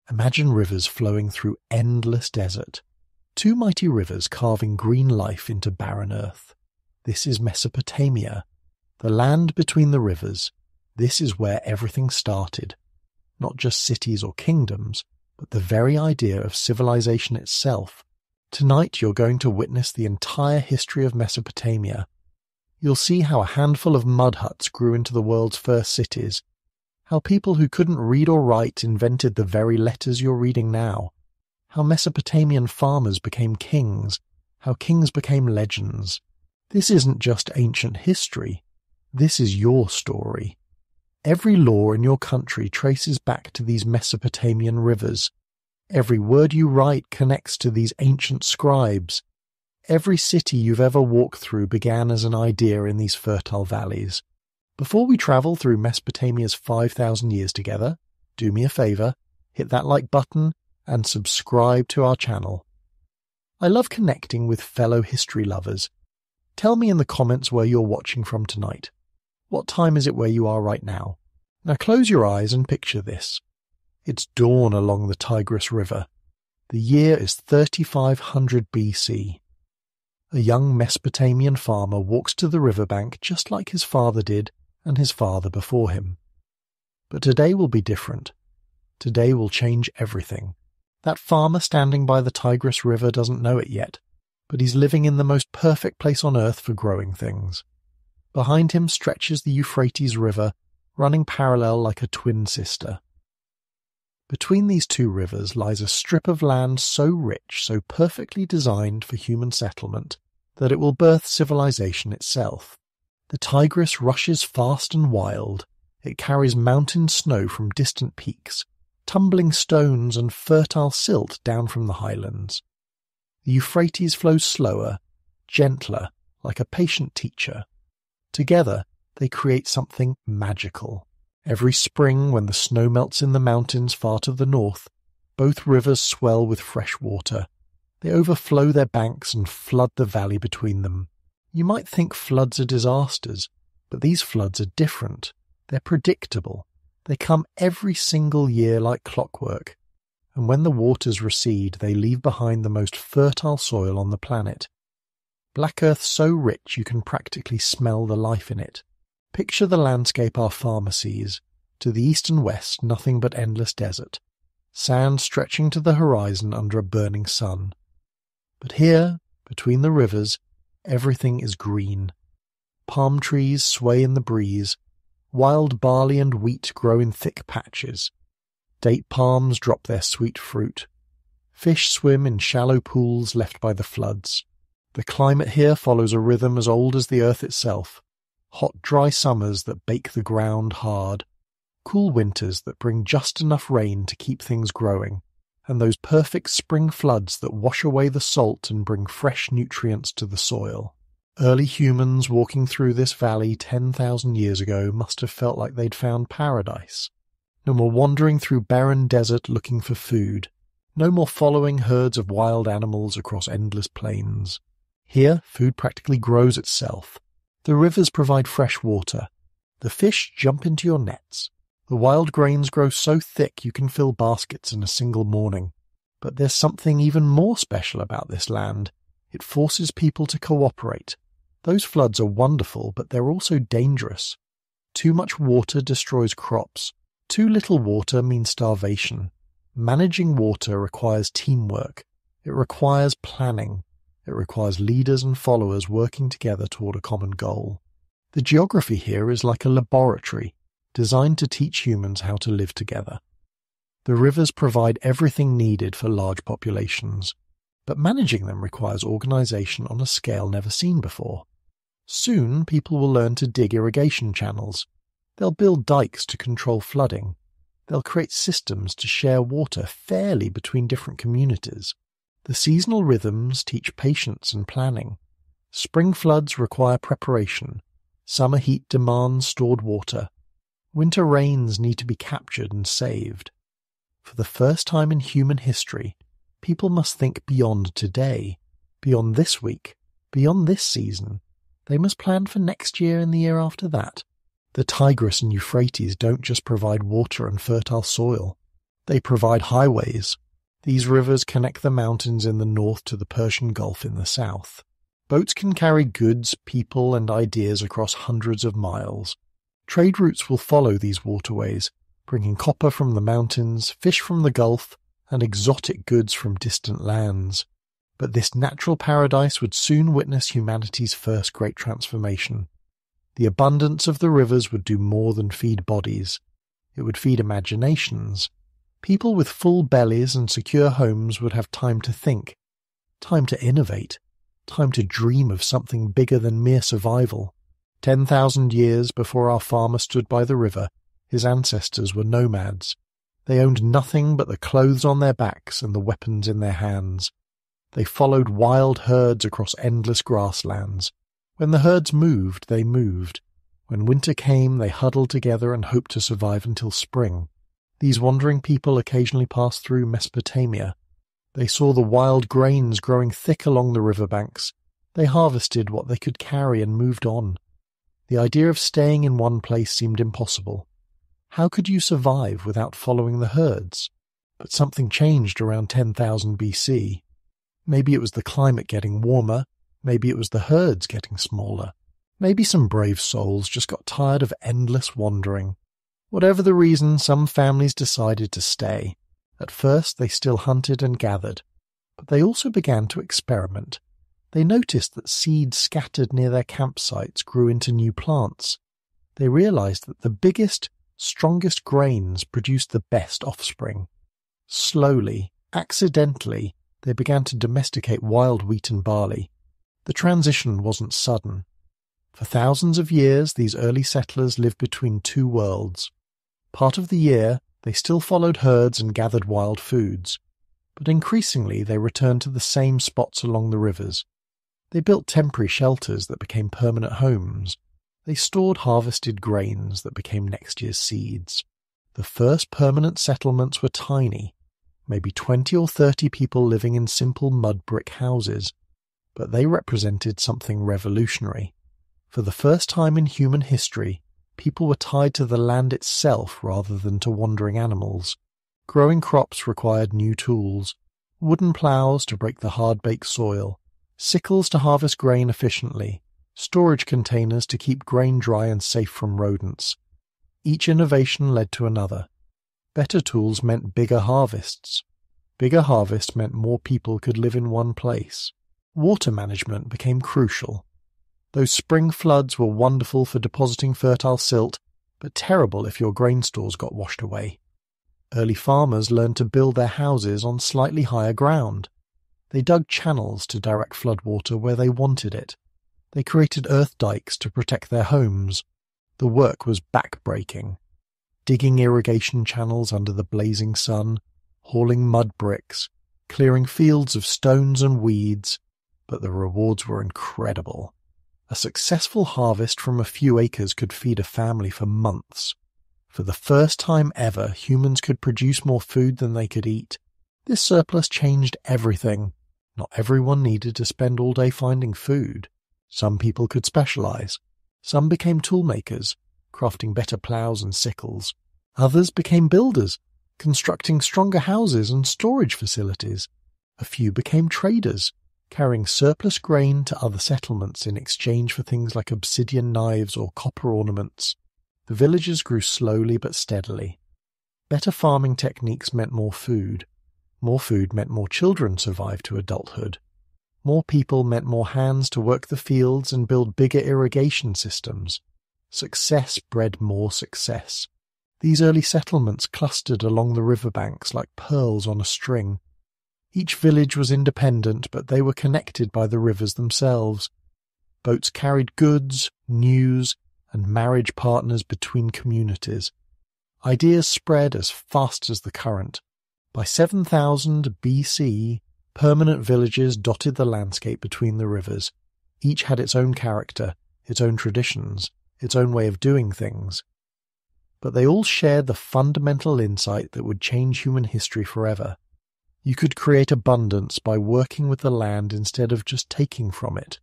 Imagine rivers flowing through endless desert. Two mighty rivers carving green life into barren earth. This is Mesopotamia, the land between the rivers. This is where everything started. Not just cities or kingdoms, but the very idea of civilization itself. Tonight you're going to witness the entire history of Mesopotamia. You'll see how a handful of mud huts grew into the world's first cities, how people who couldn't read or write invented the very letters you're reading now, how Mesopotamian farmers became kings, how kings became legends. This isn't just ancient history. This is your story. Every law in your country traces back to these Mesopotamian rivers. Every word you write connects to these ancient scribes. Every city you've ever walked through began as an idea in these fertile valleys. Before we travel through Mesopotamia's 5,000 years together, do me a favor, hit that like button and subscribe to our channel. I love connecting with fellow history lovers. Tell me in the comments where you're watching from tonight. What time is it where you are right now? Now close your eyes and picture this. It's dawn along the Tigris River. The year is 3500 BC. A young Mesopotamian farmer walks to the riverbank just like his father did and his father before him. But today will be different. Today will change everything. That farmer standing by the Tigris River doesn't know it yet, but he's living in the most perfect place on earth for growing things. Behind him stretches the Euphrates River, running parallel like a twin sister. Between these two rivers lies a strip of land so rich, so perfectly designed for human settlement, that it will birth civilization itself. The Tigris rushes fast and wild. It carries mountain snow from distant peaks, tumbling stones and fertile silt down from the highlands. The Euphrates flows slower, gentler, like a patient teacher. Together, they create something magical. Every spring, when the snow melts in the mountains far to the north, both rivers swell with fresh water. They overflow their banks and flood the valley between them. You might think floods are disasters, but these floods are different. They're predictable. They come every single year like clockwork. And when the waters recede, they leave behind the most fertile soil on the planet. Black earth so rich you can practically smell the life in it. Picture the landscape our farmer sees. To the east and west, nothing but endless desert. Sand stretching to the horizon under a burning sun. But here, between the rivers, everything is green. Palm trees sway in the breeze. Wild barley and wheat grow in thick patches. Date palms drop their sweet fruit. Fish swim in shallow pools left by the floods. The climate here follows a rhythm as old as the earth itself. Hot, dry summers that bake the ground hard. Cool winters that bring just enough rain to keep things growing. And those perfect spring floods that wash away the salt and bring fresh nutrients to the soil. Early humans walking through this valley 10,000 years ago must have felt like they'd found paradise. No more wandering through barren desert looking for food. No more following herds of wild animals across endless plains. Here, food practically grows itself. The rivers provide fresh water. The fish jump into your nets. The wild grains grow so thick you can fill baskets in a single morning. But there's something even more special about this land. It forces people to cooperate. Those floods are wonderful, but they're also dangerous. Too much water destroys crops. Too little water means starvation. Managing water requires teamwork. It requires planning. It requires leaders and followers working together toward a common goal. The geography here is like a laboratory, designed to teach humans how to live together. The rivers provide everything needed for large populations, but managing them requires organization on a scale never seen before. Soon, people will learn to dig irrigation channels. They'll build dikes to control flooding. They'll create systems to share water fairly between different communities. The seasonal rhythms teach patience and planning. Spring floods require preparation. Summer heat demands stored water. Winter rains need to be captured and saved. For the first time in human history, people must think beyond today, beyond this week, beyond this season. They must plan for next year and the year after that. The Tigris and Euphrates don't just provide water and fertile soil. They provide highways. These rivers connect the mountains in the north to the Persian Gulf in the south. Boats can carry goods, people, and ideas across hundreds of miles. Trade routes will follow these waterways, bringing copper from the mountains, fish from the Gulf, and exotic goods from distant lands. But this natural paradise would soon witness humanity's first great transformation. The abundance of the rivers would do more than feed bodies. It would feed imaginations. People with full bellies and secure homes would have time to think, time to innovate, time to dream of something bigger than mere survival. 10,000 years before our farmer stood by the river, his ancestors were nomads. They owned nothing but the clothes on their backs and the weapons in their hands. They followed wild herds across endless grasslands. When the herds moved, they moved. When winter came, they huddled together and hoped to survive until spring. These wandering people occasionally passed through Mesopotamia. They saw the wild grains growing thick along the riverbanks. They harvested what they could carry and moved on. The idea of staying in one place seemed impossible. How could you survive without following the herds? But something changed around 10,000 BC. Maybe it was the climate getting warmer. Maybe it was the herds getting smaller. Maybe some brave souls just got tired of endless wandering. Whatever the reason, some families decided to stay. At first, they still hunted and gathered, but they also began to experiment. They noticed that seeds scattered near their campsites grew into new plants. They realized that the biggest, strongest grains produced the best offspring. Slowly, accidentally, they began to domesticate wild wheat and barley. The transition wasn't sudden. For thousands of years, these early settlers lived between two worlds. Part of the year, they still followed herds and gathered wild foods, but increasingly they returned to the same spots along the rivers. They built temporary shelters that became permanent homes. They stored harvested grains that became next year's seeds. The first permanent settlements were tiny, maybe 20 or 30 people living in simple mud brick houses, but they represented something revolutionary. For the first time in human history, people were tied to the land itself rather than to wandering animals. Growing crops required new tools, wooden ploughs to break the hard-baked soil, sickles to harvest grain efficiently, storage containers to keep grain dry and safe from rodents. Each innovation led to another. Better tools meant bigger harvests. Bigger harvests meant more people could live in one place. Water management became crucial. Those spring floods were wonderful for depositing fertile silt, but terrible if your grain stores got washed away. Early farmers learned to build their houses on slightly higher ground. They dug channels to direct floodwater where they wanted it. They created earth dikes to protect their homes. The work was back-breaking. Digging irrigation channels under the blazing sun, hauling mud bricks, clearing fields of stones and weeds, but the rewards were incredible. A successful harvest from a few acres could feed a family for months. For the first time ever, humans could produce more food than they could eat. This surplus changed everything. Not everyone needed to spend all day finding food. Some people could specialize. Some became toolmakers, crafting better plows and sickles. Others became builders, constructing stronger houses and storage facilities. A few became traders, carrying surplus grain to other settlements in exchange for things like obsidian knives or copper ornaments. The villages grew slowly but steadily. Better farming techniques meant more food. More food meant more children survived to adulthood. More people meant more hands to work the fields and build bigger irrigation systems. Success bred more success. These early settlements clustered along the riverbanks like pearls on a string. Each village was independent, but they were connected by the rivers themselves. Boats carried goods, news, and marriage partners between communities. Ideas spread as fast as the current. By 7000 BC, permanent villages dotted the landscape between the rivers. Each had its own character, its own traditions, its own way of doing things. But they all shared the fundamental insight that would change human history forever. You could create abundance by working with the land instead of just taking from it.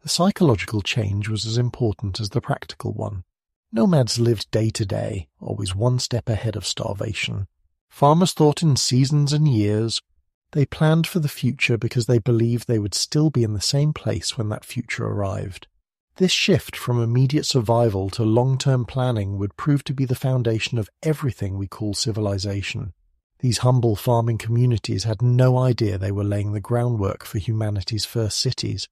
The psychological change was as important as the practical one. Nomads lived day to day, always one step ahead of starvation. Farmers thought in seasons and years. They planned for the future because they believed they would still be in the same place when that future arrived. This shift from immediate survival to long-term planning would prove to be the foundation of everything we call civilization. These humble farming communities had no idea they were laying the groundwork for humanity's first cities.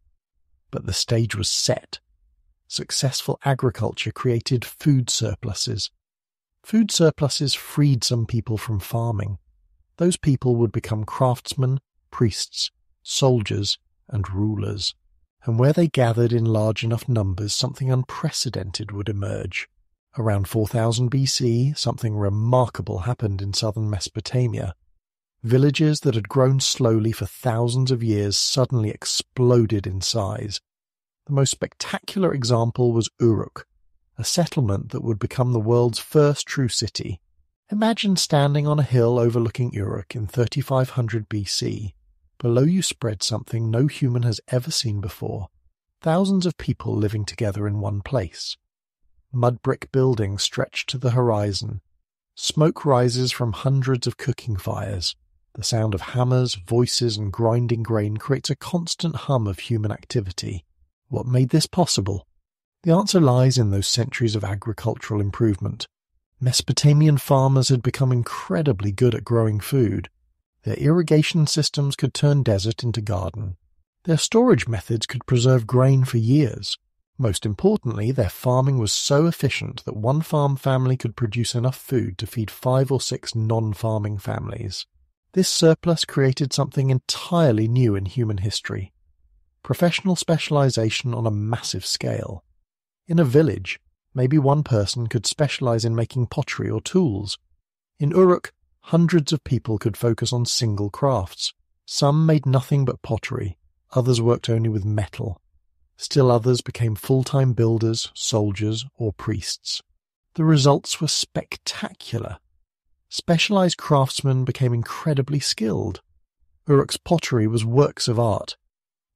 But the stage was set. Successful agriculture created food surpluses. Food surpluses freed some people from farming. Those people would become craftsmen, priests, soldiers, and rulers. And where they gathered in large enough numbers, something unprecedented would emerge. Around 4000 BC, something remarkable happened in southern Mesopotamia. Villages that had grown slowly for thousands of years suddenly exploded in size. The most spectacular example was Uruk, a settlement that would become the world's first true city. Imagine standing on a hill overlooking Uruk in 3500 BC. Below you spread something no human has ever seen before. Thousands of people living together in one place. Mud brick buildings stretch to the horizon. Smoke rises from hundreds of cooking fires. The sound of hammers, voices, and grinding grain creates a constant hum of human activity. What made this possible? The answer lies in those centuries of agricultural improvement. Mesopotamian farmers had become incredibly good at growing food. Their irrigation systems could turn desert into garden. Their storage methods could preserve grain for years. Most importantly, their farming was so efficient that one farm family could produce enough food to feed 5 or 6 non-farming families. This surplus created something entirely new in human history. Professional specialization on a massive scale. In a village, maybe one person could specialize in making pottery or tools. In Uruk, hundreds of people could focus on single crafts. Some made nothing but pottery, others worked only with metal. Still others became full-time builders, soldiers, or priests. The results were spectacular. Specialized craftsmen became incredibly skilled. Uruk's pottery was works of art.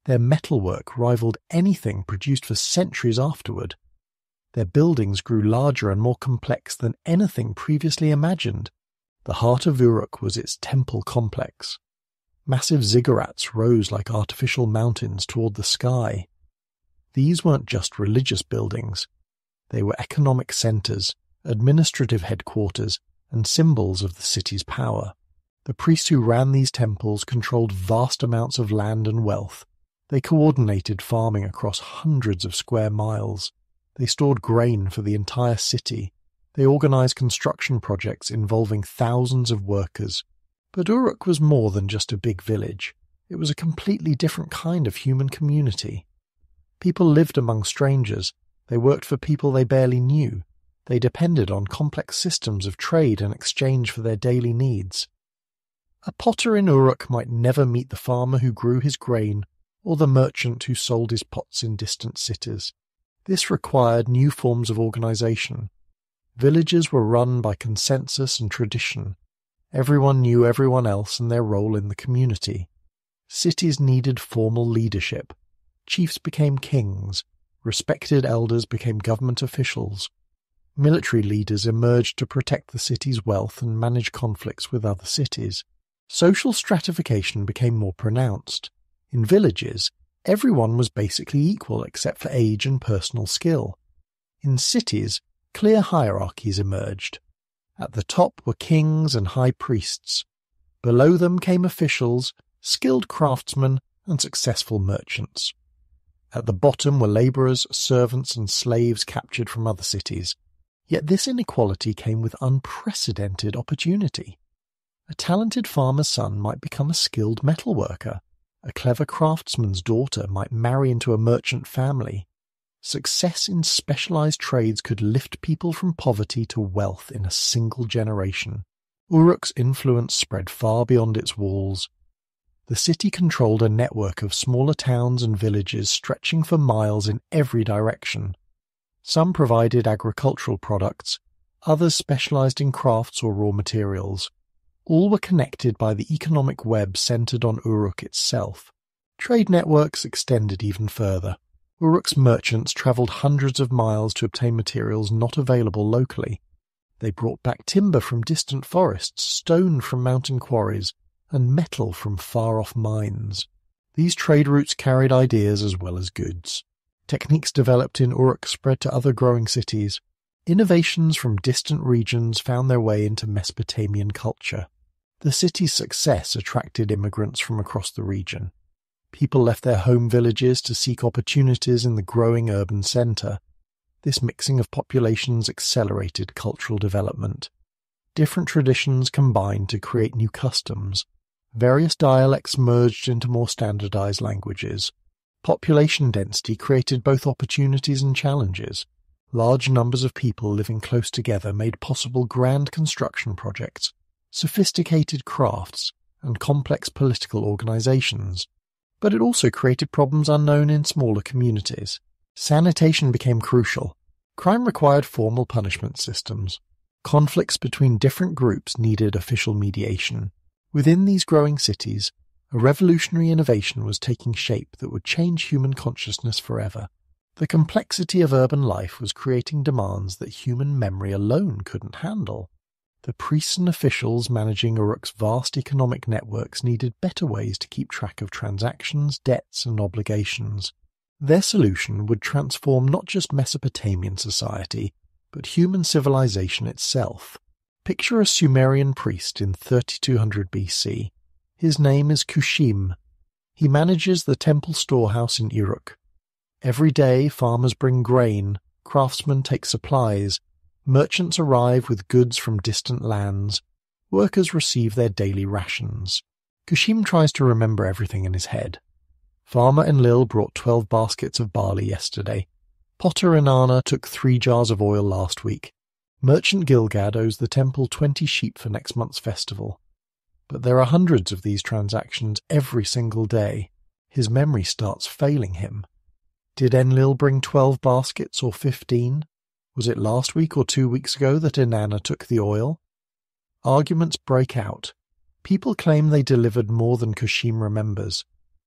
Their metalwork rivaled anything produced for centuries afterward. Their buildings grew larger and more complex than anything previously imagined. The heart of Uruk was its temple complex. Massive ziggurats rose like artificial mountains toward the sky. These weren't just religious buildings. They were economic centers, administrative headquarters, and symbols of the city's power. The priests who ran these temples controlled vast amounts of land and wealth. They coordinated farming across hundreds of square miles. They stored grain for the entire city. They organized construction projects involving thousands of workers. But Uruk was more than just a big village. It was a completely different kind of human community. People lived among strangers. They worked for people they barely knew. They depended on complex systems of trade and exchange for their daily needs. A potter in Uruk might never meet the farmer who grew his grain or the merchant who sold his pots in distant cities. This required new forms of organization. Villages were run by consensus and tradition. Everyone knew everyone else and their role in the community. Cities needed formal leadership. Chiefs became kings. Respected elders became government officials. Military leaders emerged to protect the city's wealth and manage conflicts with other cities. Social stratification became more pronounced. In villages, everyone was basically equal except for age and personal skill. In cities, clear hierarchies emerged. At the top were kings and high priests. Below them came officials, skilled craftsmen, and successful merchants. At the bottom were labourers, servants, and slaves captured from other cities. Yet this inequality came with unprecedented opportunity. A talented farmer's son might become a skilled metalworker. A clever craftsman's daughter might marry into a merchant family. Success in specialized trades could lift people from poverty to wealth in a single generation. Uruk's influence spread far beyond its walls. The city controlled a network of smaller towns and villages stretching for miles in every direction. Some provided agricultural products, others specialized in crafts or raw materials. All were connected by the economic web centered on Uruk itself. Trade networks extended even further. Uruk's merchants traveled hundreds of miles to obtain materials not available locally. They brought back timber from distant forests, stone from mountain quarries, and metal from far-off mines. These trade routes carried ideas as well as goods. Techniques developed in Uruk spread to other growing cities. Innovations from distant regions found their way into Mesopotamian culture. The city's success attracted immigrants from across the region. People left their home villages to seek opportunities in the growing urban centre. This mixing of populations accelerated cultural development. Different traditions combined to create new customs. Various dialects merged into more standardized languages. Population density created both opportunities and challenges. Large numbers of people living close together made possible grand construction projects, sophisticated crafts, and complex political organizations. But it also created problems unknown in smaller communities. Sanitation became crucial. Crime required formal punishment systems. Conflicts between different groups needed official mediation. Within these growing cities, a revolutionary innovation was taking shape that would change human consciousness forever. The complexity of urban life was creating demands that human memory alone couldn't handle. The priests and officials managing Uruk's vast economic networks needed better ways to keep track of transactions, debts, and obligations. Their solution would transform not just Mesopotamian society, but human civilization itself. Picture a Sumerian priest in 3200 BC. His name is Kushim. He manages the temple storehouse in Uruk. Every day farmers bring grain, craftsmen take supplies, merchants arrive with goods from distant lands, workers receive their daily rations. Kushim tries to remember everything in his head. Farmer Enlil brought 12 baskets of barley yesterday. Potter Inanna took 3 jars of oil last week. Merchant Gilgad owes the temple 20 sheep for next month's festival. But there are hundreds of these transactions every single day. His memory starts failing him. Did Enlil bring 12 baskets or 15? Was it last week or 2 weeks ago that Inanna took the oil? Arguments break out. People claim they delivered more than Kushim remembers.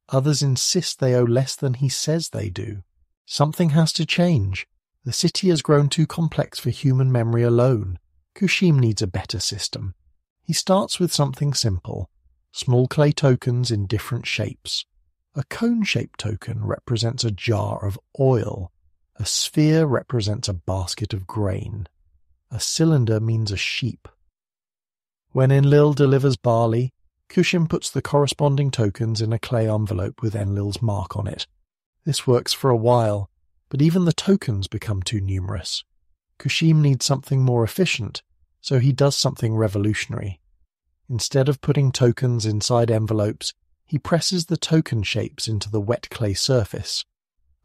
Others insist they owe less than he says they do. Something has to change. The city has grown too complex for human memory alone. Kushim needs a better system. He starts with something simple. Small clay tokens in different shapes. A cone-shaped token represents a jar of oil. A sphere represents a basket of grain. A cylinder means a sheep. When Enlil delivers barley, Kushim puts the corresponding tokens in a clay envelope with Enlil's mark on it. This works for a while, but even the tokens become too numerous. Kushim needs something more efficient, so he does something revolutionary. Instead of putting tokens inside envelopes, he presses the token shapes into the wet clay surface.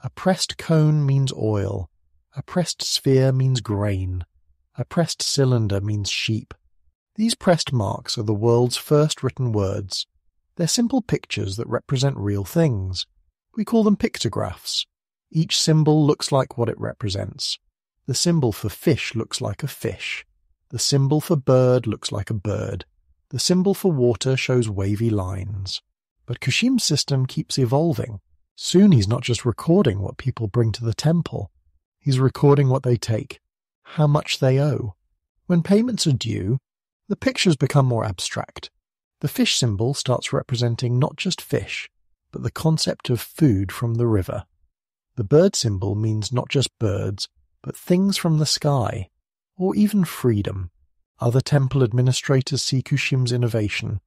A pressed cone means oil. A pressed sphere means grain. A pressed cylinder means sheep. These pressed marks are the world's first written words. They're simple pictures that represent real things. We call them pictographs. Each symbol looks like what it represents. The symbol for fish looks like a fish. The symbol for bird looks like a bird. The symbol for water shows wavy lines. But Kushim's system keeps evolving. Soon he's not just recording what people bring to the temple. He's recording what they take, how much they owe. When payments are due, the pictures become more abstract. The fish symbol starts representing not just fish, but the concept of food from the river. The bird symbol means not just birds, but things from the sky, or even freedom. Other temple administrators see Kushim's innovation.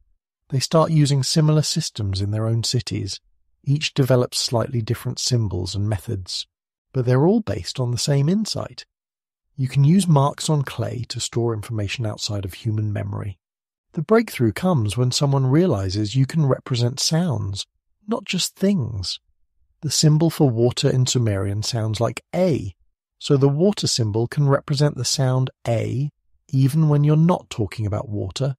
They start using similar systems in their own cities. Each develops slightly different symbols and methods, but they're all based on the same insight. You can use marks on clay to store information outside of human memory. The breakthrough comes when someone realizes you can represent sounds, not just things. The symbol for water in Sumerian sounds like A, so the water symbol can represent the sound A even when you're not talking about water.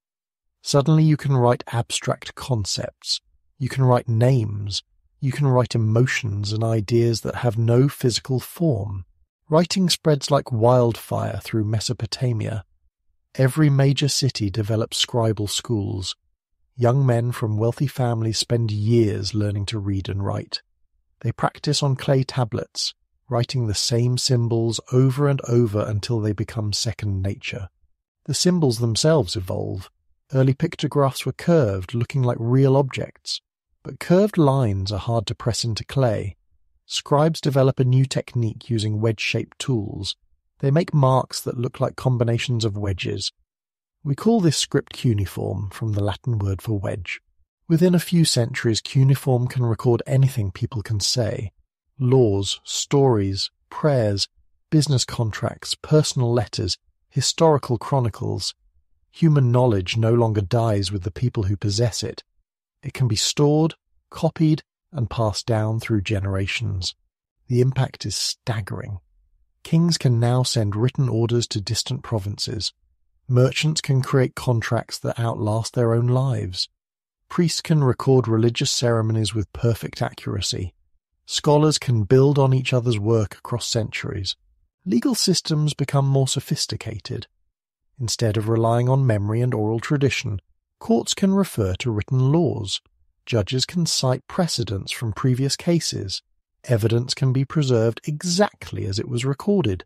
Suddenly you can write abstract concepts. You can write names. You can write emotions and ideas that have no physical form. Writing spreads like wildfire through Mesopotamia. Every major city develops scribal schools. Young men from wealthy families spend years learning to read and write. They practice on clay tablets, writing the same symbols over and over until they become second nature. The symbols themselves evolve. Early pictographs were curved, looking like real objects, but curved lines are hard to press into clay. Scribes develop a new technique using wedge-shaped tools. They make marks that look like combinations of wedges. We call this script cuneiform, from the Latin word for wedge. Within a few centuries, cuneiform can record anything people can say. Laws, stories, prayers, business contracts, personal letters, historical chronicles. Human knowledge no longer dies with the people who possess it. It can be stored, copied, and passed down through generations. The impact is staggering. Kings can now send written orders to distant provinces. Merchants can create contracts that outlast their own lives. Priests can record religious ceremonies with perfect accuracy. Scholars can build on each other's work across centuries. Legal systems become more sophisticated. Instead of relying on memory and oral tradition, courts can refer to written laws. Judges can cite precedents from previous cases. Evidence can be preserved exactly as it was recorded.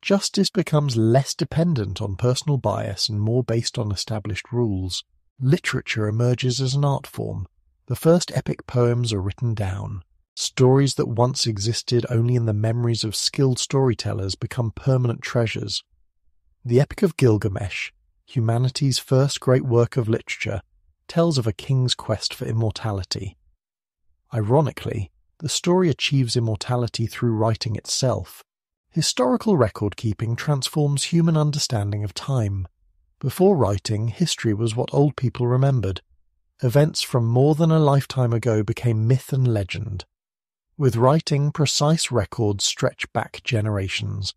Justice becomes less dependent on personal bias and more based on established rules. Literature emerges as an art form. The first epic poems are written down. Stories that once existed only in the memories of skilled storytellers become permanent treasures. The Epic of Gilgamesh, humanity's first great work of literature, tells of a king's quest for immortality. Ironically, the story achieves immortality through writing itself. Historical record-keeping transforms human understanding of time. Before writing, history was what old people remembered. Events from more than a lifetime ago became myth and legend. With writing, precise records stretch back generations.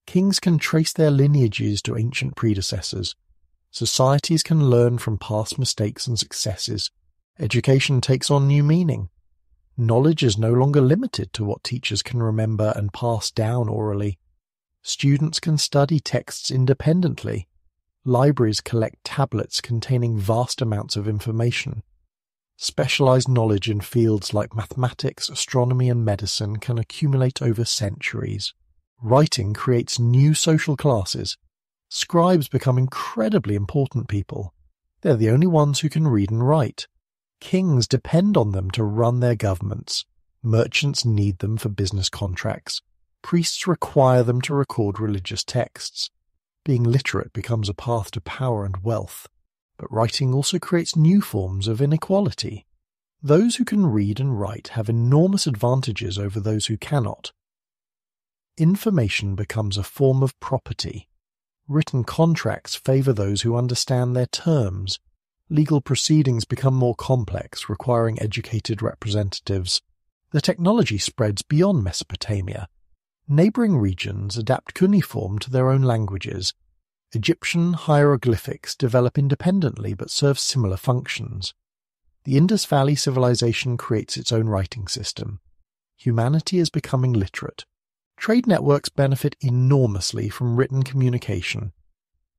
Kings can trace their lineages to ancient predecessors. Societies can learn from past mistakes and successes. Education takes on new meaning. Knowledge is no longer limited to what teachers can remember and pass down orally. Students can study texts independently. Libraries collect tablets containing vast amounts of information. Specialized knowledge in fields like mathematics, astronomy, and medicine can accumulate over centuries. Writing creates new social classes. Scribes become incredibly important people. They're the only ones who can read and write. Kings depend on them to run their governments. Merchants need them for business contracts. Priests require them to record religious texts. Being literate becomes a path to power and wealth. But writing also creates new forms of inequality. Those who can read and write have enormous advantages over those who cannot. Information becomes a form of property. Written contracts favor those who understand their terms. Legal proceedings become more complex, requiring educated representatives. The technology spreads beyond Mesopotamia. Neighboring regions adapt cuneiform to their own languages. Egyptian hieroglyphics develop independently but serve similar functions. The Indus Valley civilization creates its own writing system. Humanity is becoming literate. Trade networks benefit enormously from written communication.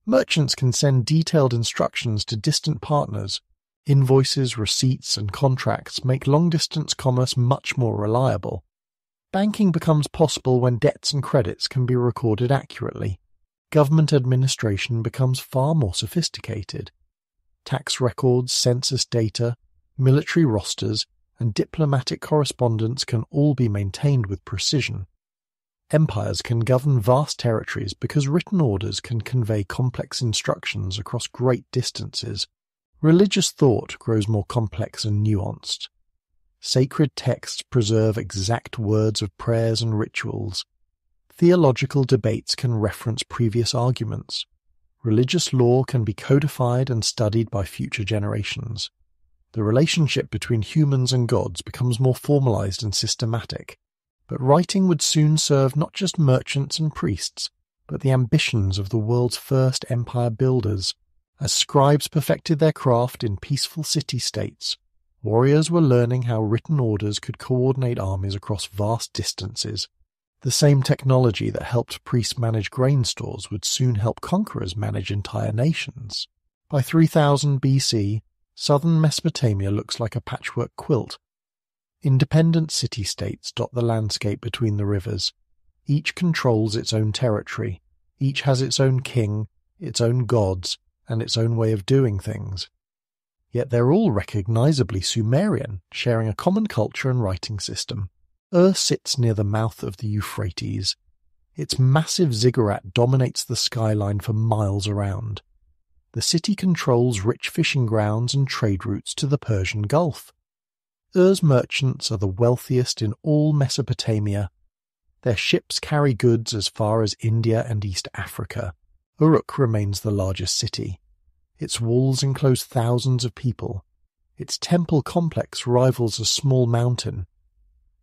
Merchants can send detailed instructions to distant partners. Invoices, receipts, and contracts make long-distance commerce much more reliable. Banking becomes possible when debts and credits can be recorded accurately. Government administration becomes far more sophisticated. Tax records, census data, military rosters, and diplomatic correspondence can all be maintained with precision. Empires can govern vast territories because written orders can convey complex instructions across great distances. Religious thought grows more complex and nuanced. Sacred texts preserve exact words of prayers and rituals. Theological debates can reference previous arguments. Religious law can be codified and studied by future generations. The relationship between humans and gods becomes more formalized and systematic. But writing would soon serve not just merchants and priests, but the ambitions of the world's first empire builders. As scribes perfected their craft in peaceful city-states, warriors were learning how written orders could coordinate armies across vast distances. The same technology that helped priests manage grain stores would soon help conquerors manage entire nations. By 3000 BC, southern Mesopotamia looks like a patchwork quilt. Independent city-states dot the landscape between the rivers. Each controls its own territory. Each has its own king, its own gods, and its own way of doing things. Yet they're all recognizably Sumerian, sharing a common culture and writing system. Ur sits near the mouth of the Euphrates. Its massive ziggurat dominates the skyline for miles around. The city controls rich fishing grounds and trade routes to the Persian Gulf. Ur's merchants are the wealthiest in all Mesopotamia. Their ships carry goods as far as India and East Africa. Uruk remains the largest city. Its walls enclose thousands of people. Its temple complex rivals a small mountain.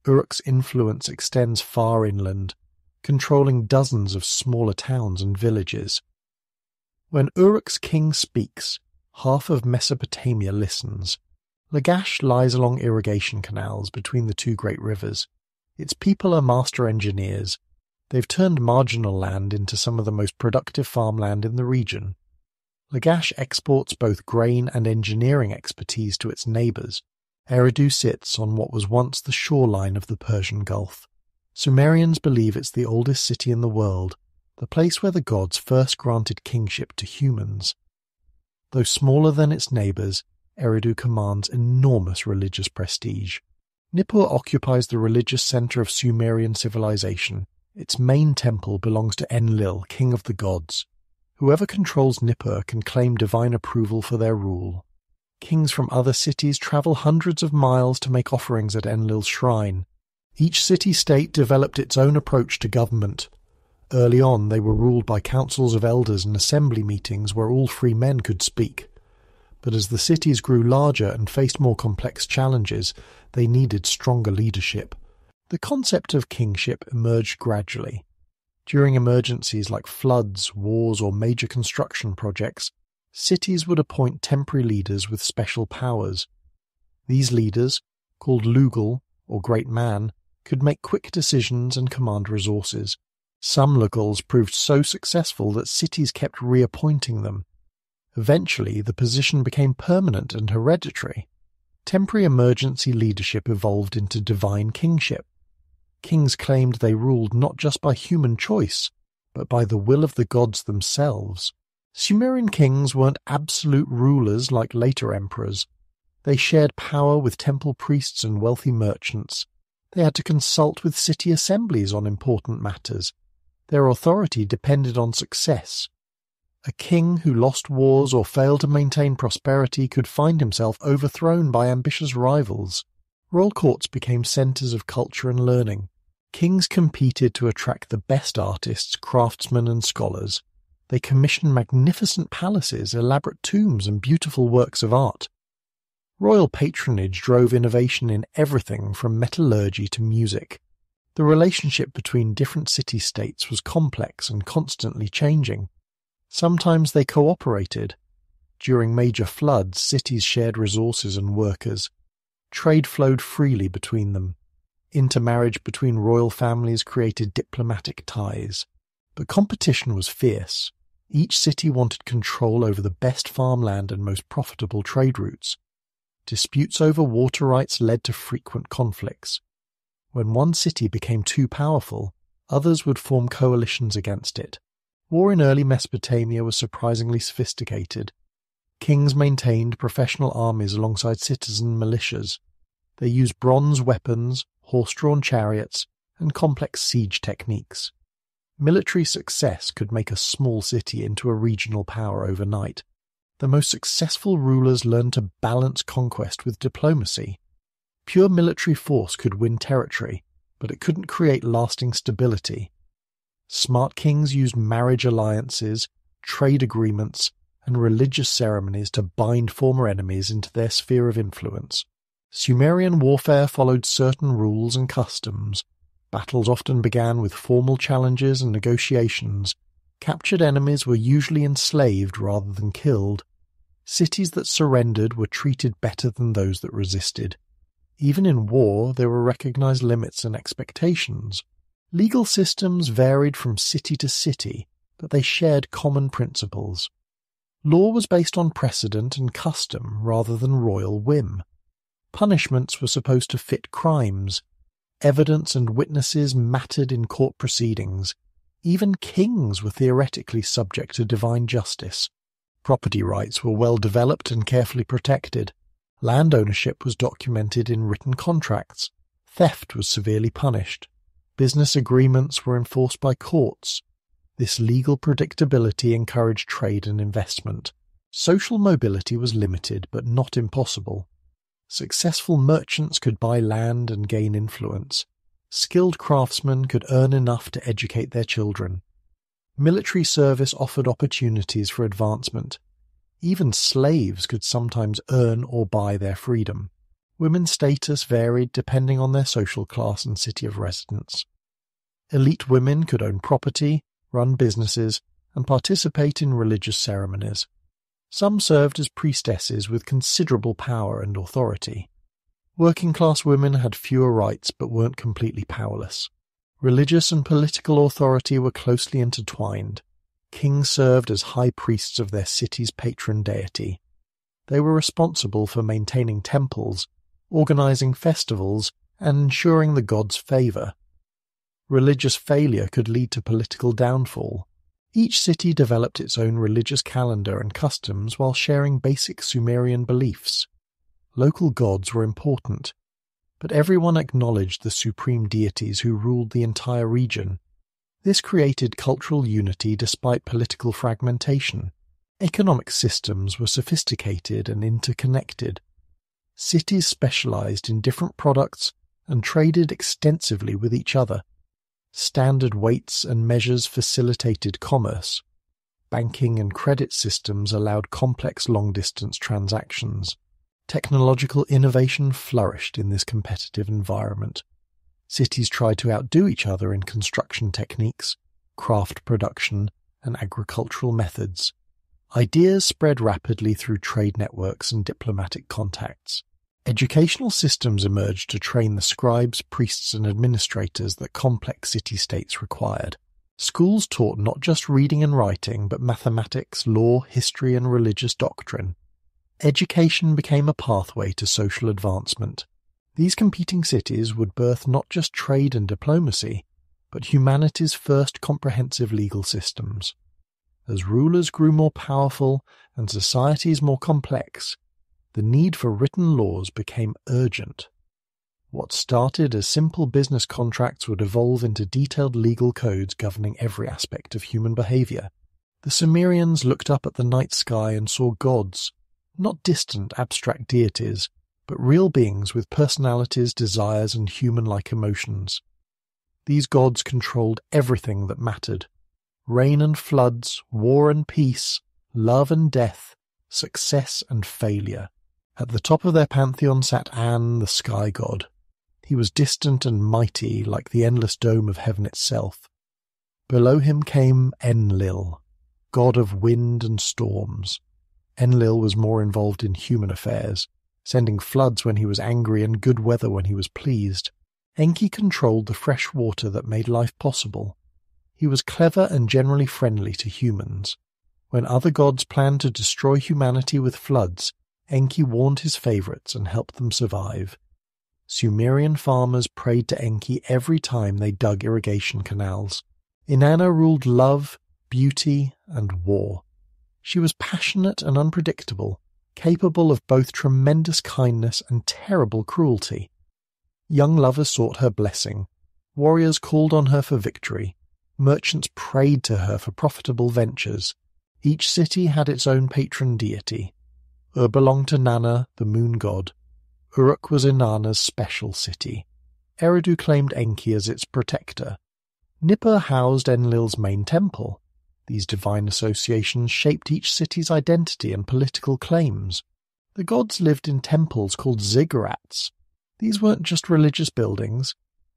Uruk's influence extends far inland, controlling dozens of smaller towns and villages. When Uruk's king speaks, half of Mesopotamia listens. Lagash lies along irrigation canals between the two great rivers. Its people are master engineers. They've turned marginal land into some of the most productive farmland in the region. Lagash exports both grain and engineering expertise to its neighbours. Eridu sits on what was once the shoreline of the Persian Gulf. Sumerians believe it's the oldest city in the world, the place where the gods first granted kingship to humans. Though smaller than its neighbours, Eridu commands enormous religious prestige. Nippur occupies the religious centre of Sumerian civilization. Its main temple belongs to Enlil, king of the gods. Whoever controls Nippur can claim divine approval for their rule. Kings from other cities travel hundreds of miles to make offerings at Enlil's shrine. Each city-state developed its own approach to government. Early on, they were ruled by councils of elders and assembly meetings where all free men could speak. But as the cities grew larger and faced more complex challenges, they needed stronger leadership. The concept of kingship emerged gradually. During emergencies like floods, wars, or major construction projects, cities would appoint temporary leaders with special powers. These leaders, called Lugal, or Great Man, could make quick decisions and command resources. Some Lugals proved so successful that cities kept reappointing them. Eventually, the position became permanent and hereditary. Temporary emergency leadership evolved into divine kingship. Kings claimed they ruled not just by human choice, but by the will of the gods themselves. Sumerian kings weren't absolute rulers like later emperors. They shared power with temple priests and wealthy merchants. They had to consult with city assemblies on important matters. Their authority depended on success. A king who lost wars or failed to maintain prosperity could find himself overthrown by ambitious rivals. Royal courts became centres of culture and learning. Kings competed to attract the best artists, craftsmen and scholars. They commissioned magnificent palaces, elaborate tombs and beautiful works of art. Royal patronage drove innovation in everything from metallurgy to music. The relationship between different city-states was complex and constantly changing. Sometimes they cooperated. During major floods, cities shared resources and workers. Trade flowed freely between them. Intermarriage between royal families created diplomatic ties. But competition was fierce. Each city wanted control over the best farmland and most profitable trade routes. Disputes over water rights led to frequent conflicts. When one city became too powerful, others would form coalitions against it. War in early Mesopotamia was surprisingly sophisticated. Kings maintained professional armies alongside citizen militias. They used bronze weapons, horse-drawn chariots, and complex siege techniques. Military success could make a small city into a regional power overnight. The most successful rulers learned to balance conquest with diplomacy. Pure military force could win territory, but it couldn't create lasting stability. Smart kings used marriage alliances, trade agreements, and religious ceremonies to bind former enemies into their sphere of influence. Sumerian warfare followed certain rules and customs. Battles often began with formal challenges and negotiations. Captured enemies were usually enslaved rather than killed. Cities that surrendered were treated better than those that resisted. Even in war, there were recognized limits and expectations. Legal systems varied from city to city, but they shared common principles. Law was based on precedent and custom rather than royal whim. Punishments were supposed to fit crimes. Evidence and witnesses mattered in court proceedings. Even kings were theoretically subject to divine justice. Property rights were well developed and carefully protected. Land ownership was documented in written contracts. Theft was severely punished. Business agreements were enforced by courts. This legal predictability encouraged trade and investment. Social mobility was limited but not impossible. Successful merchants could buy land and gain influence. Skilled craftsmen could earn enough to educate their children. Military service offered opportunities for advancement. Even slaves could sometimes earn or buy their freedom. Women's status varied depending on their social class and city of residence. Elite women could own property, run businesses, and participate in religious ceremonies. Some served as priestesses with considerable power and authority. Working-class women had fewer rights but weren't completely powerless. Religious and political authority were closely intertwined. Kings served as high priests of their city's patron deity. They were responsible for maintaining temples, organizing festivals, and ensuring the gods' favor. Religious failure could lead to political downfall. Each city developed its own religious calendar and customs while sharing basic Sumerian beliefs. Local gods were important, but everyone acknowledged the supreme deities who ruled the entire region. This created cultural unity despite political fragmentation. Economic systems were sophisticated and interconnected. Cities specialized in different products and traded extensively with each other. Standard weights and measures facilitated commerce. Banking and credit systems allowed complex long-distance transactions. Technological innovation flourished in this competitive environment. Cities tried to outdo each other in construction techniques, craft production, and agricultural methods. Ideas spread rapidly through trade networks and diplomatic contacts. Educational systems emerged to train the scribes, priests, and administrators that complex city-states required. Schools taught not just reading and writing, but mathematics, law, history, and religious doctrine. Education became a pathway to social advancement. These competing cities would birth not just trade and diplomacy, but humanity's first comprehensive legal systems. As rulers grew more powerful and societies more complex, the need for written laws became urgent. What started as simple business contracts would evolve into detailed legal codes governing every aspect of human behavior. The Sumerians looked up at the night sky and saw gods, not distant abstract deities, but real beings with personalities, desires, and human-like emotions. These gods controlled everything that mattered: rain and floods, war and peace, love and death, success and failure. At the top of their pantheon sat An, the sky god. He was distant and mighty, like the endless dome of heaven itself. Below him came Enlil, god of wind and storms. Enlil was more involved in human affairs, sending floods when he was angry and good weather when he was pleased. Enki controlled the fresh water that made life possible. He was clever and generally friendly to humans. When other gods planned to destroy humanity with floods, Enki warned his favorites and helped them survive. Sumerian farmers prayed to Enki every time they dug irrigation canals. Inanna ruled love, beauty, and war. She was passionate and unpredictable, capable of both tremendous kindness and terrible cruelty. Young lovers sought her blessing. Warriors called on her for victory. Merchants prayed to her for profitable ventures. Each city had its own patron deity. Ur belonged to Nanna, the moon god. Uruk was Inanna's special city. Eridu claimed Enki as its protector. Nippur housed Enlil's main temple. These divine associations shaped each city's identity and political claims. The gods lived in temples called ziggurats. These weren't just religious buildings.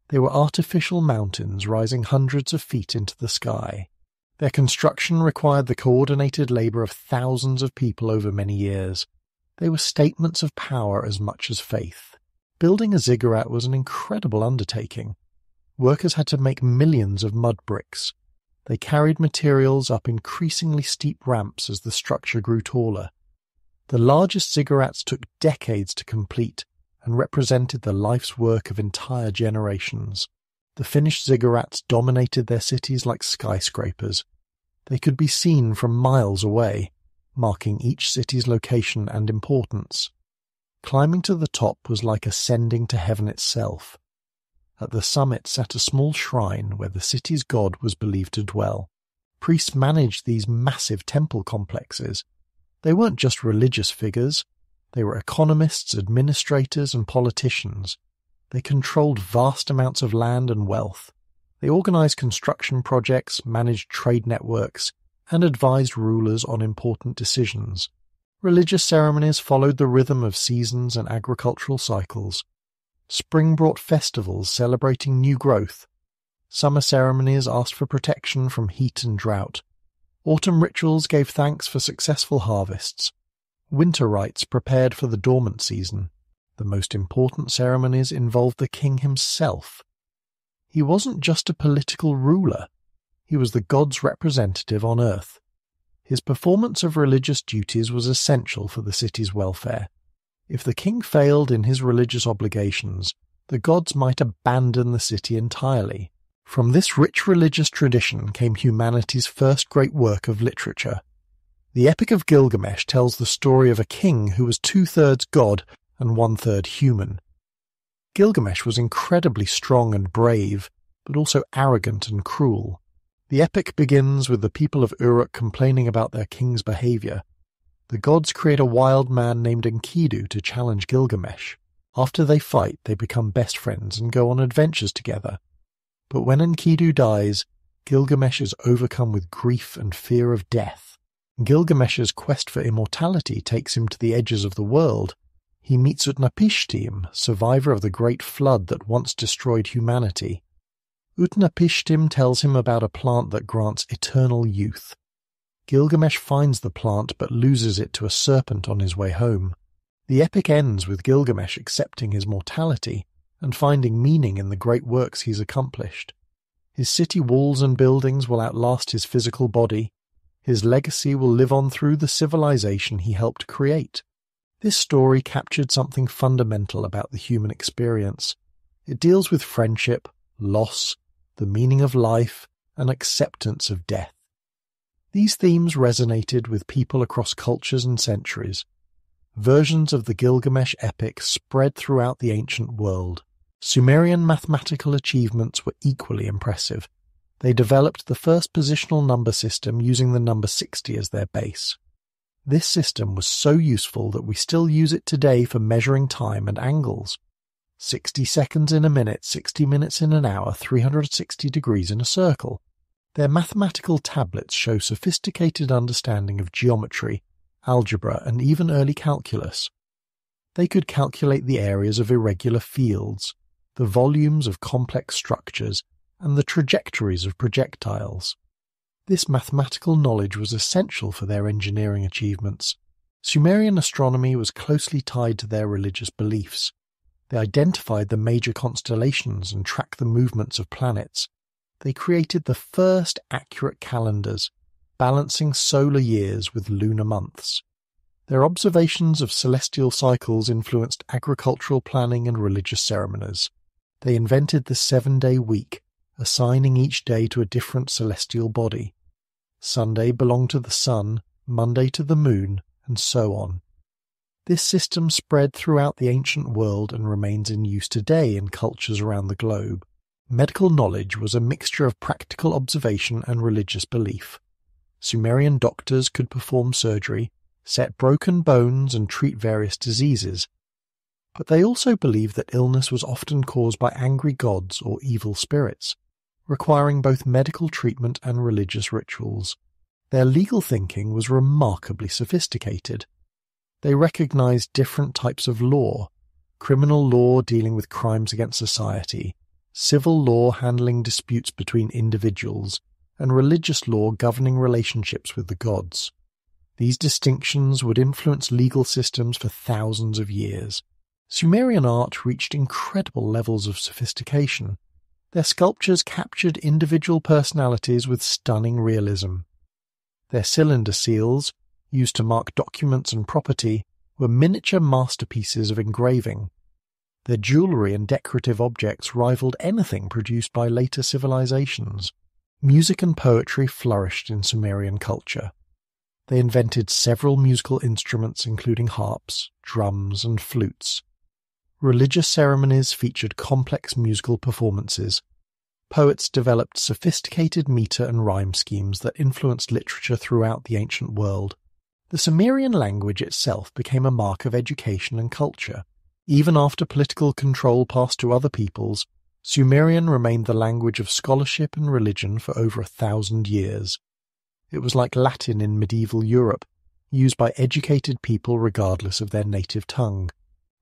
They were artificial mountains rising hundreds of feet into the sky. Their construction required the coordinated labor of thousands of people over many years. They were statements of power as much as faith. Building a ziggurat was an incredible undertaking. Workers had to make millions of mud bricks. They carried materials up increasingly steep ramps as the structure grew taller. The largest ziggurats took decades to complete and represented the life's work of entire generations. The finished ziggurats dominated their cities like skyscrapers. They could be seen from miles away, marking each city's location and importance. Climbing to the top was like ascending to heaven itself. At the summit sat a small shrine where the city's god was believed to dwell. Priests managed these massive temple complexes. They weren't just religious figures. They were economists, administrators, and politicians. They controlled vast amounts of land and wealth. They organized construction projects, managed trade networks, and advised rulers on important decisions. Religious ceremonies followed the rhythm of seasons and agricultural cycles. Spring brought festivals celebrating new growth. Summer ceremonies asked for protection from heat and drought. Autumn rituals gave thanks for successful harvests. Winter rites prepared for the dormant season. The most important ceremonies involved the king himself. He wasn't just a political ruler. He was the god's representative on earth. His performance of religious duties was essential for the city's welfare. If the king failed in his religious obligations, the gods might abandon the city entirely. From this rich religious tradition came humanity's first great work of literature. The Epic of Gilgamesh tells the story of a king who was 2/3 god and 1/3 human. Gilgamesh was incredibly strong and brave, but also arrogant and cruel. The epic begins with the people of Uruk complaining about their king's behavior. The gods create a wild man named Enkidu to challenge Gilgamesh. After they fight, they become best friends and go on adventures together. But when Enkidu dies, Gilgamesh is overcome with grief and fear of death. Gilgamesh's quest for immortality takes him to the edges of the world. He meets Utnapishtim, survivor of the great flood that once destroyed humanity. Utnapishtim tells him about a plant that grants eternal youth. Gilgamesh finds the plant but loses it to a serpent on his way home. The epic ends with Gilgamesh accepting his mortality and finding meaning in the great works he's accomplished. His city walls and buildings will outlast his physical body. His legacy will live on through the civilization he helped create. This story captured something fundamental about the human experience. It deals with friendship, loss, the meaning of life, and acceptance of death. These themes resonated with people across cultures and centuries. Versions of the Gilgamesh epic spread throughout the ancient world. Sumerian mathematical achievements were equally impressive. They developed the first positional number system using the number 60 as their base. This system was so useful that we still use it today for measuring time and angles. 60 seconds in a minute, 60 minutes in an hour, 360 degrees in a circle. Their mathematical tablets show sophisticated understanding of geometry, algebra, and even early calculus. They could calculate the areas of irregular fields, the volumes of complex structures, and the trajectories of projectiles. This mathematical knowledge was essential for their engineering achievements. Sumerian astronomy was closely tied to their religious beliefs. They identified the major constellations and tracked the movements of planets. They created the first accurate calendars, balancing solar years with lunar months. Their observations of celestial cycles influenced agricultural planning and religious ceremonies. They invented the 7-day week, assigning each day to a different celestial body. Sunday belonged to the sun, Monday to the moon, and so on. This system spread throughout the ancient world and remains in use today in cultures around the globe. Medical knowledge was a mixture of practical observation and religious belief. Sumerian doctors could perform surgery, set broken bones, and treat various diseases. But they also believed that illness was often caused by angry gods or evil spirits, requiring both medical treatment and religious rituals. Their legal thinking was remarkably sophisticated. They recognized different types of law: criminal law dealing with crimes against society, civil law handling disputes between individuals, and religious law governing relationships with the gods. These distinctions would influence legal systems for thousands of years. Sumerian art reached incredible levels of sophistication. Their sculptures captured individual personalities with stunning realism. Their cylinder seals, used to mark documents and property, were miniature masterpieces of engraving. Their jewellery and decorative objects rivaled anything produced by later civilizations. Music and poetry flourished in Sumerian culture. They invented several musical instruments including harps, drums, and flutes. Religious ceremonies featured complex musical performances. Poets developed sophisticated meter and rhyme schemes that influenced literature throughout the ancient world. The Sumerian language itself became a mark of education and culture. Even after political control passed to other peoples, Sumerian remained the language of scholarship and religion for over 1,000 years. It was like Latin in medieval Europe, used by educated people regardless of their native tongue.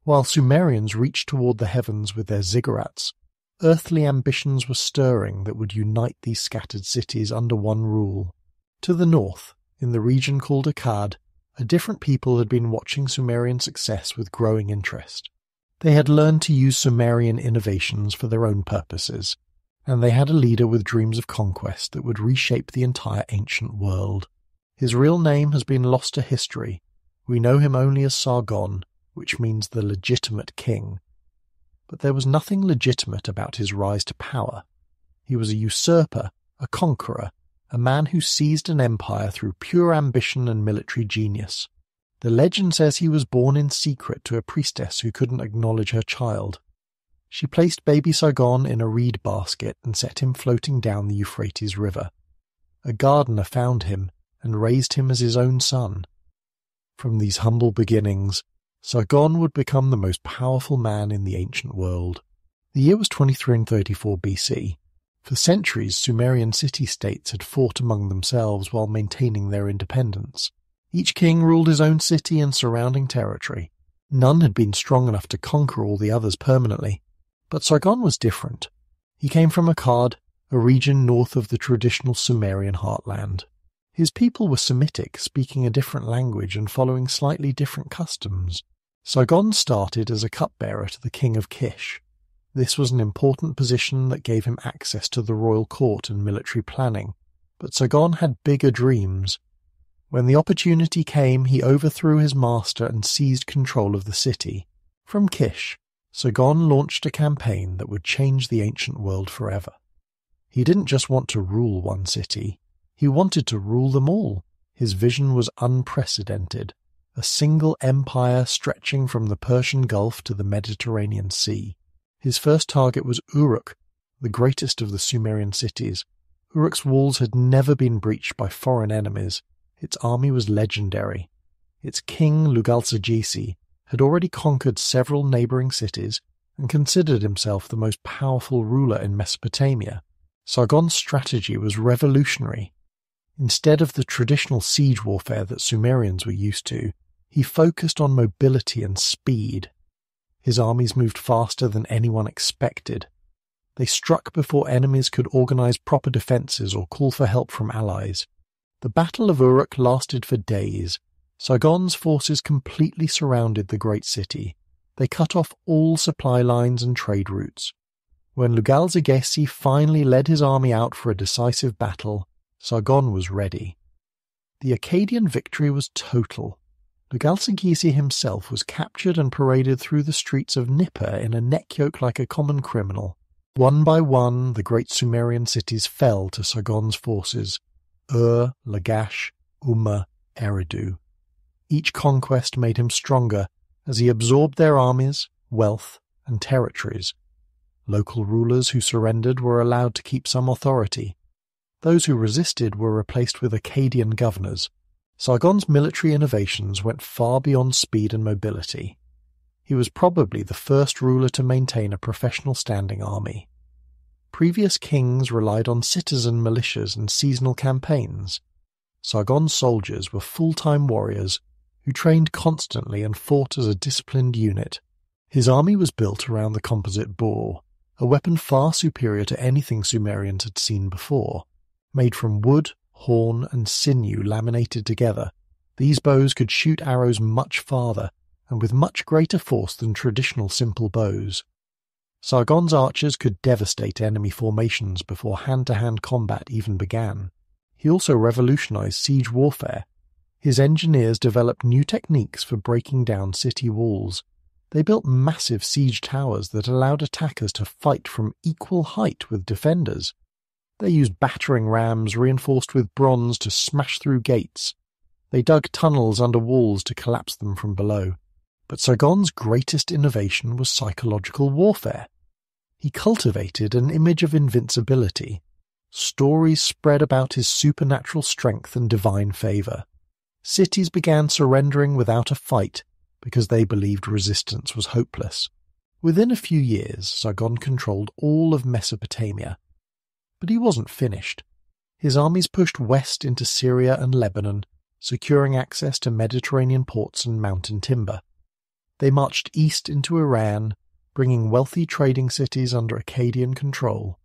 While Sumerians reached toward the heavens with their ziggurats, earthly ambitions were stirring that would unite these scattered cities under one rule. To the north, in the region called Akkad, a different people had been watching Sumerian success with growing interest. They had learned to use Sumerian innovations for their own purposes, and they had a leader with dreams of conquest that would reshape the entire ancient world. His real name has been lost to history. We know him only as Sargon, which means the legitimate king. But there was nothing legitimate about his rise to power. He was a usurper, a conqueror, a man who seized an empire through pure ambition and military genius. The legend says he was born in secret to a priestess who couldn't acknowledge her child. She placed baby Sargon in a reed basket and set him floating down the Euphrates River. A gardener found him and raised him as his own son. From these humble beginnings, Sargon would become the most powerful man in the ancient world. The year was 2334 BC. For centuries, Sumerian city-states had fought among themselves while maintaining their independence. Each king ruled his own city and surrounding territory. None had been strong enough to conquer all the others permanently. But Sargon was different. He came from Akkad, a region north of the traditional Sumerian heartland. His people were Semitic, speaking a different language and following slightly different customs. Sargon started as a cupbearer to the king of Kish. This was an important position that gave him access to the royal court and military planning. But Sargon had bigger dreams. When the opportunity came, he overthrew his master and seized control of the city. From Kish, Sargon launched a campaign that would change the ancient world forever. He didn't just want to rule one city, he wanted to rule them all. His vision was unprecedented, a single empire stretching from the Persian Gulf to the Mediterranean Sea. His first target was Uruk, the greatest of the Sumerian cities. Uruk's walls had never been breached by foreign enemies. Its army was legendary. Its king, Lugal-Sagisi, had already conquered several neighbouring cities and considered himself the most powerful ruler in Mesopotamia. Sargon's strategy was revolutionary. Instead of the traditional siege warfare that Sumerians were used to, he focused on mobility and speed. His armies moved faster than anyone expected. They struck before enemies could organize proper defenses or call for help from allies. The Battle of Uruk lasted for days. Sargon's forces completely surrounded the great city. They cut off all supply lines and trade routes. When Lugal-Sagisi finally led his army out for a decisive battle, Sargon was ready. The Akkadian victory was total. Lugal-Sagisi himself was captured and paraded through the streets of Nippur in a neck yoke like a common criminal. One by one, the great Sumerian cities fell to Sargon's forces: Ur, Lagash, Umma, Eridu. Each conquest made him stronger as he absorbed their armies, wealth, and territories. Local rulers who surrendered were allowed to keep some authority. Those who resisted were replaced with Akkadian governors. Sargon's military innovations went far beyond speed and mobility. He was probably the first ruler to maintain a professional standing army. Previous kings relied on citizen militias and seasonal campaigns. Sargon's soldiers were full-time warriors who trained constantly and fought as a disciplined unit. His army was built around the composite bow, a weapon far superior to anything Sumerians had seen before. Made from wood, horn, and sinew laminated together, these bows could shoot arrows much farther and with much greater force than traditional simple bows. Sargon's archers could devastate enemy formations before hand-to-hand combat even began. He also revolutionized siege warfare. His engineers developed new techniques for breaking down city walls. They built massive siege towers that allowed attackers to fight from equal height with defenders. They used battering rams reinforced with bronze to smash through gates. They dug tunnels under walls to collapse them from below. But Sargon's greatest innovation was psychological warfare. He cultivated an image of invincibility. Stories spread about his supernatural strength and divine favor. Cities began surrendering without a fight because they believed resistance was hopeless. Within a few years, Sargon controlled all of Mesopotamia. But he wasn't finished. His armies pushed west into Syria and Lebanon, securing access to Mediterranean ports and mountain timber. They marched east into Iran, bringing wealthy trading cities under Akkadian control.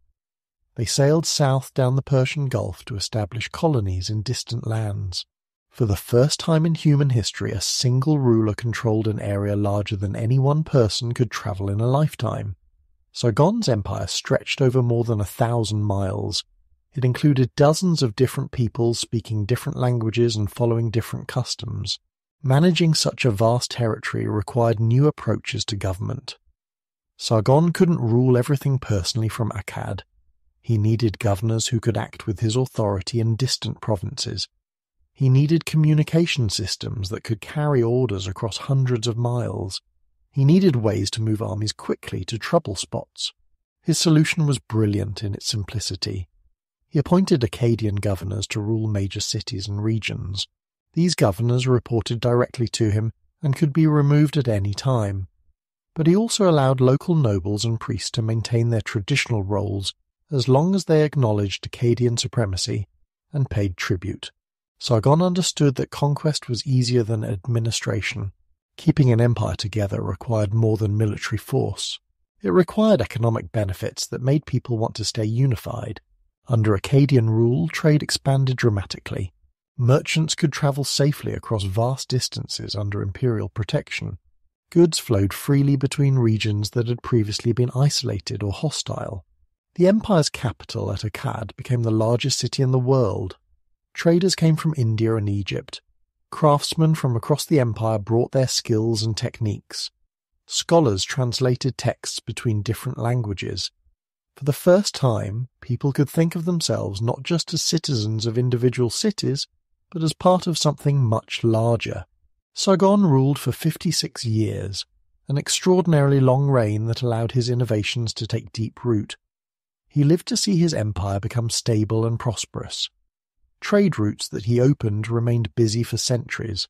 They sailed south down the Persian Gulf to establish colonies in distant lands. For the first time in human history, a single ruler controlled an area larger than any one person could travel in a lifetime. Sargon's empire stretched over more than 1,000 miles. It included dozens of different peoples speaking different languages and following different customs. Managing such a vast territory required new approaches to government. Sargon couldn't rule everything personally from Akkad. He needed governors who could act with his authority in distant provinces. He needed communication systems that could carry orders across hundreds of miles. He needed ways to move armies quickly to trouble spots. His solution was brilliant in its simplicity. He appointed Akkadian governors to rule major cities and regions. These governors reported directly to him and could be removed at any time. But he also allowed local nobles and priests to maintain their traditional roles as long as they acknowledged Akkadian supremacy and paid tribute. Sargon understood that conquest was easier than administration. Keeping an empire together required more than military force. It required economic benefits that made people want to stay unified. Under Akkadian rule, trade expanded dramatically. Merchants could travel safely across vast distances under imperial protection. Goods flowed freely between regions that had previously been isolated or hostile. The empire's capital at Akkad became the largest city in the world. Traders came from India and Egypt. Craftsmen from across the empire brought their skills and techniques. Scholars translated texts between different languages. For the first time, people could think of themselves not just as citizens of individual cities, but as part of something much larger. Sargon ruled for 56 years, an extraordinarily long reign that allowed his innovations to take deep root. He lived to see his empire become stable and prosperous. Trade routes that he opened remained busy for centuries.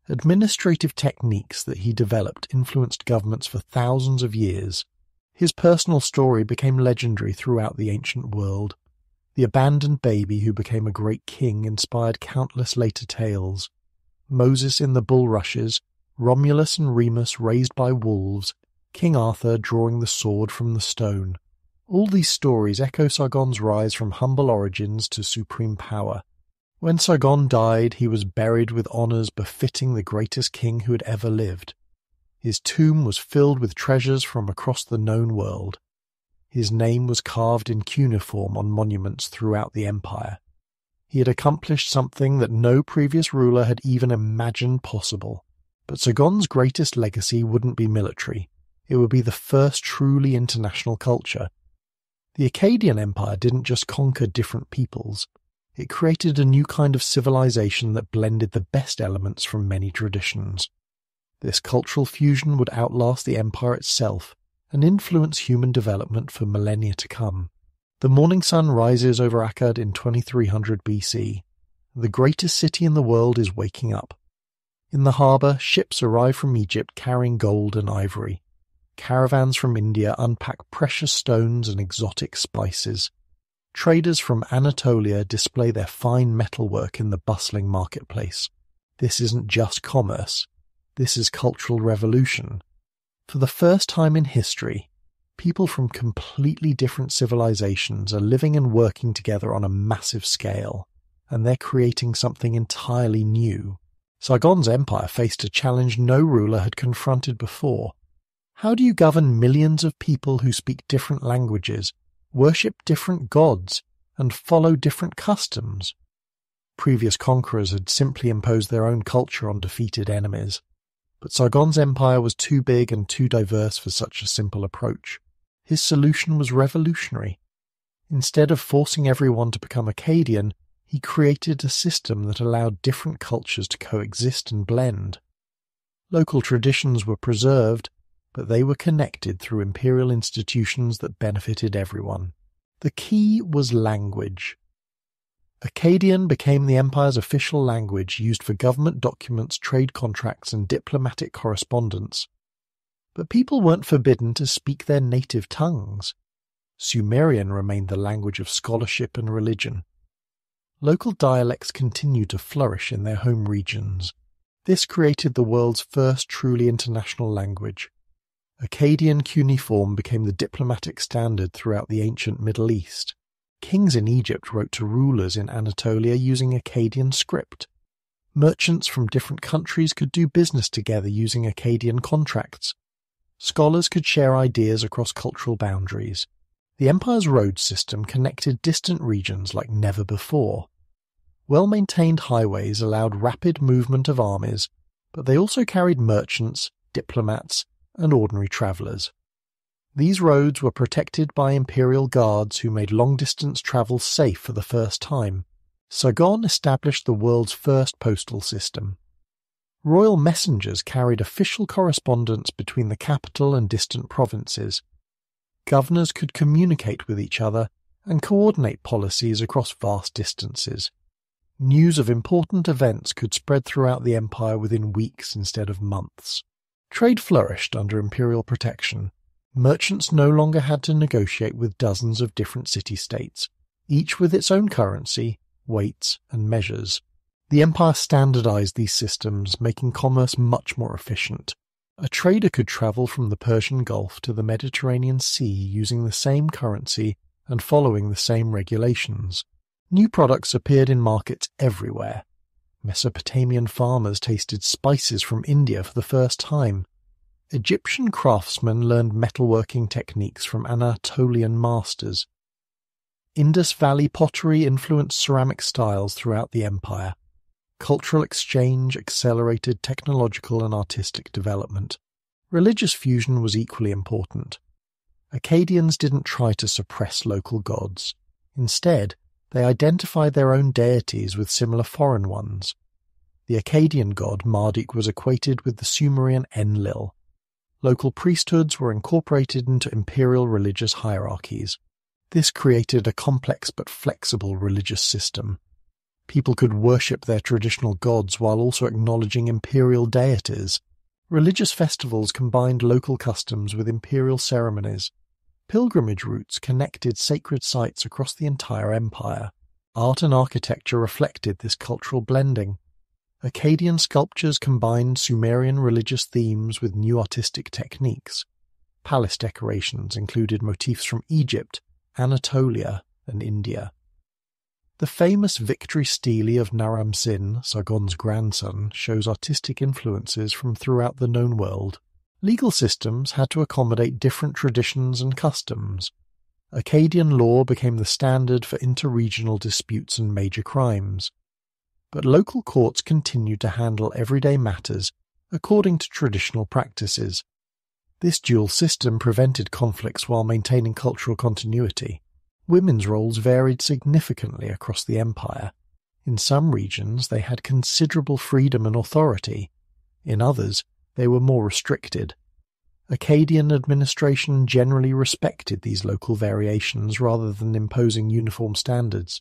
Administrative techniques that he developed influenced governments for thousands of years. His personal story became legendary throughout the ancient world. The abandoned baby who became a great king inspired countless later tales. Moses in the bulrushes, Romulus and Remus raised by wolves, King Arthur drawing the sword from the stone. All these stories echo Sargon's rise from humble origins to supreme power. When Sargon died, he was buried with honours befitting the greatest king who had ever lived. His tomb was filled with treasures from across the known world. His name was carved in cuneiform on monuments throughout the empire. He had accomplished something that no previous ruler had even imagined possible. But Sargon's greatest legacy wouldn't be military. It would be the first truly international culture. The Akkadian Empire didn't just conquer different peoples. It created a new kind of civilization that blended the best elements from many traditions. This cultural fusion would outlast the empire itself and influence human development for millennia to come. The morning sun rises over Akkad in 2300 BC. The greatest city in the world is waking up. In the harbour, ships arrive from Egypt carrying gold and ivory. Caravans from India unpack precious stones and exotic spices. Traders from Anatolia display their fine metalwork in the bustling marketplace. This isn't just commerce. This is cultural revolution. For the first time in history, people from completely different civilizations are living and working together on a massive scale, and they're creating something entirely new. Sargon's empire faced a challenge no ruler had confronted before. How do you govern millions of people who speak different languages, worship different gods, and follow different customs? Previous conquerors had simply imposed their own culture on defeated enemies. But Sargon's empire was too big and too diverse for such a simple approach. His solution was revolutionary. Instead of forcing everyone to become Akkadian, he created a system that allowed different cultures to coexist and blend. Local traditions were preserved, but they were connected through imperial institutions that benefited everyone. The key was language. Akkadian became the empire's official language used for government documents, trade contracts, and diplomatic correspondence. But people weren't forbidden to speak their native tongues. Sumerian remained the language of scholarship and religion. Local dialects continued to flourish in their home regions. This created the world's first truly international language. Akkadian cuneiform became the diplomatic standard throughout the ancient Middle East. Kings in Egypt wrote to rulers in Anatolia using Akkadian script. Merchants from different countries could do business together using Akkadian contracts. Scholars could share ideas across cultural boundaries. The empire's road system connected distant regions like never before. Well-maintained highways allowed rapid movement of armies, but they also carried merchants, diplomats, and ordinary travellers. These roads were protected by imperial guards who made long-distance travel safe for the first time. Sargon established the world's first postal system. Royal messengers carried official correspondence between the capital and distant provinces. Governors could communicate with each other and coordinate policies across vast distances. News of important events could spread throughout the empire within weeks instead of months. Trade flourished under imperial protection. Merchants no longer had to negotiate with dozens of different city-states, each with its own currency, weights, and measures. The empire standardized these systems, making commerce much more efficient. A trader could travel from the Persian Gulf to the Mediterranean Sea using the same currency and following the same regulations. New products appeared in markets everywhere. Mesopotamian farmers tasted spices from India for the first time. Egyptian craftsmen learned metalworking techniques from Anatolian masters. Indus Valley pottery influenced ceramic styles throughout the empire. Cultural exchange accelerated technological and artistic development. Religious fusion was equally important. Akkadians didn't try to suppress local gods. Instead, they identified their own deities with similar foreign ones. The Akkadian god Marduk was equated with the Sumerian Enlil. Local priesthoods were incorporated into imperial religious hierarchies. This created a complex but flexible religious system. People could worship their traditional gods while also acknowledging imperial deities. Religious festivals combined local customs with imperial ceremonies. Pilgrimage routes connected sacred sites across the entire empire. Art and architecture reflected this cultural blending. Akkadian sculptures combined Sumerian religious themes with new artistic techniques. Palace decorations included motifs from Egypt, Anatolia, and India. The famous Victory Stele of Naram-Sin, Sargon's grandson, shows artistic influences from throughout the known world. Legal systems had to accommodate different traditions and customs. Akkadian law became the standard for interregional disputes and major crimes. But local courts continued to handle everyday matters according to traditional practices. This dual system prevented conflicts while maintaining cultural continuity. Women's roles varied significantly across the empire. In some regions, they had considerable freedom and authority. In others, they were more restricted. Akkadian administration generally respected these local variations rather than imposing uniform standards.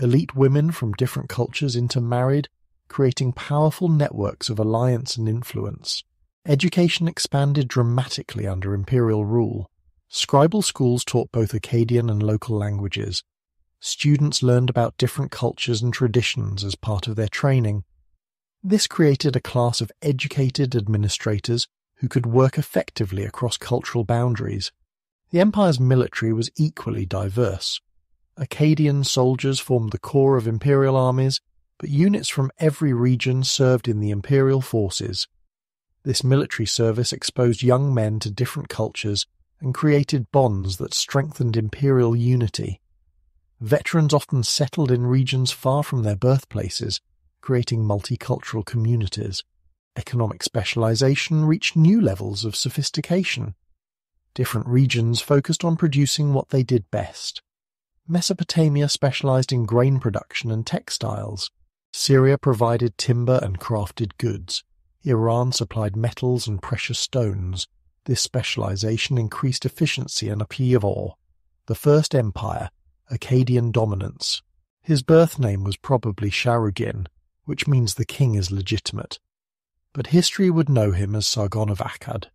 Elite women from different cultures intermarried, creating powerful networks of alliance and influence. Education expanded dramatically under imperial rule. Scribal schools taught both Akkadian and local languages. Students learned about different cultures and traditions as part of their training. This created a class of educated administrators who could work effectively across cultural boundaries. The empire's military was equally diverse. Akkadian soldiers formed the core of imperial armies, but units from every region served in the imperial forces. This military service exposed young men to different cultures and created bonds that strengthened imperial unity. Veterans often settled in regions far from their birthplaces, creating multicultural communities. Economic specialization reached new levels of sophistication. Different regions focused on producing what they did best. Mesopotamia specialized in grain production and textiles. Syria provided timber and crafted goods. Iran supplied metals and precious stones. This specialization increased efficiency and upheaval. The First Empire, Akkadian dominance. His birth name was probably Sharugin, which means the king is legitimate. But history would know him as Sargon of Akkad,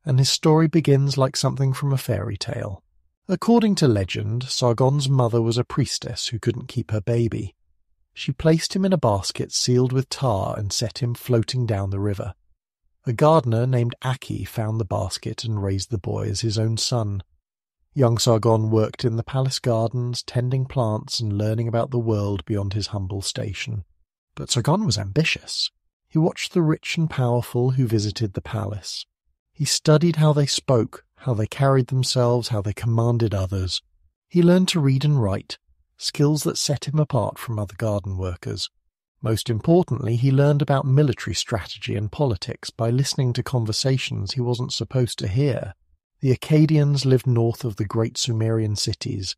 and his story begins like something from a fairy tale. According to legend, Sargon's mother was a priestess who couldn't keep her baby. She placed him in a basket sealed with tar and set him floating down the river. A gardener named Aki found the basket and raised the boy as his own son. Young Sargon worked in the palace gardens, tending plants and learning about the world beyond his humble station. But Sargon was ambitious. He watched the rich and powerful who visited the palace. He studied how they spoke, how they carried themselves, how they commanded others. He learned to read and write, skills that set him apart from other garden workers. Most importantly, he learned about military strategy and politics by listening to conversations he wasn't supposed to hear. The Akkadians lived north of the great Sumerian cities.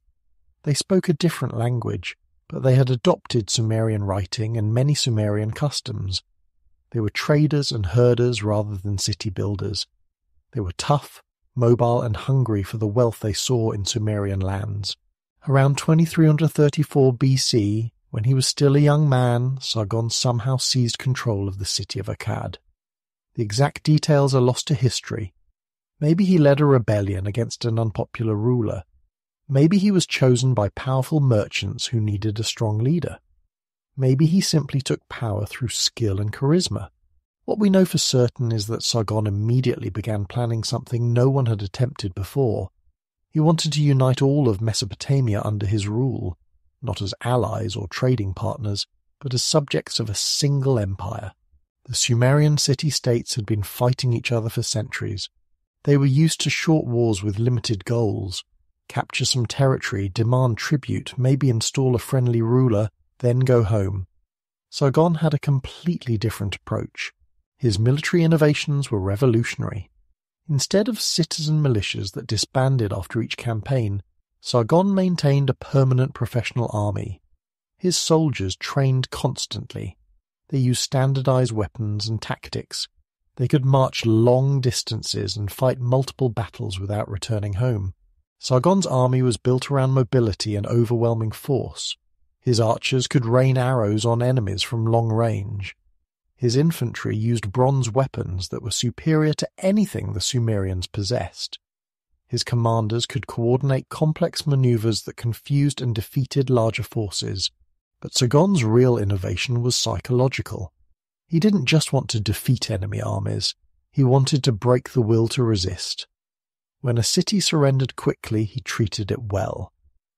They spoke a different language, but they had adopted Sumerian writing and many Sumerian customs. They were traders and herders rather than city builders. They were tough, mobile and hungry for the wealth they saw in Sumerian lands. Around 2334 BC, when he was still a young man, Sargon somehow seized control of the city of Akkad. The exact details are lost to history. Maybe he led a rebellion against an unpopular ruler. Maybe he was chosen by powerful merchants who needed a strong leader. Maybe he simply took power through skill and charisma. What we know for certain is that Sargon immediately began planning something no one had attempted before. He wanted to unite all of Mesopotamia under his rule, not as allies or trading partners, but as subjects of a single empire. The Sumerian city-states had been fighting each other for centuries. They were used to short wars with limited goals. Capture some territory, demand tribute, maybe install a friendly ruler, then go home. Sargon had a completely different approach. His military innovations were revolutionary. Instead of citizen militias that disbanded after each campaign, Sargon maintained a permanent professional army. His soldiers trained constantly. They used standardized weapons and tactics. They could march long distances and fight multiple battles without returning home. Sargon's army was built around mobility and overwhelming force. His archers could rain arrows on enemies from long range. His infantry used bronze weapons that were superior to anything the Sumerians possessed. His commanders could coordinate complex maneuvers that confused and defeated larger forces. But Sargon's real innovation was psychological. He didn't just want to defeat enemy armies. He wanted to break the will to resist. When a city surrendered quickly, he treated it well.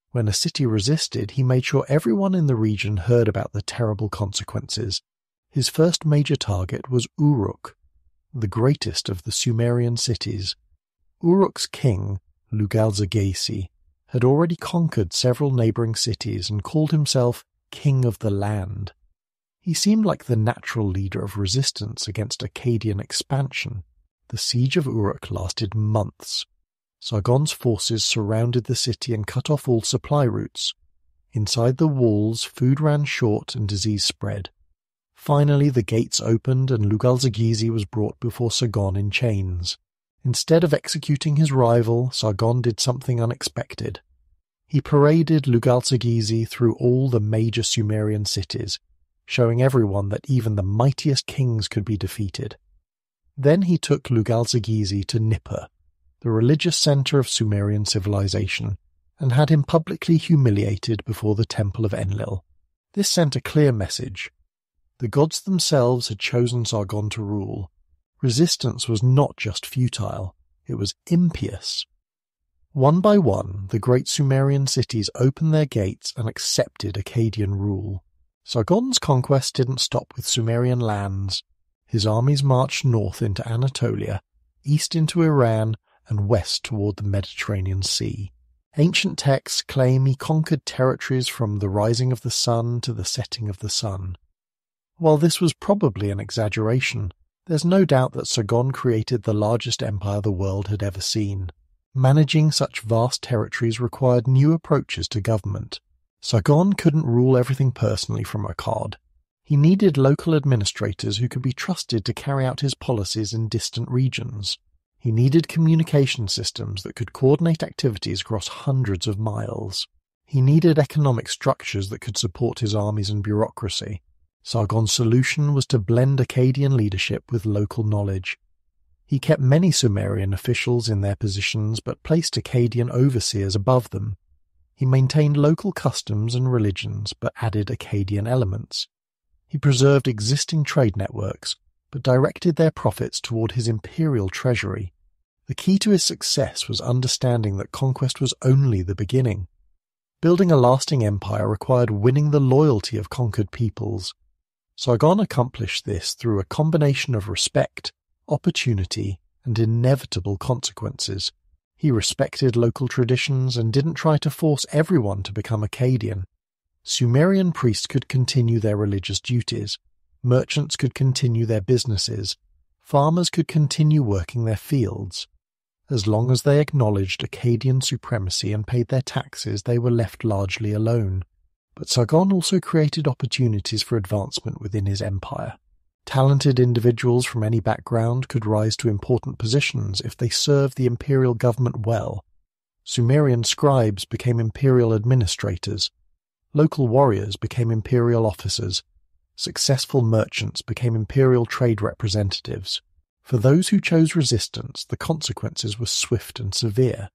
When a city resisted, he made sure everyone in the region heard about the terrible consequences. His first major target was Uruk, the greatest of the Sumerian cities. Uruk's king, Lugalzagesi, had already conquered several neighboring cities and called himself King of the Land. He seemed like the natural leader of resistance against Akkadian expansion. The siege of Uruk lasted months. Sargon's forces surrounded the city and cut off all supply routes. Inside the walls, food ran short and disease spread. Finally, the gates opened and Lugalzagesi was brought before Sargon in chains. Instead of executing his rival, Sargon did something unexpected. He paraded Lugalzagesi through all the major Sumerian cities, showing everyone that even the mightiest kings could be defeated. Then he took Lugalzagesi to Nippur, the religious center of Sumerian civilization, and had him publicly humiliated before the temple of Enlil. This sent a clear message. The gods themselves had chosen Sargon to rule. Resistance was not just futile, it was impious. One by one, the great Sumerian cities opened their gates and accepted Akkadian rule. Sargon's conquest didn't stop with Sumerian lands. His armies marched north into Anatolia, east into Iran, and west toward the Mediterranean Sea. Ancient texts claim he conquered territories from the rising of the sun to the setting of the sun. While this was probably an exaggeration, There's no doubt that Sargon created the largest empire the world had ever seen. Managing such vast territories required new approaches to government. Sargon couldn't rule everything personally from Akkad. He needed local administrators who could be trusted to carry out his policies in distant regions. He needed communication systems that could coordinate activities across hundreds of miles. He needed economic structures that could support his armies and bureaucracy. Sargon's solution was to blend Akkadian leadership with local knowledge. He kept many Sumerian officials in their positions but placed Akkadian overseers above them. He maintained local customs and religions but added Akkadian elements. He preserved existing trade networks but directed their profits toward his imperial treasury. The key to his success was understanding that conquest was only the beginning. Building a lasting empire required winning the loyalty of conquered peoples. Sargon accomplished this through a combination of respect, opportunity, and inevitable consequences. He respected local traditions and didn't try to force everyone to become Akkadian. Sumerian priests could continue their religious duties, merchants could continue their businesses, farmers could continue working their fields. As long as they acknowledged Akkadian supremacy and paid their taxes, they were left largely alone. But Sargon also created opportunities for advancement within his empire. Talented individuals from any background could rise to important positions if they served the imperial government well. Sumerian scribes became imperial administrators. Local warriors became imperial officers. Successful merchants became imperial trade representatives. For those who chose resistance, the consequences were swift and severe.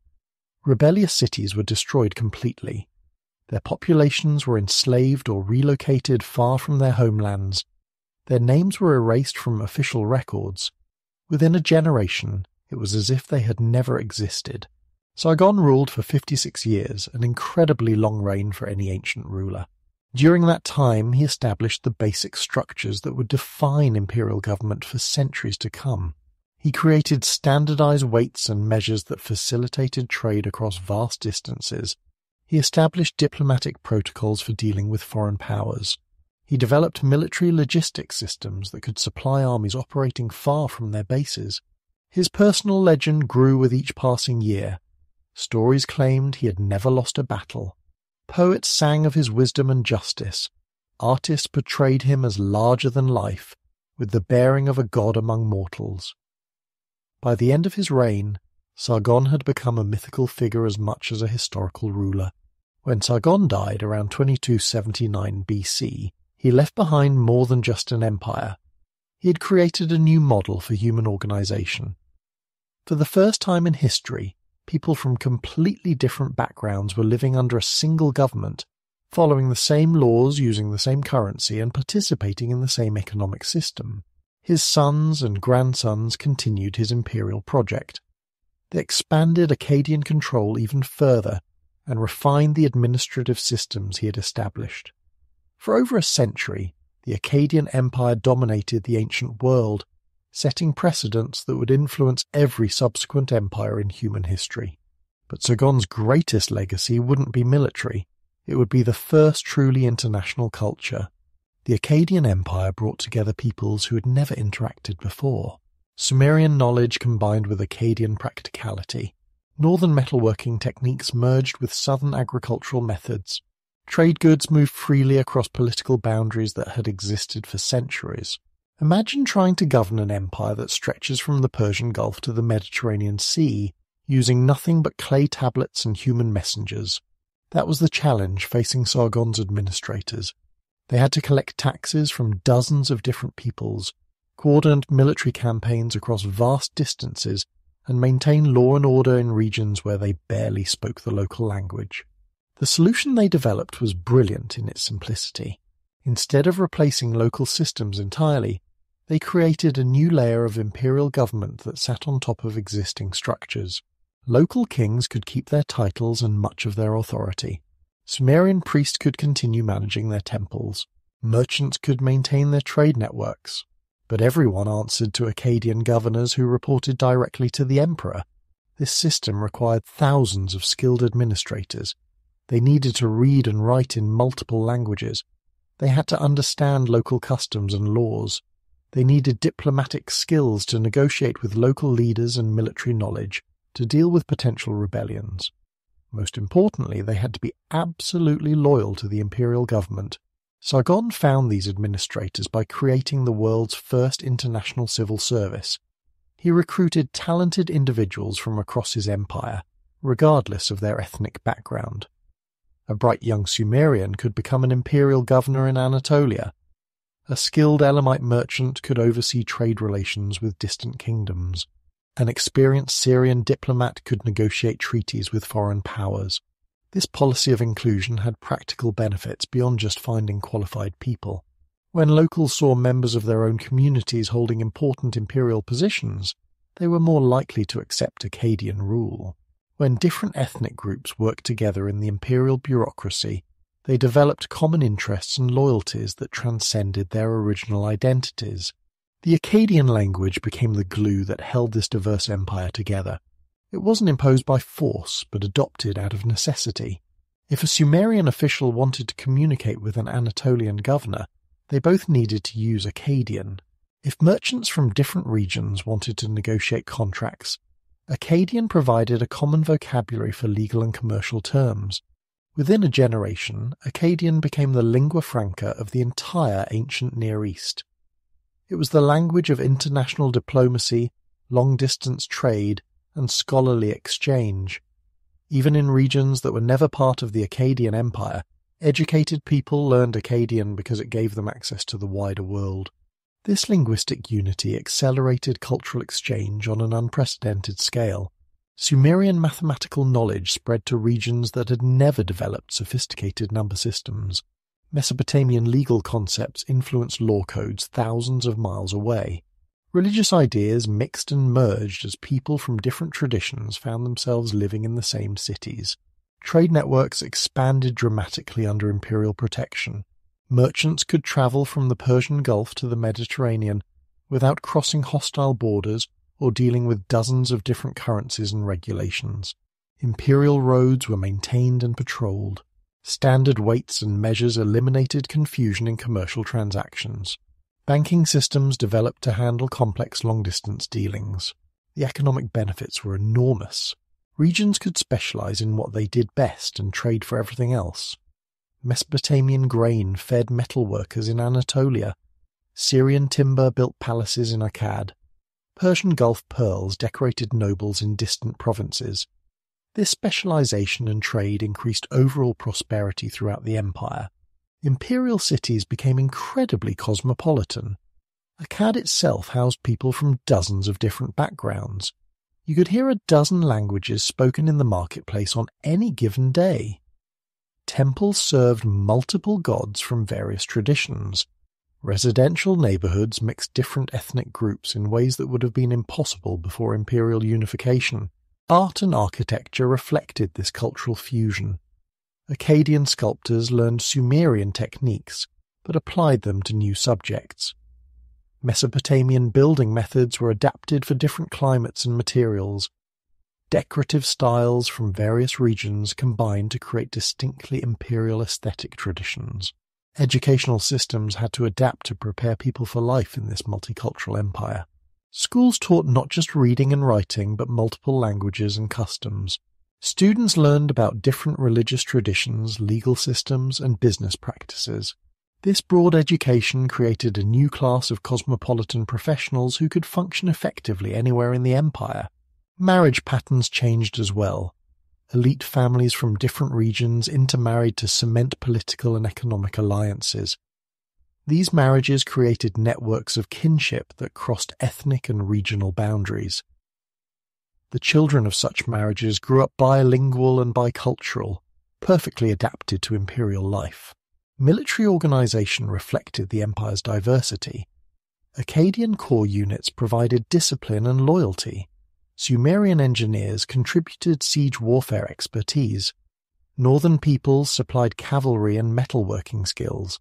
Rebellious cities were destroyed completely. Their populations were enslaved or relocated far from their homelands. Their names were erased from official records. Within a generation, it was as if they had never existed. Sargon ruled for 56 years, an incredibly long reign for any ancient ruler. During that time, he established the basic structures that would define imperial government for centuries to come. He created standardized weights and measures that facilitated trade across vast distances. He established diplomatic protocols for dealing with foreign powers. He developed military logistics systems that could supply armies operating far from their bases. His personal legend grew with each passing year. Stories claimed he had never lost a battle. Poets sang of his wisdom and justice. Artists portrayed him as larger than life, with the bearing of a god among mortals. By the end of his reign, Sargon had become a mythical figure as much as a historical ruler. When Sargon died around 2279 BC, he left behind more than just an empire. He had created a new model for human organization. For the first time in history, people from completely different backgrounds were living under a single government, following the same laws, using the same currency, and participating in the same economic system. His sons and grandsons continued his imperial project. They expanded Akkadian control even further and refined the administrative systems he had established. For over a century, the Akkadian Empire dominated the ancient world, setting precedents that would influence every subsequent empire in human history. But Sargon's greatest legacy wouldn't be military. It would be the first truly international culture. The Akkadian Empire brought together peoples who had never interacted before. Sumerian knowledge combined with Akkadian practicality. Northern metalworking techniques merged with southern agricultural methods. Trade goods moved freely across political boundaries that had existed for centuries. Imagine trying to govern an empire that stretches from the Persian Gulf to the Mediterranean Sea, using nothing but clay tablets and human messengers. That was the challenge facing Sargon's administrators. They had to collect taxes from dozens of different peoples, coordinate military campaigns across vast distances, and maintain law and order in regions where they barely spoke the local language. The solution they developed was brilliant in its simplicity. Instead of replacing local systems entirely, they created a new layer of imperial government that sat on top of existing structures. Local kings could keep their titles and much of their authority. Sumerian priests could continue managing their temples. Merchants could maintain their trade networks. But everyone answered to Akkadian governors who reported directly to the emperor. This system required thousands of skilled administrators. They needed to read and write in multiple languages. They had to understand local customs and laws. They needed diplomatic skills to negotiate with local leaders and military knowledge to deal with potential rebellions. Most importantly, they had to be absolutely loyal to the imperial government. Sargon found these administrators by creating the world's first international civil service. He recruited talented individuals from across his empire, regardless of their ethnic background. A bright young Sumerian could become an imperial governor in Anatolia. A skilled Elamite merchant could oversee trade relations with distant kingdoms. An experienced Syrian diplomat could negotiate treaties with foreign powers. This policy of inclusion had practical benefits beyond just finding qualified people. When locals saw members of their own communities holding important imperial positions, they were more likely to accept Akkadian rule. When different ethnic groups worked together in the imperial bureaucracy, they developed common interests and loyalties that transcended their original identities. The Akkadian language became the glue that held this diverse empire together. It wasn't imposed by force, but adopted out of necessity. If a Sumerian official wanted to communicate with an Anatolian governor, they both needed to use Akkadian. If merchants from different regions wanted to negotiate contracts, Akkadian provided a common vocabulary for legal and commercial terms. Within a generation, Akkadian became the lingua franca of the entire ancient Near East. It was the language of international diplomacy, long-distance trade, and scholarly exchange. Even in regions that were never part of the Akkadian Empire, educated people learned Akkadian because it gave them access to the wider world. This linguistic unity accelerated cultural exchange on an unprecedented scale. Sumerian mathematical knowledge spread to regions that had never developed sophisticated number systems. Mesopotamian legal concepts influenced law codes thousands of miles away. Religious ideas mixed and merged as people from different traditions found themselves living in the same cities. Trade networks expanded dramatically under imperial protection. Merchants could travel from the Persian Gulf to the Mediterranean without crossing hostile borders or dealing with dozens of different currencies and regulations. Imperial roads were maintained and patrolled. Standard weights and measures eliminated confusion in commercial transactions. Banking systems developed to handle complex long-distance dealings. The economic benefits were enormous. Regions could specialize in what they did best and trade for everything else. Mesopotamian grain fed metalworkers in Anatolia. Syrian timber built palaces in Akkad. Persian Gulf pearls decorated nobles in distant provinces. This specialization and trade increased overall prosperity throughout the empire. Imperial cities became incredibly cosmopolitan. Akkad itself housed people from dozens of different backgrounds. You could hear a dozen languages spoken in the marketplace on any given day. Temples served multiple gods from various traditions. Residential neighborhoods mixed different ethnic groups in ways that would have been impossible before imperial unification. Art and architecture reflected this cultural fusion. Akkadian sculptors learned Sumerian techniques, but applied them to new subjects. Mesopotamian building methods were adapted for different climates and materials. Decorative styles from various regions combined to create distinctly imperial aesthetic traditions. Educational systems had to adapt to prepare people for life in this multicultural empire. Schools taught not just reading and writing, but multiple languages and customs. Students learned about different religious traditions, legal systems, and business practices. This broad education created a new class of cosmopolitan professionals who could function effectively anywhere in the empire. Marriage patterns changed as well. Elite families from different regions intermarried to cement political and economic alliances. These marriages created networks of kinship that crossed ethnic and regional boundaries. The children of such marriages grew up bilingual and bicultural, perfectly adapted to imperial life. Military organization reflected the empire's diversity. Akkadian corps units provided discipline and loyalty. Sumerian engineers contributed siege warfare expertise. Northern peoples supplied cavalry and metalworking skills.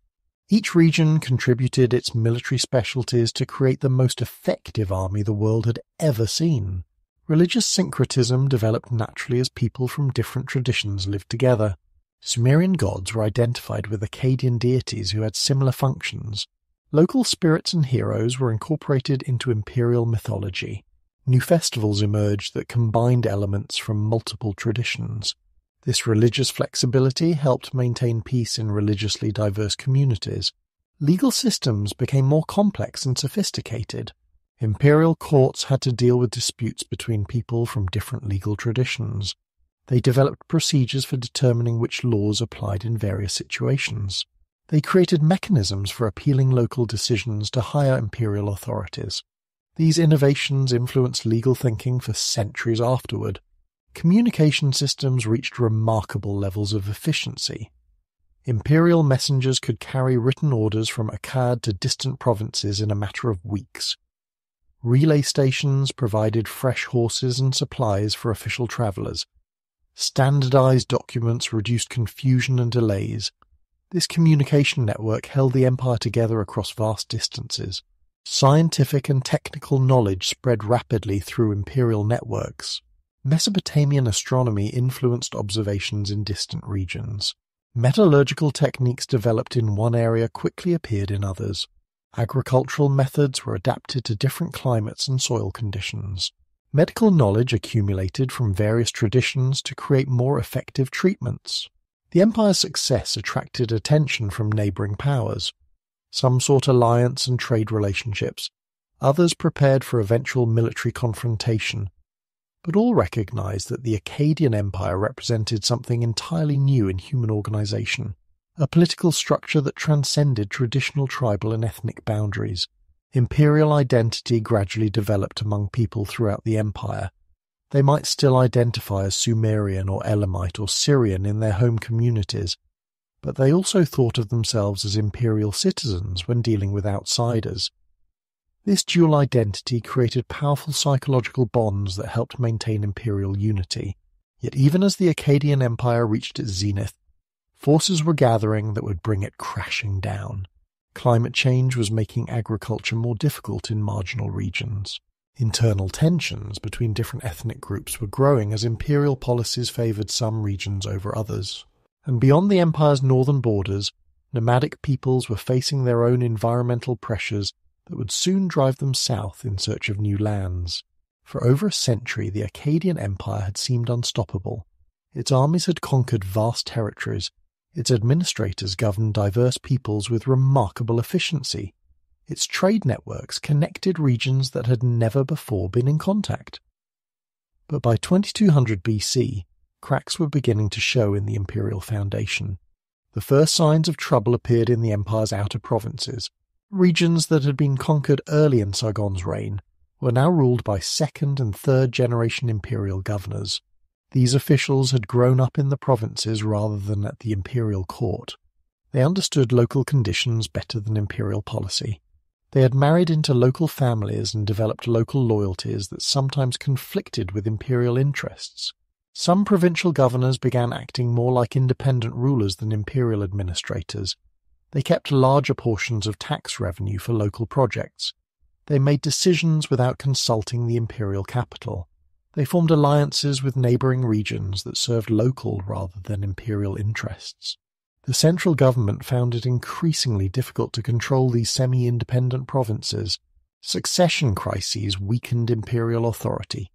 Each region contributed its military specialties to create the most effective army the world had ever seen. Religious syncretism developed naturally as people from different traditions lived together. Sumerian gods were identified with Akkadian deities who had similar functions. Local spirits and heroes were incorporated into imperial mythology. New festivals emerged that combined elements from multiple traditions. This religious flexibility helped maintain peace in religiously diverse communities. Legal systems became more complex and sophisticated. Imperial courts had to deal with disputes between people from different legal traditions. They developed procedures for determining which laws applied in various situations. They created mechanisms for appealing local decisions to higher imperial authorities. These innovations influenced legal thinking for centuries afterward. Communication systems reached remarkable levels of efficiency. Imperial messengers could carry written orders from Akkad to distant provinces in a matter of weeks. Relay stations provided fresh horses and supplies for official travelers. Standardized documents reduced confusion and delays. This communication network held the empire together across vast distances. Scientific and technical knowledge spread rapidly through imperial networks. Mesopotamian astronomy influenced observations in distant regions. Metallurgical techniques developed in one area quickly appeared in others. Agricultural methods were adapted to different climates and soil conditions. Medical knowledge accumulated from various traditions to create more effective treatments. The empire's success attracted attention from neighboring powers. Some sought alliance and trade relationships. Others prepared for eventual military confrontation. But all recognized that the Akkadian Empire represented something entirely new in human organization, a political structure that transcended traditional tribal and ethnic boundaries. Imperial identity gradually developed among people throughout the empire. They might still identify as Sumerian or Elamite or Syrian in their home communities, but they also thought of themselves as imperial citizens when dealing with outsiders. This dual identity created powerful psychological bonds that helped maintain imperial unity. Yet even as the Akkadian Empire reached its zenith, forces were gathering that would bring it crashing down. Climate change was making agriculture more difficult in marginal regions. Internal tensions between different ethnic groups were growing as imperial policies favored some regions over others. And beyond the empire's northern borders, nomadic peoples were facing their own environmental pressures that would soon drive them south in search of new lands. For over a century, the Akkadian Empire had seemed unstoppable. Its armies had conquered vast territories. Its administrators governed diverse peoples with remarkable efficiency. Its trade networks connected regions that had never before been in contact. But by 2200 BC, cracks were beginning to show in the imperial foundation. The first signs of trouble appeared in the empire's outer provinces. Regions that had been conquered early in Sargon's reign were now ruled by second- and third-generation imperial governors. These officials had grown up in the provinces rather than at the imperial court. They understood local conditions better than imperial policy. They had married into local families and developed local loyalties that sometimes conflicted with imperial interests. Some provincial governors began acting more like independent rulers than imperial administrators. They kept larger portions of tax revenue for local projects. They made decisions without consulting the imperial capital. They formed alliances with neighboring regions that served local rather than imperial interests. The central government found it increasingly difficult to control these semi-independent provinces. Succession crises weakened imperial authority.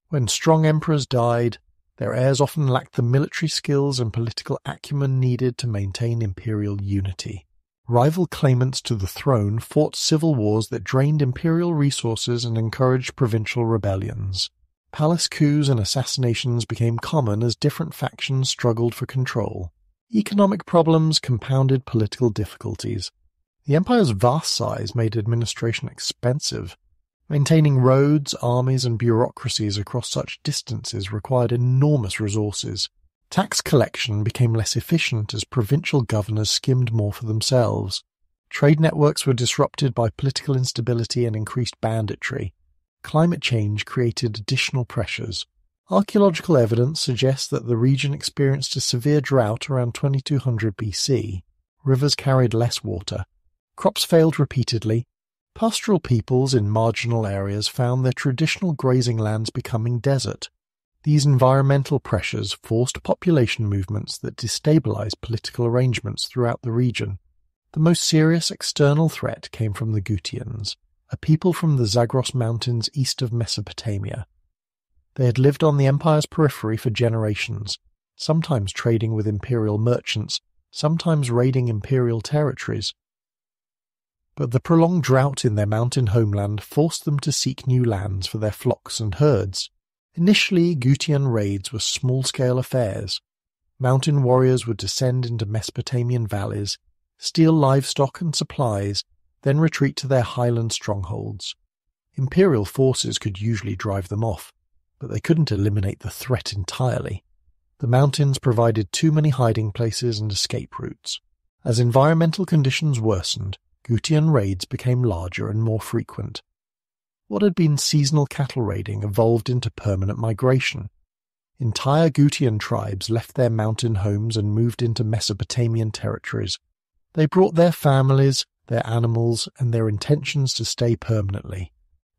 When strong emperors died, their heirs often lacked the military skills and political acumen needed to maintain imperial unity. Rival claimants to the throne fought civil wars that drained imperial resources and encouraged provincial rebellions. Palace coups and assassinations became common as different factions struggled for control. Economic problems compounded political difficulties. The empire's vast size made administration expensive. Maintaining roads, armies, and bureaucracies across such distances required enormous resources. Tax collection became less efficient as provincial governors skimmed more for themselves. Trade networks were disrupted by political instability and increased banditry. Climate change created additional pressures. Archaeological evidence suggests that the region experienced a severe drought around 2200 BC. Rivers carried less water. Crops failed repeatedly. Pastoral peoples in marginal areas found their traditional grazing lands becoming desert. These environmental pressures forced population movements that destabilized political arrangements throughout the region. The most serious external threat came from the Gutians, a people from the Zagros Mountains east of Mesopotamia. They had lived on the empire's periphery for generations, sometimes trading with imperial merchants, sometimes raiding imperial territories. But the prolonged drought in their mountain homeland forced them to seek new lands for their flocks and herds. Initially, Gutian raids were small-scale affairs. Mountain warriors would descend into Mesopotamian valleys, steal livestock and supplies, then retreat to their highland strongholds. Imperial forces could usually drive them off, but they couldn't eliminate the threat entirely. The mountains provided too many hiding places and escape routes. As environmental conditions worsened, Gutian raids became larger and more frequent. What had been seasonal cattle raiding evolved into permanent migration. Entire Gutian tribes left their mountain homes and moved into Mesopotamian territories. They brought their families, their animals, and their intentions to stay permanently.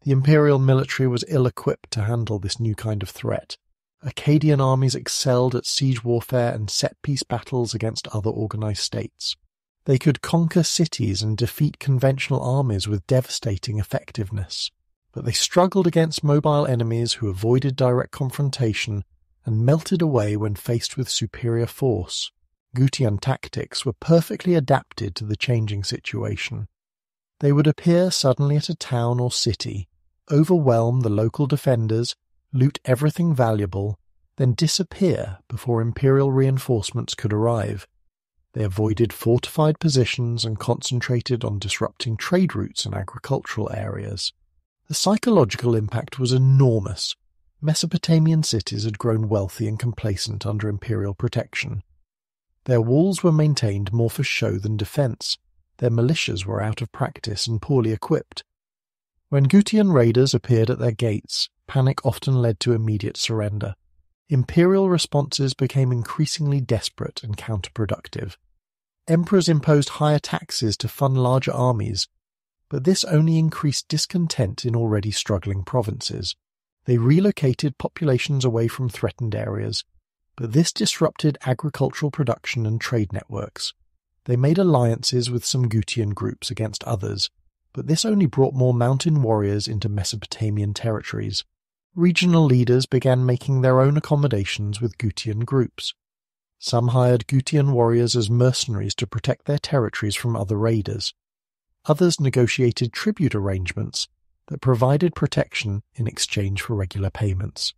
The imperial military was ill-equipped to handle this new kind of threat. Akkadian armies excelled at siege warfare and set-piece battles against other organized states. They could conquer cities and defeat conventional armies with devastating effectiveness. But they struggled against mobile enemies who avoided direct confrontation and melted away when faced with superior force. Gutian tactics were perfectly adapted to the changing situation. They would appear suddenly at a town or city, overwhelm the local defenders, loot everything valuable, then disappear before imperial reinforcements could arrive. They avoided fortified positions and concentrated on disrupting trade routes and agricultural areas. The psychological impact was enormous. Mesopotamian cities had grown wealthy and complacent under imperial protection. Their walls were maintained more for show than defense. Their militias were out of practice and poorly equipped. When Gutian raiders appeared at their gates, panic often led to immediate surrender. Imperial responses became increasingly desperate and counterproductive. Emperors imposed higher taxes to fund larger armies, but this only increased discontent in already struggling provinces. They relocated populations away from threatened areas, but this disrupted agricultural production and trade networks. They made alliances with some Gutian groups against others, but this only brought more mountain warriors into Mesopotamian territories. Regional leaders began making their own accommodations with Gutian groups. Some hired Gutian warriors as mercenaries to protect their territories from other raiders. Others negotiated tribute arrangements that provided protection in exchange for regular payments.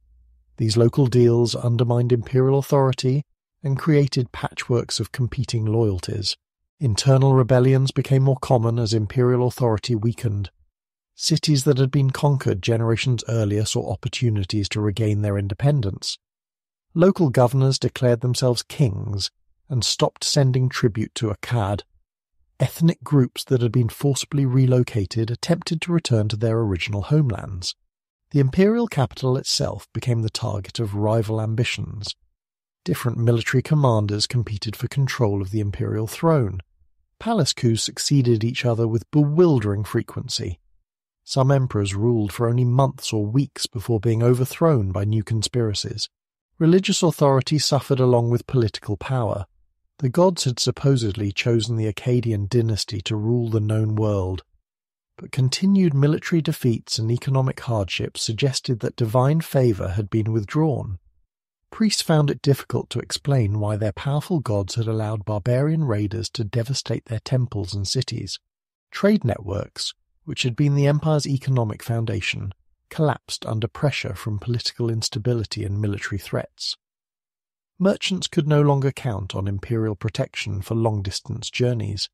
These local deals undermined imperial authority and created patchworks of competing loyalties. Internal rebellions became more common as imperial authority weakened. Cities that had been conquered generations earlier saw opportunities to regain their independence. Local governors declared themselves kings and stopped sending tribute to Akkad. Ethnic groups that had been forcibly relocated attempted to return to their original homelands. The imperial capital itself became the target of rival ambitions. Different military commanders competed for control of the imperial throne. Palace coups succeeded each other with bewildering frequency. Some emperors ruled for only months or weeks before being overthrown by new conspiracies. Religious authority suffered along with political power. The gods had supposedly chosen the Akkadian dynasty to rule the known world, but continued military defeats and economic hardships suggested that divine favour had been withdrawn. Priests found it difficult to explain why their powerful gods had allowed barbarian raiders to devastate their temples and cities. Trade networks, which had been the empire's economic foundation, collapsed under pressure from political instability and military threats. Merchants could no longer count on imperial protection for long-distance journeys.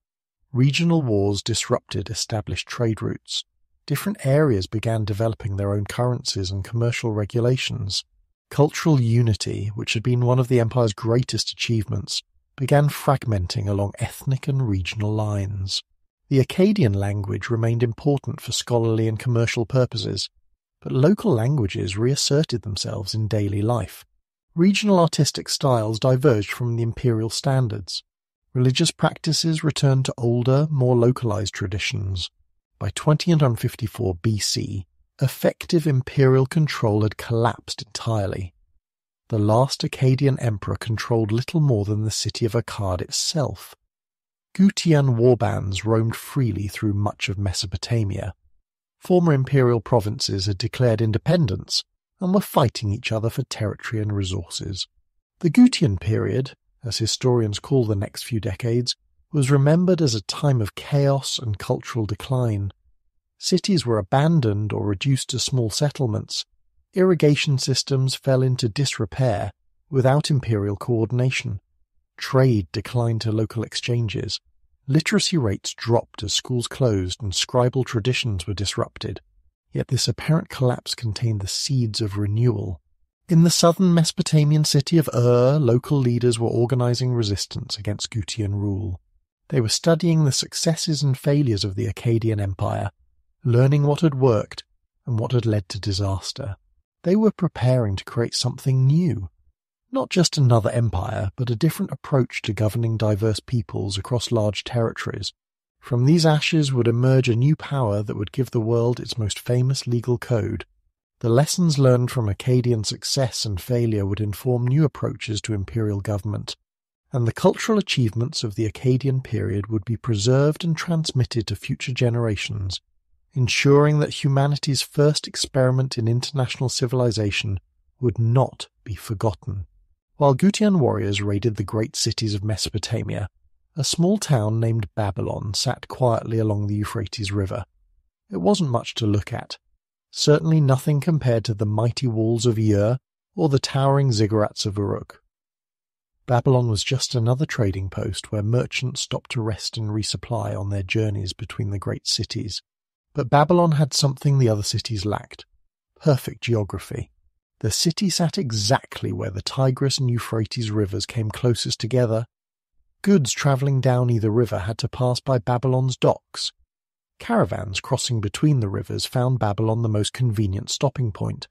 Regional wars disrupted established trade routes. Different areas began developing their own currencies and commercial regulations. Cultural unity, which had been one of the empire's greatest achievements, began fragmenting along ethnic and regional lines. The Akkadian language remained important for scholarly and commercial purposes, but local languages reasserted themselves in daily life. Regional artistic styles diverged from the imperial standards. Religious practices returned to older, more localized traditions. By 2054 BC, effective imperial control had collapsed entirely. The last Akkadian emperor controlled little more than the city of Akkad itself. Gutian warbands roamed freely through much of Mesopotamia. Former imperial provinces had declared independence and were fighting each other for territory and resources. The Gutian period, as historians call the next few decades, was remembered as a time of chaos and cultural decline. Cities were abandoned or reduced to small settlements. Irrigation systems fell into disrepair without imperial coordination. Trade declined to local exchanges. Literacy rates dropped as schools closed and scribal traditions were disrupted. Yet this apparent collapse contained the seeds of renewal. In the southern Mesopotamian city of local leaders were organizing resistance against Gutian rule. They were studying the successes and failures of the Akkadian Empire, learning what had worked and what had led to disaster. They were preparing to create something new. Not just another empire, but a different approach to governing diverse peoples across large territories. From these ashes would emerge a new power that would give the world its most famous legal code. The lessons learned from Akkadian success and failure would inform new approaches to imperial government, and the cultural achievements of the Akkadian period would be preserved and transmitted to future generations, ensuring that humanity's first experiment in international civilization would not be forgotten. While Gutian warriors raided the great cities of Mesopotamia, a small town named Babylon sat quietly along the Euphrates River. It wasn't much to look at, certainly nothing compared to the mighty walls of Ur or the towering ziggurats of Uruk. Babylon was just another trading post where merchants stopped to rest and resupply on their journeys between the great cities. But Babylon had something the other cities lacked: perfect geography. The city sat exactly where the Tigris and Euphrates rivers came closest together. Goods travelling down either river had to pass by Babylon's docks. Caravans crossing between the rivers found Babylon the most convenient stopping point.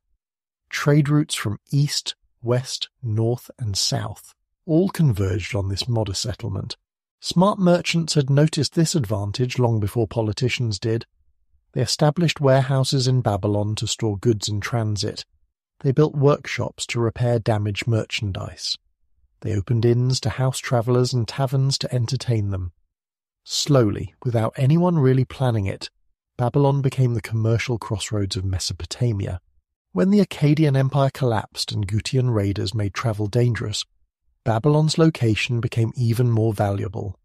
Trade routes from east, west, north, and south all converged on this modest settlement. Smart merchants had noticed this advantage long before politicians did. They established warehouses in Babylon to store goods in transit. They built workshops to repair damaged merchandise. They opened inns to house travellers and taverns to entertain them. Slowly, without anyone really planning it, Babylon became the commercial crossroads of Mesopotamia. When the Akkadian Empire collapsed and Gutian raiders made travel dangerous, Babylon's location became even more valuable.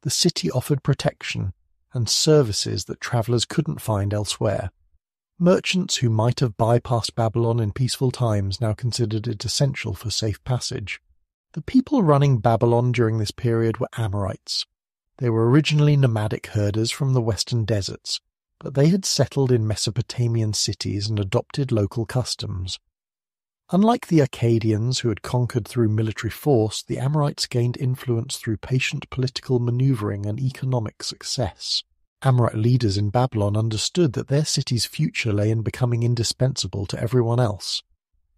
The city offered protection and services that travellers couldn't find elsewhere. Merchants who might have bypassed Babylon in peaceful times now considered it essential for safe passage. The people running Babylon during this period were Amorites. They were originally nomadic herders from the western deserts, but they had settled in Mesopotamian cities and adopted local customs. Unlike the Akkadians, who had conquered through military force, the Amorites gained influence through patient political maneuvering and economic success. Amorite leaders in Babylon understood that their city's future lay in becoming indispensable to everyone else.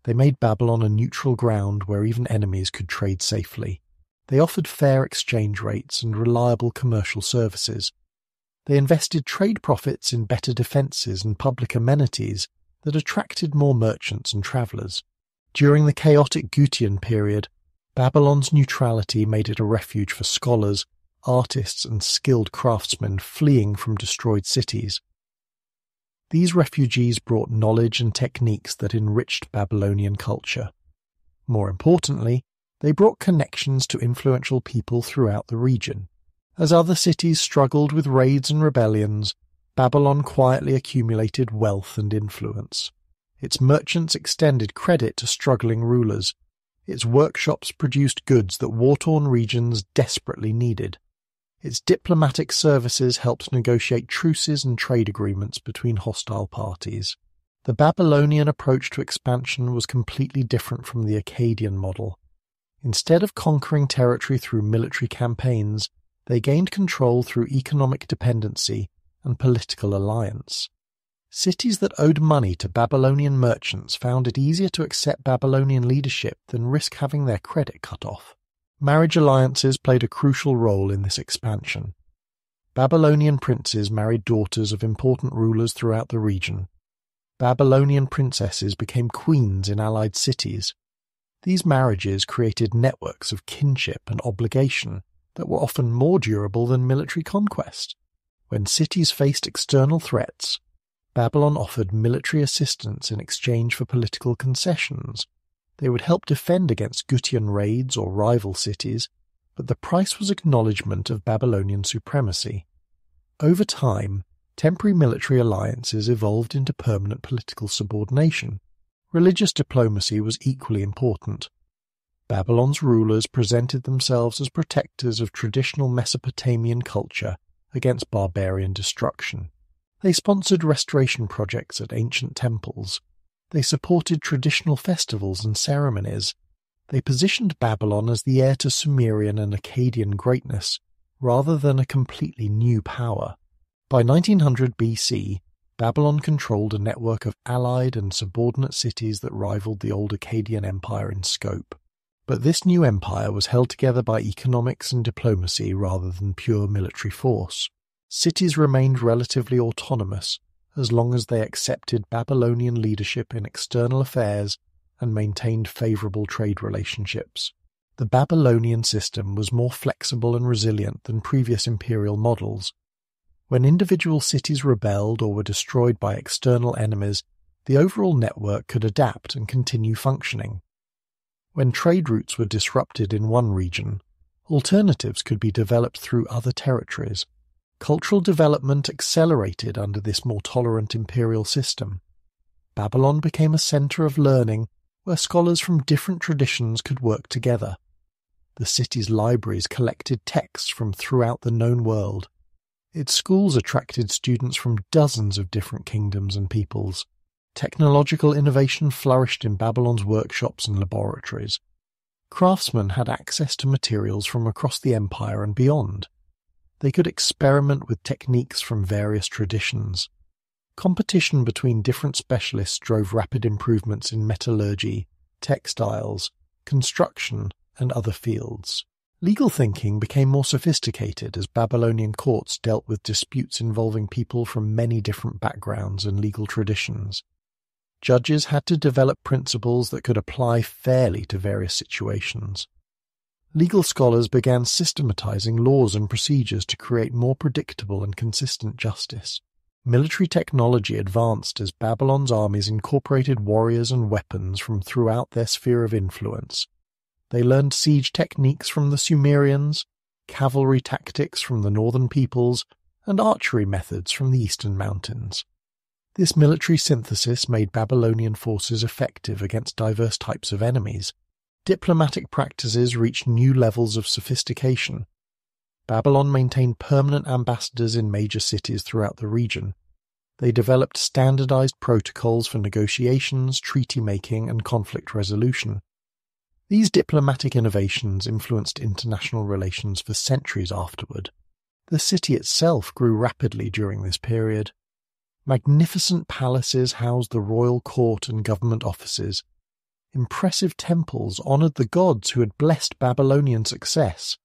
They made Babylon a neutral ground where even enemies could trade safely. They offered fair exchange rates and reliable commercial services. They invested trade profits in better defences and public amenities that attracted more merchants and travellers. During the chaotic Gutian period, Babylon's neutrality made it a refuge for scholars, artists and skilled craftsmen fleeing from destroyed cities. These refugees brought knowledge and techniques that enriched Babylonian culture. More importantly, they brought connections to influential people throughout the region. As other cities struggled with raids and rebellions, Babylon quietly accumulated wealth and influence. Its merchants extended credit to struggling rulers. Its workshops produced goods that war-torn regions desperately needed. Its diplomatic services helped negotiate truces and trade agreements between hostile parties. The Babylonian approach to expansion was completely different from the Akkadian model. Instead of conquering territory through military campaigns, they gained control through economic dependency and political alliance. Cities that owed money to Babylonian merchants found it easier to accept Babylonian leadership than risk having their credit cut off. Marriage alliances played a crucial role in this expansion. Babylonian princes married daughters of important rulers throughout the region. Babylonian princesses became queens in allied cities. These marriages created networks of kinship and obligation, that were often more durable than military conquest. When cities faced external threats, Babylon offered military assistance in exchange for political concessions. They would help defend against Gutian raids or rival cities, but the price was acknowledgement of Babylonian supremacy. Over time, temporary military alliances evolved into permanent political subordination. Religious diplomacy was equally important. Babylon's rulers presented themselves as protectors of traditional Mesopotamian culture against barbarian destruction. They sponsored restoration projects at ancient temples. They supported traditional festivals and ceremonies. They positioned Babylon as the heir to Sumerian and Akkadian greatness, rather than a completely new power. By 1900 BC, Babylon controlled a network of allied and subordinate cities that rivaled the old Akkadian Empire in scope. But this new empire was held together by economics and diplomacy rather than pure military force. Cities remained relatively autonomous as long as they accepted Babylonian leadership in external affairs and maintained favorable trade relationships. The Babylonian system was more flexible and resilient than previous imperial models. When individual cities rebelled or were destroyed by external enemies, the overall network could adapt and continue functioning. When trade routes were disrupted in one region, alternatives could be developed through other territories. Cultural development accelerated under this more tolerant imperial system. Babylon became a center of learning where scholars from different traditions could work together. The city's libraries collected texts from throughout the known world. Its schools attracted students from dozens of different kingdoms and peoples. Technological innovation flourished in Babylon's workshops and laboratories. Craftsmen had access to materials from across the empire and beyond. They could experiment with techniques from various traditions. Competition between different specialists drove rapid improvements in metallurgy, textiles, construction, and other fields. Legal thinking became more sophisticated as Babylonian courts dealt with disputes involving people from many different backgrounds and legal traditions. Judges had to develop principles that could apply fairly to various situations. Legal scholars began systematizing laws and procedures to create more predictable and consistent justice. Military technology advanced as Babylon's armies incorporated warriors and weapons from throughout their sphere of influence. They learned siege techniques from the Sumerians, cavalry tactics from the northern peoples, and archery methods from the eastern mountains. This military synthesis made Babylonian forces effective against diverse types of enemies. Diplomatic practices reached new levels of sophistication. Babylon maintained permanent ambassadors in major cities throughout the region. They developed standardized protocols for negotiations, treaty-making, and conflict resolution. These diplomatic innovations influenced international relations for centuries afterward. The city itself grew rapidly during this period. Magnificent palaces housed the royal court and government offices. Impressive temples honored the gods who had blessed Babylonian success.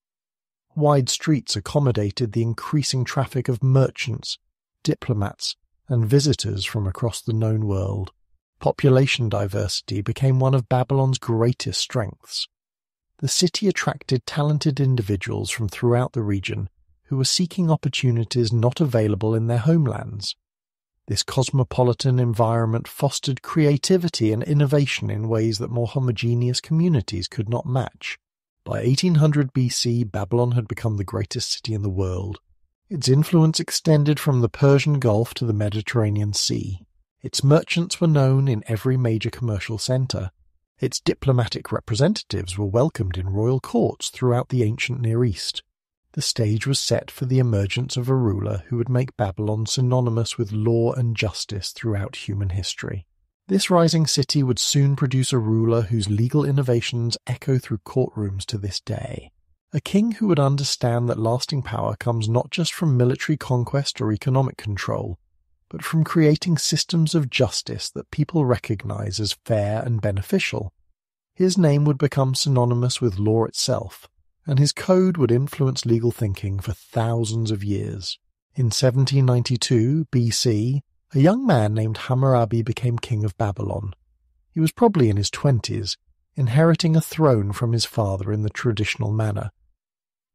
Wide streets accommodated the increasing traffic of merchants, diplomats, and visitors from across the known world. Population diversity became one of Babylon's greatest strengths. The city attracted talented individuals from throughout the region who were seeking opportunities not available in their homelands. This cosmopolitan environment fostered creativity and innovation in ways that more homogeneous communities could not match. By 1800 BC, Babylon had become the greatest city in the world. Its influence extended from the Persian Gulf to the Mediterranean Sea. Its merchants were known in every major commercial center. Its diplomatic representatives were welcomed in royal courts throughout the ancient Near East. The stage was set for the emergence of a ruler who would make Babylon synonymous with law and justice throughout human history. This rising city would soon produce a ruler whose legal innovations echo through courtrooms to this day. A king who would understand that lasting power comes not just from military conquest or economic control, but from creating systems of justice that people recognize as fair and beneficial. His name would become synonymous with law itself, and his code would influence legal thinking for thousands of years. In 1792 BC, a young man named Hammurabi became king of Babylon. He was probably in his 20s, inheriting a throne from his father in the traditional manner.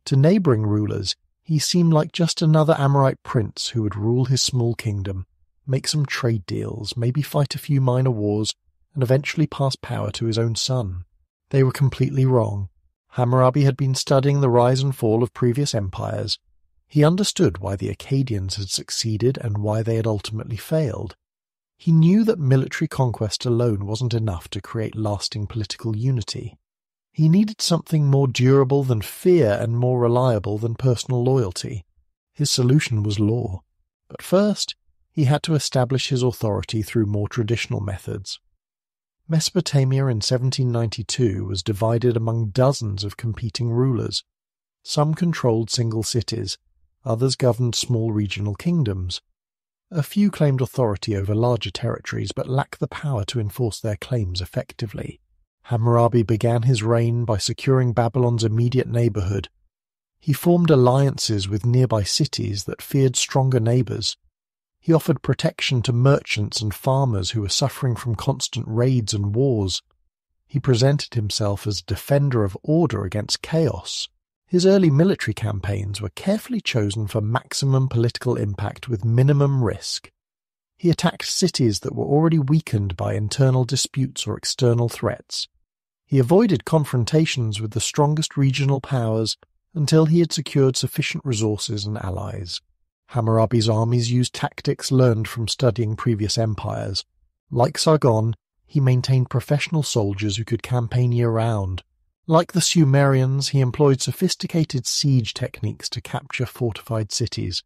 To neighbouring rulers, he seemed like just another Amorite prince who would rule his small kingdom, make some trade deals, maybe fight a few minor wars, and eventually pass power to his own son. They were completely wrong. Hammurabi had been studying the rise and fall of previous empires. He understood why the Akkadians had succeeded and why they had ultimately failed. He knew that military conquest alone wasn't enough to create lasting political unity. He needed something more durable than fear and more reliable than personal loyalty. His solution was law. But first, he had to establish his authority through more traditional methods. Mesopotamia in 1792 was divided among dozens of competing rulers. Some controlled single cities, others governed small regional kingdoms. A few claimed authority over larger territories but lacked the power to enforce their claims effectively. Hammurabi began his reign by securing Babylon's immediate neighborhood. He formed alliances with nearby cities that feared stronger neighbors. He offered protection to merchants and farmers who were suffering from constant raids and wars. He presented himself as a defender of order against chaos. His early military campaigns were carefully chosen for maximum political impact with minimum risk. He attacked cities that were already weakened by internal disputes or external threats. He avoided confrontations with the strongest regional powers until he had secured sufficient resources and allies. Hammurabi's armies used tactics learned from studying previous empires. Like Sargon, he maintained professional soldiers who could campaign year-round. Like the Sumerians, he employed sophisticated siege techniques to capture fortified cities,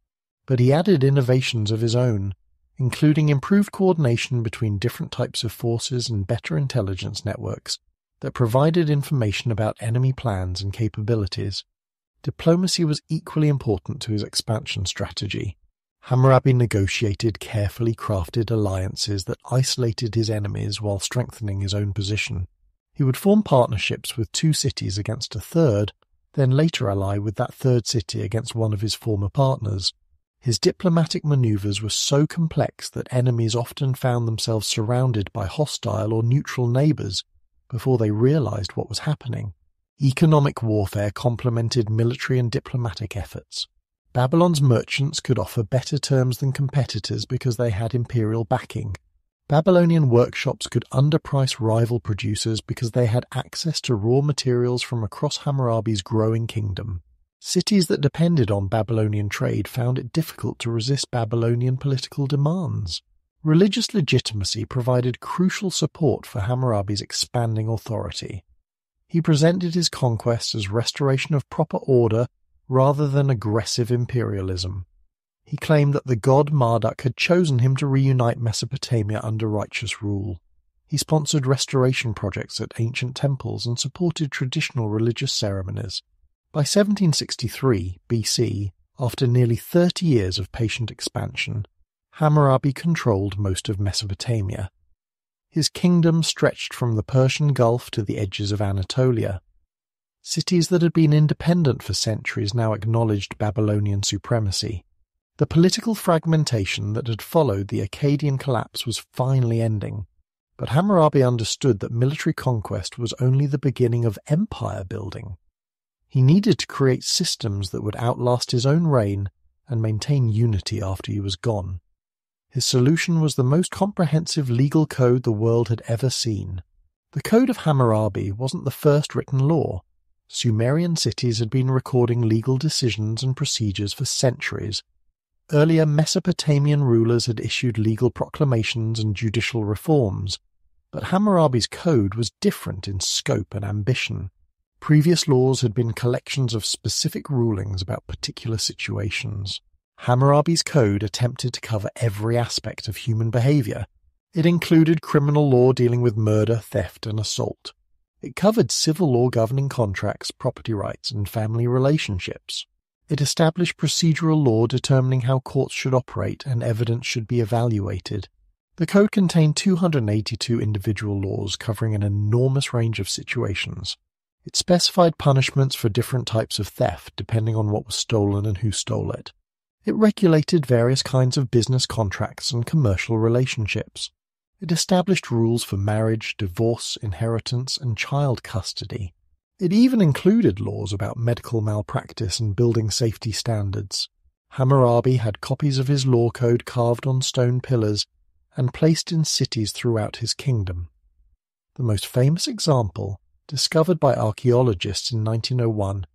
but he added innovations of his own, including improved coordination between different types of forces and better intelligence networks that provided information about enemy plans and capabilities. Diplomacy was equally important to his expansion strategy. Hammurabi negotiated carefully crafted alliances that isolated his enemies while strengthening his own position. He would form partnerships with two cities against a third, then later ally with that third city against one of his former partners. His diplomatic maneuvers were so complex that enemies often found themselves surrounded by hostile or neutral neighbors before they realized what was happening. Economic warfare complemented military and diplomatic efforts. Babylon's merchants could offer better terms than competitors because they had imperial backing. Babylonian workshops could underprice rival producers because they had access to raw materials from across Hammurabi's growing kingdom. Cities that depended on Babylonian trade found it difficult to resist Babylonian political demands. Religious legitimacy provided crucial support for Hammurabi's expanding authority. He presented his conquests as restoration of proper order rather than aggressive imperialism. He claimed that the god Marduk had chosen him to reunite Mesopotamia under righteous rule. He sponsored restoration projects at ancient temples and supported traditional religious ceremonies. By 1763 BC, after nearly 30 years of patient expansion, Hammurabi controlled most of Mesopotamia. His kingdom stretched from the Persian Gulf to the edges of Anatolia. Cities that had been independent for centuries now acknowledged Babylonian supremacy. The political fragmentation that had followed the Akkadian collapse was finally ending, but Hammurabi understood that military conquest was only the beginning of empire building. He needed to create systems that would outlast his own reign and maintain unity after he was gone. His solution was the most comprehensive legal code the world had ever seen. The Code of Hammurabi wasn't the first written law. Sumerian cities had been recording legal decisions and procedures for centuries. Earlier Mesopotamian rulers had issued legal proclamations and judicial reforms, but Hammurabi's code was different in scope and ambition. Previous laws had been collections of specific rulings about particular situations. Hammurabi's code attempted to cover every aspect of human behavior. It included criminal law dealing with murder, theft, and assault. It covered civil law governing contracts, property rights, and family relationships. It established procedural law determining how courts should operate and evidence should be evaluated. The code contained 282 individual laws covering an enormous range of situations. It specified punishments for different types of theft depending on what was stolen and who stole it. It regulated various kinds of business contracts and commercial relationships. It established rules for marriage, divorce, inheritance, and child custody. It even included laws about medical malpractice and building safety standards. Hammurabi had copies of his law code carved on stone pillars and placed in cities throughout his kingdom. The most famous example, discovered by archaeologists in 1901,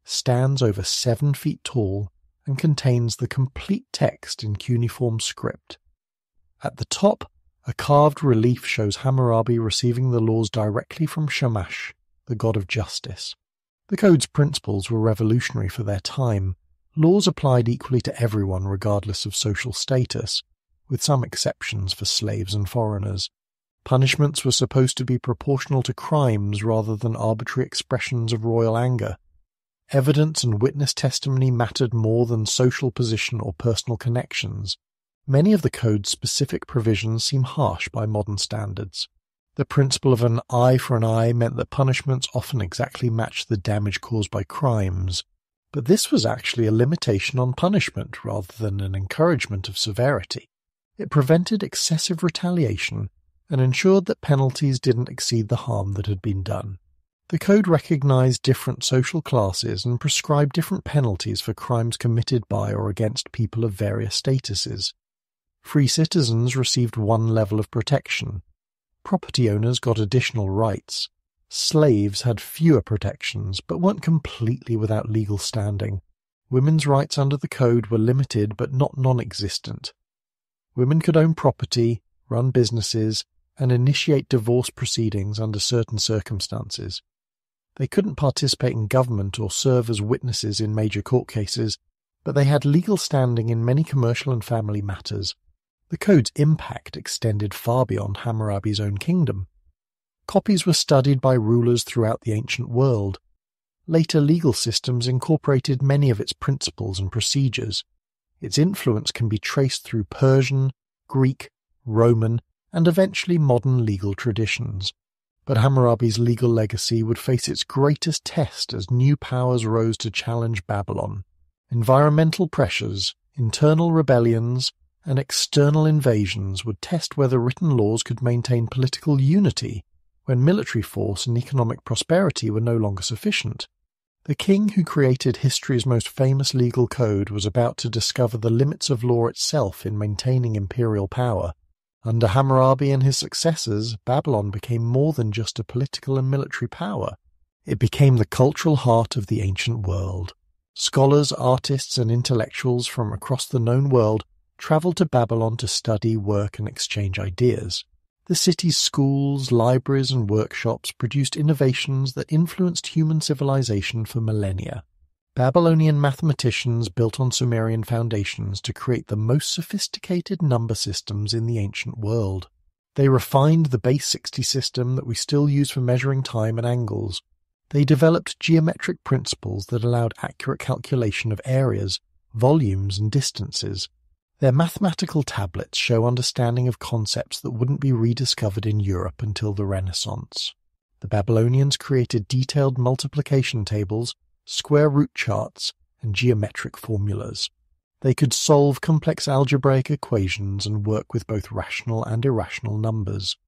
stands over 7 feet tall and contains the complete text in cuneiform script. At the top, a carved relief shows Hammurabi receiving the laws directly from Shamash, the god of justice. The code's principles were revolutionary for their time. Laws applied equally to everyone regardless of social status, with some exceptions for slaves and foreigners. Punishments were supposed to be proportional to crimes rather than arbitrary expressions of royal anger. Evidence and witness testimony mattered more than social position or personal connections. Many of the code's specific provisions seem harsh by modern standards. The principle of an eye for an eye meant that punishments often exactly matched the damage caused by crimes, but this was actually a limitation on punishment rather than an encouragement of severity. It prevented excessive retaliation and ensured that penalties didn't exceed the harm that had been done. The code recognized different social classes and prescribed different penalties for crimes committed by or against people of various statuses. Free citizens received one level of protection. Property owners got additional rights. Slaves had fewer protections, but weren't completely without legal standing. Women's rights under the code were limited but not non-existent. Women could own property, run businesses, and initiate divorce proceedings under certain circumstances. They couldn't participate in government or serve as witnesses in major court cases, but they had legal standing in many commercial and family matters. The code's impact extended far beyond Hammurabi's own kingdom. Copies were studied by rulers throughout the ancient world. Later legal systems incorporated many of its principles and procedures. Its influence can be traced through Persian, Greek, Roman, and eventually modern legal traditions. But Hammurabi's legal legacy would face its greatest test as new powers rose to challenge Babylon. Environmental pressures, internal rebellions, and external invasions would test whether written laws could maintain political unity when military force and economic prosperity were no longer sufficient. The king who created history's most famous legal code was about to discover the limits of law itself in maintaining imperial power. Under Hammurabi and his successors, Babylon became more than just a political and military power. It became the cultural heart of the ancient world. Scholars, artists, and intellectuals from across the known world traveled to Babylon to study, work, and exchange ideas. The city's schools, libraries, and workshops produced innovations that influenced human civilization for millennia. Babylonian mathematicians built on Sumerian foundations to create the most sophisticated number systems in the ancient world. They refined the base 60 system that we still use for measuring time and angles. They developed geometric principles that allowed accurate calculation of areas, volumes, and distances. Their mathematical tablets show understanding of concepts that wouldn't be rediscovered in Europe until the Renaissance. The Babylonians created detailed multiplication tables, square root charts, and geometric formulas. They could solve complex algebraic equations and work with both rational and irrational numbers.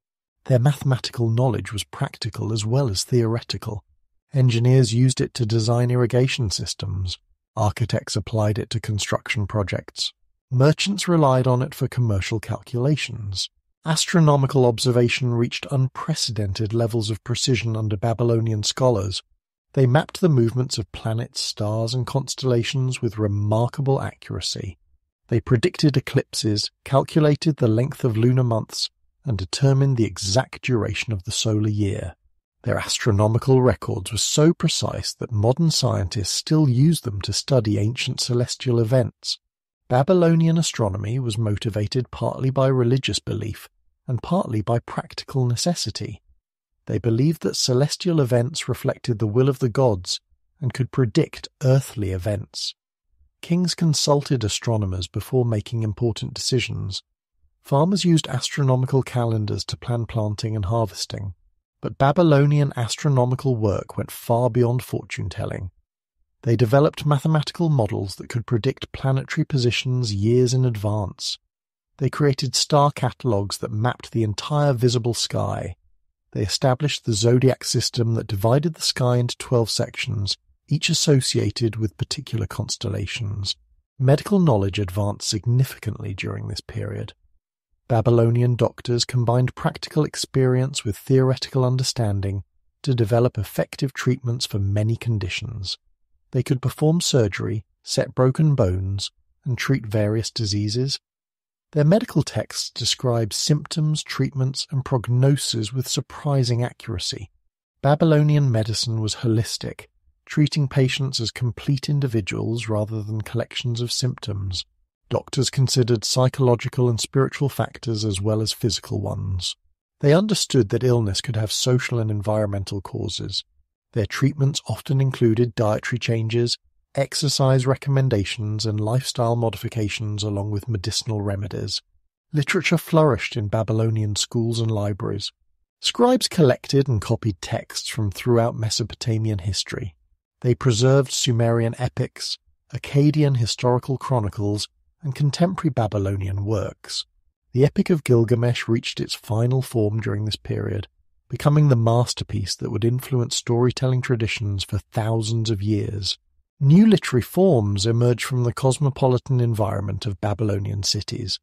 Their mathematical knowledge was practical as well as theoretical. Engineers used it to design irrigation systems. Architects applied it to construction projects. Merchants relied on it for commercial calculations. Astronomical observation reached unprecedented levels of precision under Babylonian scholars. They mapped the movements of planets, stars, and constellations with remarkable accuracy. They predicted eclipses, calculated the length of lunar months, and determined the exact duration of the solar year. Their astronomical records were so precise that modern scientists still use them to study ancient celestial events. Babylonian astronomy was motivated partly by religious belief and partly by practical necessity. They believed that celestial events reflected the will of the gods and could predict earthly events. Kings consulted astronomers before making important decisions. Farmers used astronomical calendars to plan planting and harvesting, but Babylonian astronomical work went far beyond fortune-telling. They developed mathematical models that could predict planetary positions years in advance. They created star catalogues that mapped the entire visible sky. They established the zodiac system that divided the sky into 12 sections, each associated with particular constellations. Medical knowledge advanced significantly during this period. Babylonian doctors combined practical experience with theoretical understanding to develop effective treatments for many conditions. They could perform surgery, set broken bones, and treat various diseases. Their medical texts describe symptoms, treatments, and prognoses with surprising accuracy. Babylonian medicine was holistic, treating patients as complete individuals rather than collections of symptoms. Doctors considered psychological and spiritual factors as well as physical ones. They understood that illness could have social and environmental causes. Their treatments often included dietary changes, exercise recommendations, and lifestyle modifications along with medicinal remedies. Literature flourished in Babylonian schools and libraries. Scribes collected and copied texts from throughout Mesopotamian history. They preserved Sumerian epics, Akkadian historical chronicles, and contemporary Babylonian works. The Epic of Gilgamesh reached its final form during this period, becoming the masterpiece that would influence storytelling traditions for thousands of years. New literary forms emerged from the cosmopolitan environment of Babylonian cities.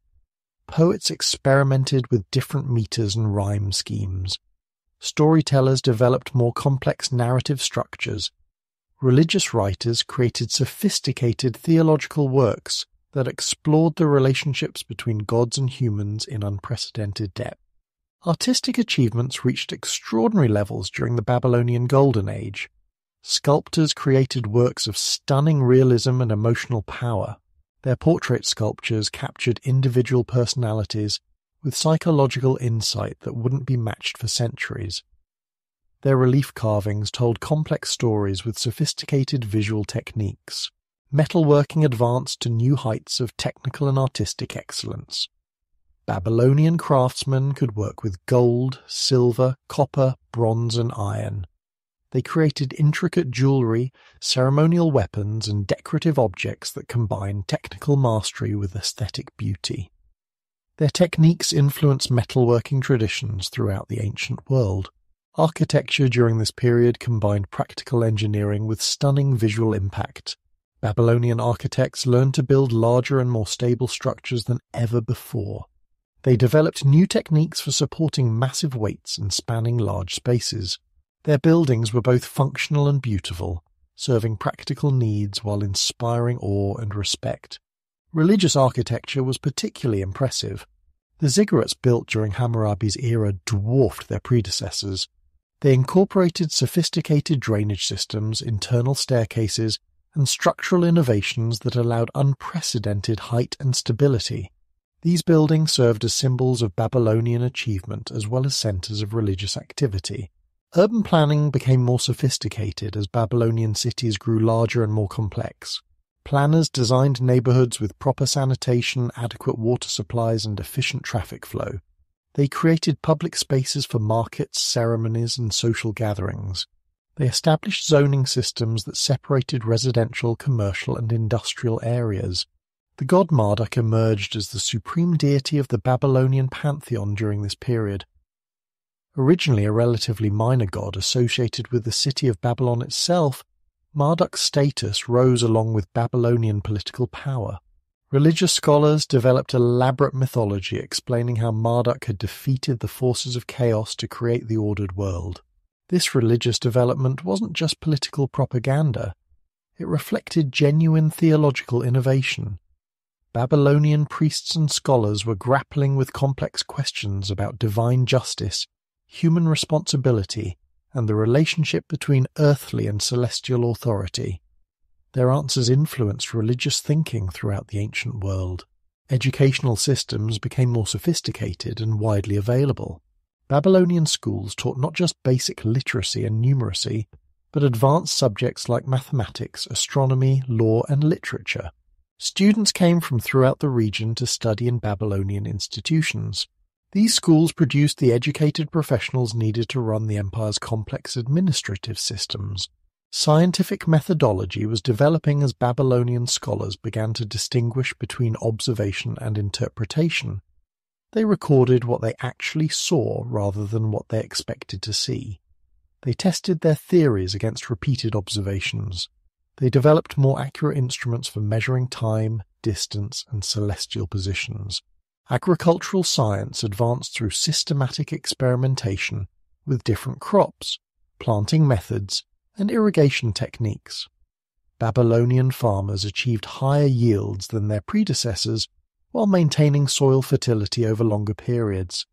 Poets experimented with different meters and rhyme schemes. Storytellers developed more complex narrative structures. Religious writers created sophisticated theological works that explored the relationships between gods and humans in unprecedented depth. Artistic achievements reached extraordinary levels during the Babylonian Golden Age. Sculptors created works of stunning realism and emotional power. Their portrait sculptures captured individual personalities with psychological insight that wouldn't be matched for centuries. Their relief carvings told complex stories with sophisticated visual techniques. Metalworking advanced to new heights of technical and artistic excellence. Babylonian craftsmen could work with gold, silver, copper, bronze, and iron. They created intricate jewelry, ceremonial weapons, and decorative objects that combined technical mastery with aesthetic beauty. Their techniques influenced metalworking traditions throughout the ancient world. Architecture during this period combined practical engineering with stunning visual impact. Babylonian architects learned to build larger and more stable structures than ever before. They developed new techniques for supporting massive weights and spanning large spaces. Their buildings were both functional and beautiful, serving practical needs while inspiring awe and respect. Religious architecture was particularly impressive. The ziggurats built during Hammurabi's era dwarfed their predecessors. They incorporated sophisticated drainage systems, internal staircases, and structural innovations that allowed unprecedented height and stability. These buildings served as symbols of Babylonian achievement as well as centers of religious activity. Urban planning became more sophisticated as Babylonian cities grew larger and more complex. Planners designed neighborhoods with proper sanitation, adequate water supplies, and efficient traffic flow. They created public spaces for markets, ceremonies, and social gatherings. They established zoning systems that separated residential, commercial, and industrial areas. The god Marduk emerged as the supreme deity of the Babylonian pantheon during this period. Originally a relatively minor god associated with the city of Babylon itself, Marduk's status rose along with Babylonian political power. Religious scholars developed elaborate mythology explaining how Marduk had defeated the forces of chaos to create the ordered world. This religious development wasn't just political propaganda. It reflected genuine theological innovation. Babylonian priests and scholars were grappling with complex questions about divine justice, human responsibility, and the relationship between earthly and celestial authority. Their answers influenced religious thinking throughout the ancient world. Educational systems became more sophisticated and widely available. Babylonian schools taught not just basic literacy and numeracy, but advanced subjects like mathematics, astronomy, law, and literature. Students came from throughout the region to study in Babylonian institutions. These schools produced the educated professionals needed to run the empire's complex administrative systems. Scientific methodology was developing as Babylonian scholars began to distinguish between observation and interpretation. They recorded what they actually saw rather than what they expected to see. They tested their theories against repeated observations. They developed more accurate instruments for measuring time, distance, and celestial positions. Agricultural science advanced through systematic experimentation with different crops, planting methods, and irrigation techniques. Babylonian farmers achieved higher yields than their predecessors while maintaining soil fertility over longer periods.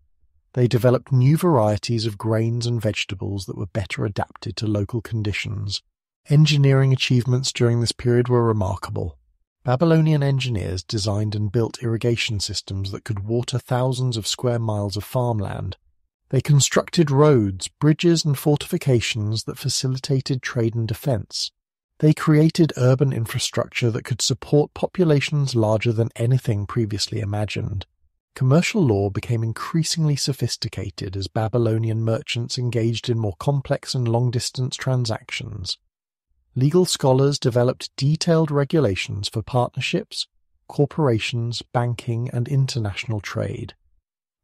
They developed new varieties of grains and vegetables that were better adapted to local conditions. Engineering achievements during this period were remarkable. Babylonian engineers designed and built irrigation systems that could water thousands of square miles of farmland. They constructed roads, bridges, and fortifications that facilitated trade and defense. They created urban infrastructure that could support populations larger than anything previously imagined. Commercial law became increasingly sophisticated as Babylonian merchants engaged in more complex and long-distance transactions. Legal scholars developed detailed regulations for partnerships, corporations, banking, and international trade.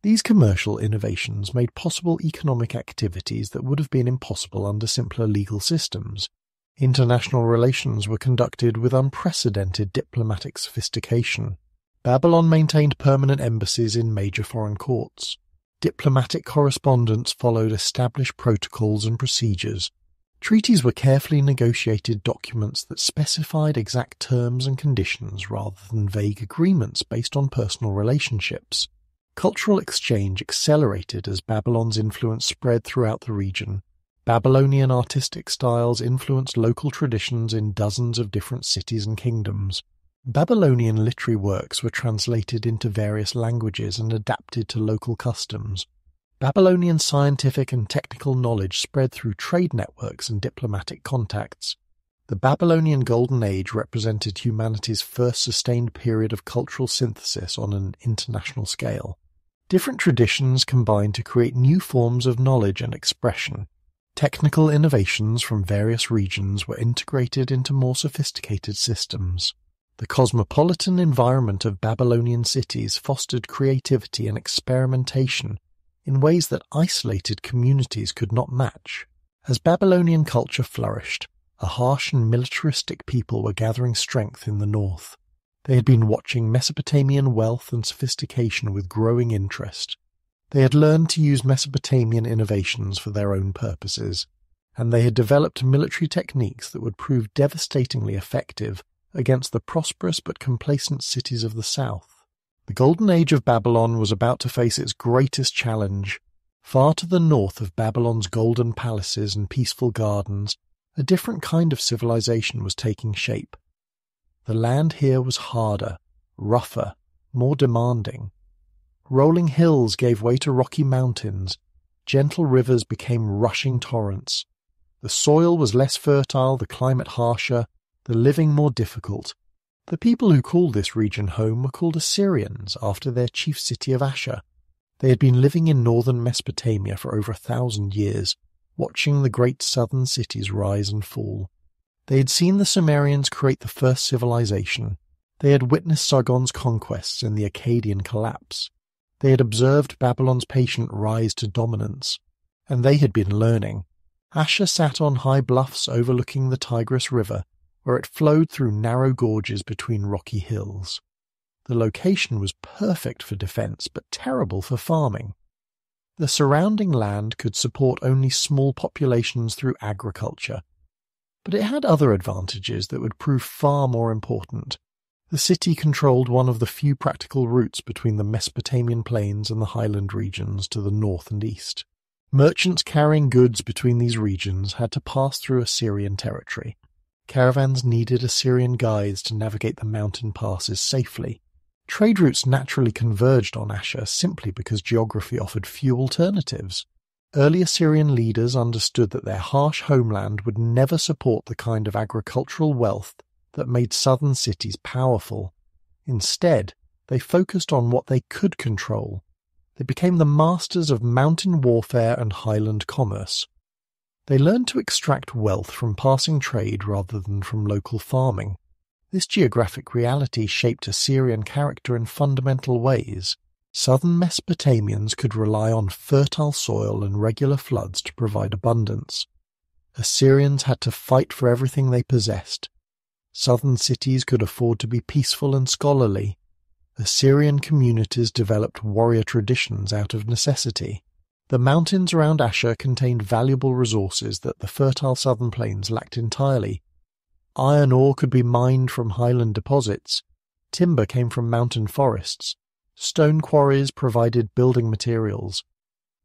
These commercial innovations made possible economic activities that would have been impossible under simpler legal systems. International relations were conducted with unprecedented diplomatic sophistication. Babylon maintained permanent embassies in major foreign courts. Diplomatic correspondence followed established protocols and procedures. Treaties were carefully negotiated documents that specified exact terms and conditions rather than vague agreements based on personal relationships. Cultural exchange accelerated as Babylon's influence spread throughout the region. Babylonian artistic styles influenced local traditions in dozens of different cities and kingdoms. Babylonian literary works were translated into various languages and adapted to local customs. Babylonian scientific and technical knowledge spread through trade networks and diplomatic contacts. The Babylonian Golden Age represented humanity's first sustained period of cultural synthesis on an international scale. Different traditions combined to create new forms of knowledge and expression. Technical innovations from various regions were integrated into more sophisticated systems. The cosmopolitan environment of Babylonian cities fostered creativity and experimentation in ways that isolated communities could not match. As Babylonian culture flourished, a harsh and militaristic people were gathering strength in the north. They had been watching Mesopotamian wealth and sophistication with growing interest. They had learned to use Mesopotamian innovations for their own purposes, and they had developed military techniques that would prove devastatingly effective against the prosperous but complacent cities of the south. The Golden Age of Babylon was about to face its greatest challenge. Far to the north of Babylon's golden palaces and peaceful gardens, a different kind of civilization was taking shape. The land here was harder, rougher, more demanding. Rolling hills gave way to rocky mountains. Gentle rivers became rushing torrents. The soil was less fertile, the climate harsher, the living more difficult. The people who called this region home were called Assyrians after their chief city of Ashur. They had been living in northern Mesopotamia for over 1,000 years, watching the great southern cities rise and fall. They had seen the Sumerians create the first civilization. They had witnessed Sargon's conquests and the Akkadian collapse. They had observed Babylon's patient rise to dominance, and they had been learning. Ashur sat on high bluffs overlooking the Tigris River, where it flowed through narrow gorges between rocky hills. The location was perfect for defense, but terrible for farming. The surrounding land could support only small populations through agriculture, but it had other advantages that would prove far more important. The city controlled one of the few practical routes between the Mesopotamian plains and the highland regions to the north and east. Merchants carrying goods between these regions had to pass through Assyrian territory. Caravans needed Assyrian guides to navigate the mountain passes safely. Trade routes naturally converged on Ashur simply because geography offered few alternatives. Early Assyrian leaders understood that their harsh homeland would never support the kind of agricultural wealth that made southern cities powerful. Instead, they focused on what they could control. They became the masters of mountain warfare and highland commerce. They learned to extract wealth from passing trade rather than from local farming. This geographic reality shaped Assyrian character in fundamental ways. Southern Mesopotamians could rely on fertile soil and regular floods to provide abundance. Assyrians had to fight for everything they possessed. Southern cities could afford to be peaceful and scholarly. Assyrian communities developed warrior traditions out of necessity. The mountains around Ashur contained valuable resources that the fertile southern plains lacked entirely. Iron ore could be mined from highland deposits. Timber came from mountain forests. Stone quarries provided building materials.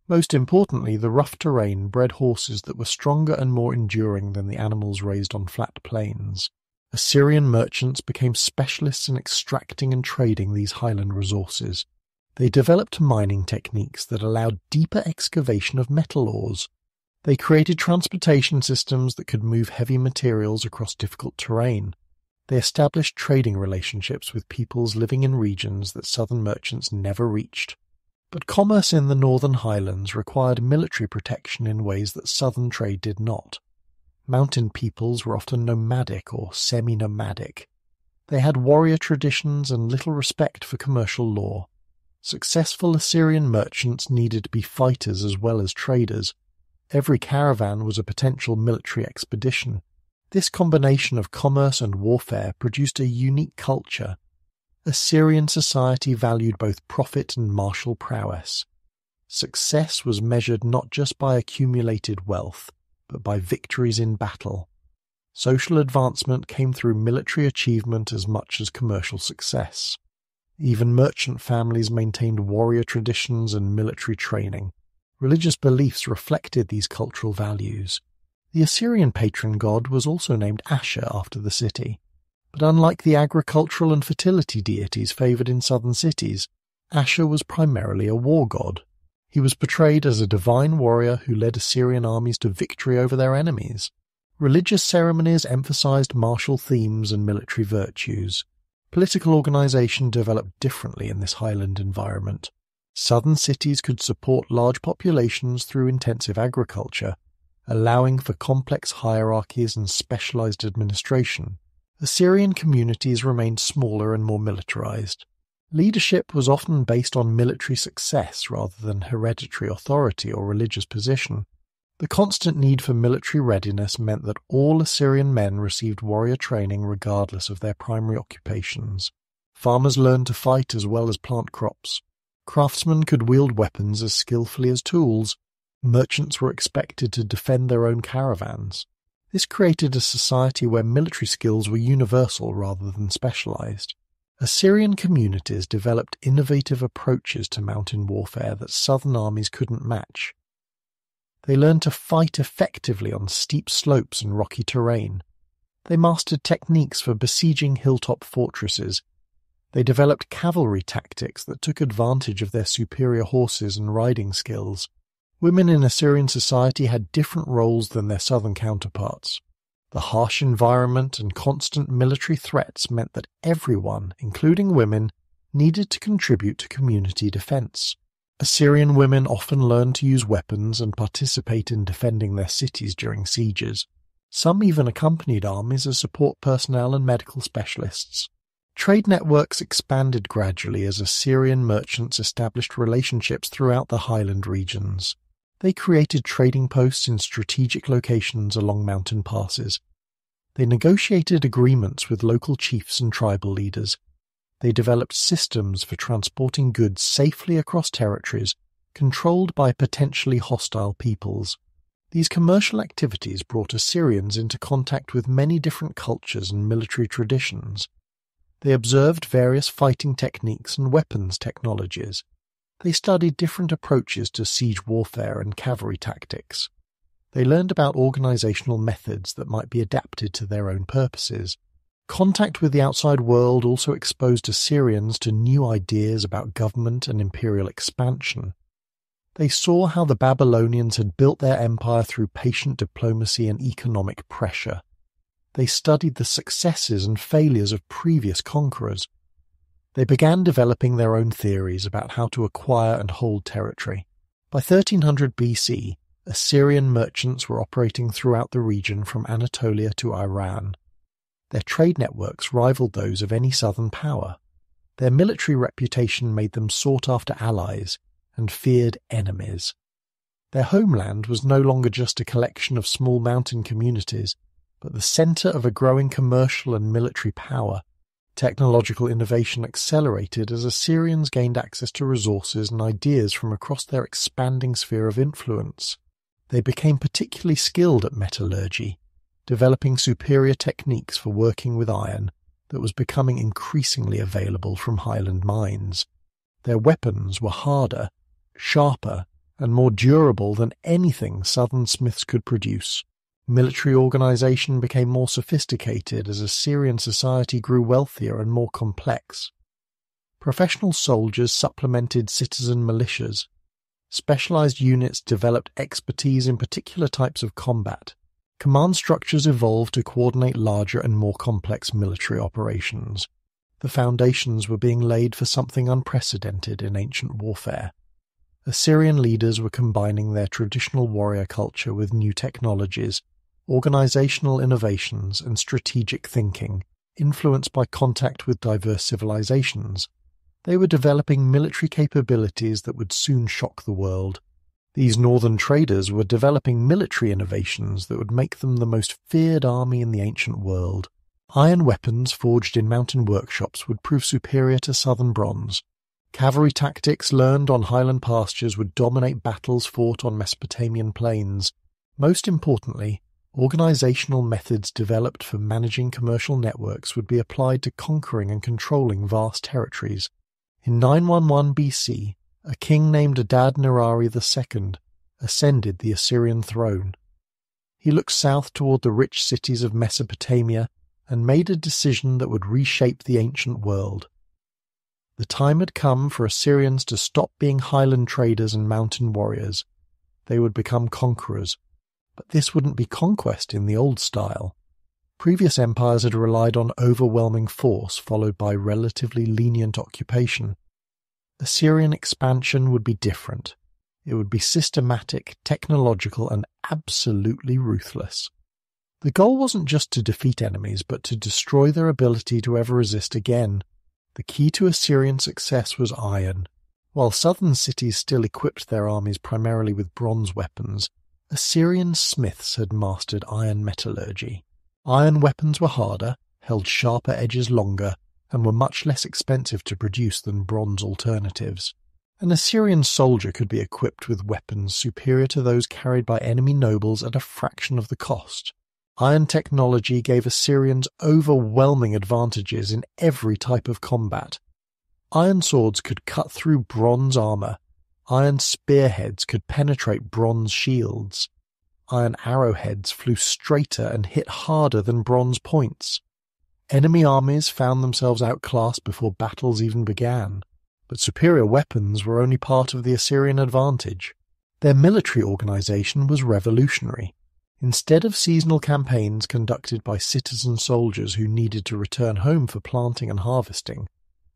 Most importantly, the rough terrain bred horses that were stronger and more enduring than the animals raised on flat plains. Assyrian merchants became specialists in extracting and trading these highland resources. They developed mining techniques that allowed deeper excavation of metal ores. They created transportation systems that could move heavy materials across difficult terrain. They established trading relationships with peoples living in regions that southern merchants never reached. But commerce in the northern highlands required military protection in ways that southern trade did not. Mountain peoples were often nomadic or semi-nomadic. They had warrior traditions and little respect for commercial law. Successful Assyrian merchants needed to be fighters as well as traders. Every caravan was a potential military expedition. This combination of commerce and warfare produced a unique culture. Assyrian society valued both profit and martial prowess. Success was measured not just by accumulated wealth, but by victories in battle. Social advancement came through military achievement as much as commercial success. Even merchant families maintained warrior traditions and military training. Religious beliefs reflected these cultural values. The Assyrian patron god was also named Ashur after the city. But unlike the agricultural and fertility deities favoured in southern cities, Ashur was primarily a war god. He was portrayed as a divine warrior who led Assyrian armies to victory over their enemies. Religious ceremonies emphasized martial themes and military virtues. Political organization developed differently in this highland environment. Southern cities could support large populations through intensive agriculture, allowing for complex hierarchies and specialized administration. Assyrian communities remained smaller and more militarized. Leadership was often based on military success rather than hereditary authority or religious position. The constant need for military readiness meant that all Assyrian men received warrior training regardless of their primary occupations. Farmers learned to fight as well as plant crops. Craftsmen could wield weapons as skillfully as tools. Merchants were expected to defend their own caravans. This created a society where military skills were universal rather than specialized. Assyrian communities developed innovative approaches to mountain warfare that southern armies couldn't match. They learned to fight effectively on steep slopes and rocky terrain. They mastered techniques for besieging hilltop fortresses. They developed cavalry tactics that took advantage of their superior horses and riding skills. Women in Assyrian society had different roles than their southern counterparts. The harsh environment and constant military threats meant that everyone, including women, needed to contribute to community defense. Assyrian women often learned to use weapons and participate in defending their cities during sieges. Some even accompanied armies as support personnel and medical specialists. Trade networks expanded gradually as Assyrian merchants established relationships throughout the highland regions. They created trading posts in strategic locations along mountain passes. They negotiated agreements with local chiefs and tribal leaders. They developed systems for transporting goods safely across territories controlled by potentially hostile peoples. These commercial activities brought Assyrians into contact with many different cultures and military traditions. They observed various fighting techniques and weapons technologies. They studied different approaches to siege warfare and cavalry tactics. They learned about organizational methods that might be adapted to their own purposes. Contact with the outside world also exposed Assyrians to new ideas about government and imperial expansion. They saw how the Babylonians had built their empire through patient diplomacy and economic pressure. They studied the successes and failures of previous conquerors. They began developing their own theories about how to acquire and hold territory. By 1300 BC, Assyrian merchants were operating throughout the region from Anatolia to Iran. Their trade networks rivaled those of any southern power. Their military reputation made them sought-after allies and feared enemies. Their homeland was no longer just a collection of small mountain communities, but the centre of a growing commercial and military power. Technological innovation accelerated as Assyrians gained access to resources and ideas from across their expanding sphere of influence. They became particularly skilled at metallurgy, developing superior techniques for working with iron that was becoming increasingly available from highland mines. Their weapons were harder, sharper, and more durable than anything southern smiths could produce. Military organization became more sophisticated as Assyrian society grew wealthier and more complex. Professional soldiers supplemented citizen militias. Specialized units developed expertise in particular types of combat. Command structures evolved to coordinate larger and more complex military operations. The foundations were being laid for something unprecedented in ancient warfare. Assyrian leaders were combining their traditional warrior culture with new technologies, organizational innovations, and strategic thinking, influenced by contact with diverse civilizations. They were developing military capabilities that would soon shock the world. These northern traders were developing military innovations that would make them the most feared army in the ancient world. Iron weapons forged in mountain workshops would prove superior to southern bronze. Cavalry tactics learned on highland pastures would dominate battles fought on Mesopotamian plains. Most importantly, organizational methods developed for managing commercial networks would be applied to conquering and controlling vast territories. In 911 BC, a king named Adad-nirari II ascended the Assyrian throne. He looked south toward the rich cities of Mesopotamia and made a decision that would reshape the ancient world. The time had come for Assyrians to stop being highland traders and mountain warriors. They would become conquerors. But this wouldn't be conquest in the old style. Previous empires had relied on overwhelming force followed by relatively lenient occupation. Assyrian expansion would be different. It would be systematic, technological, and absolutely ruthless. The goal wasn't just to defeat enemies, but to destroy their ability to ever resist again. The key to Assyrian success was iron. While southern cities still equipped their armies primarily with bronze weapons, Assyrian smiths had mastered iron metallurgy. Iron weapons were harder, held sharper edges longer, and were much less expensive to produce than bronze alternatives. An Assyrian soldier could be equipped with weapons superior to those carried by enemy nobles at a fraction of the cost. Iron technology gave Assyrians overwhelming advantages in every type of combat. Iron swords could cut through bronze armor. Iron spearheads could penetrate bronze shields. Iron arrowheads flew straighter and hit harder than bronze points. Enemy armies found themselves outclassed before battles even began, but superior weapons were only part of the Assyrian advantage. Their military organization was revolutionary. Instead of seasonal campaigns conducted by citizen soldiers who needed to return home for planting and harvesting,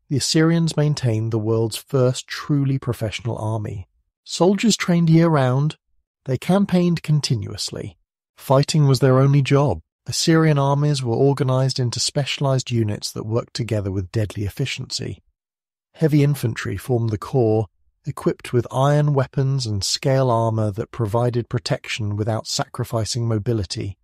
the Assyrians maintained the world's first truly professional army. Soldiers trained year-round. They campaigned continuously. Fighting was their only job. Assyrian armies were organized into specialized units that worked together with deadly efficiency. Heavy infantry formed the core, equipped with iron weapons and scale armor that provided protection without sacrificing mobility.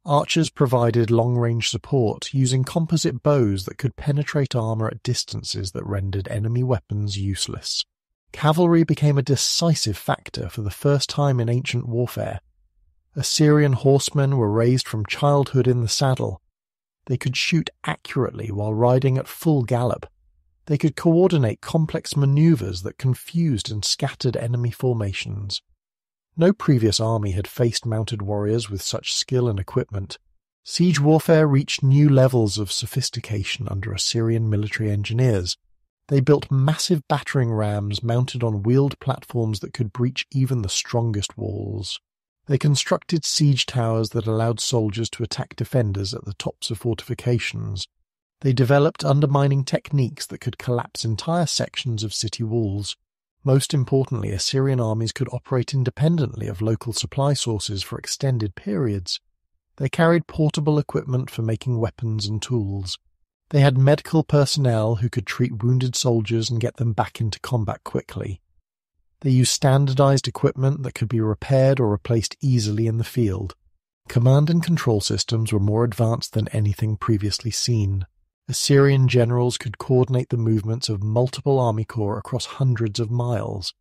Archers provided long-range support using composite bows that could penetrate armor at distances that rendered enemy weapons useless. Cavalry became a decisive factor for the first time in ancient warfare. Assyrian horsemen were raised from childhood in the saddle. They could shoot accurately while riding at full gallop. They could coordinate complex maneuvers that confused and scattered enemy formations. No previous army had faced mounted warriors with such skill and equipment. Siege warfare reached new levels of sophistication under Assyrian military engineers. They built massive battering rams mounted on wheeled platforms that could breach even the strongest walls. They constructed siege towers that allowed soldiers to attack defenders at the tops of fortifications. They developed undermining techniques that could collapse entire sections of city walls. Most importantly, Assyrian armies could operate independently of local supply sources for extended periods. They carried portable equipment for making weapons and tools. They had medical personnel who could treat wounded soldiers and get them back into combat quickly. They used standardized equipment that could be repaired or replaced easily in the field. Command and control systems were more advanced than anything previously seen. Assyrian generals could coordinate the movements of multiple army corps across hundreds of miles.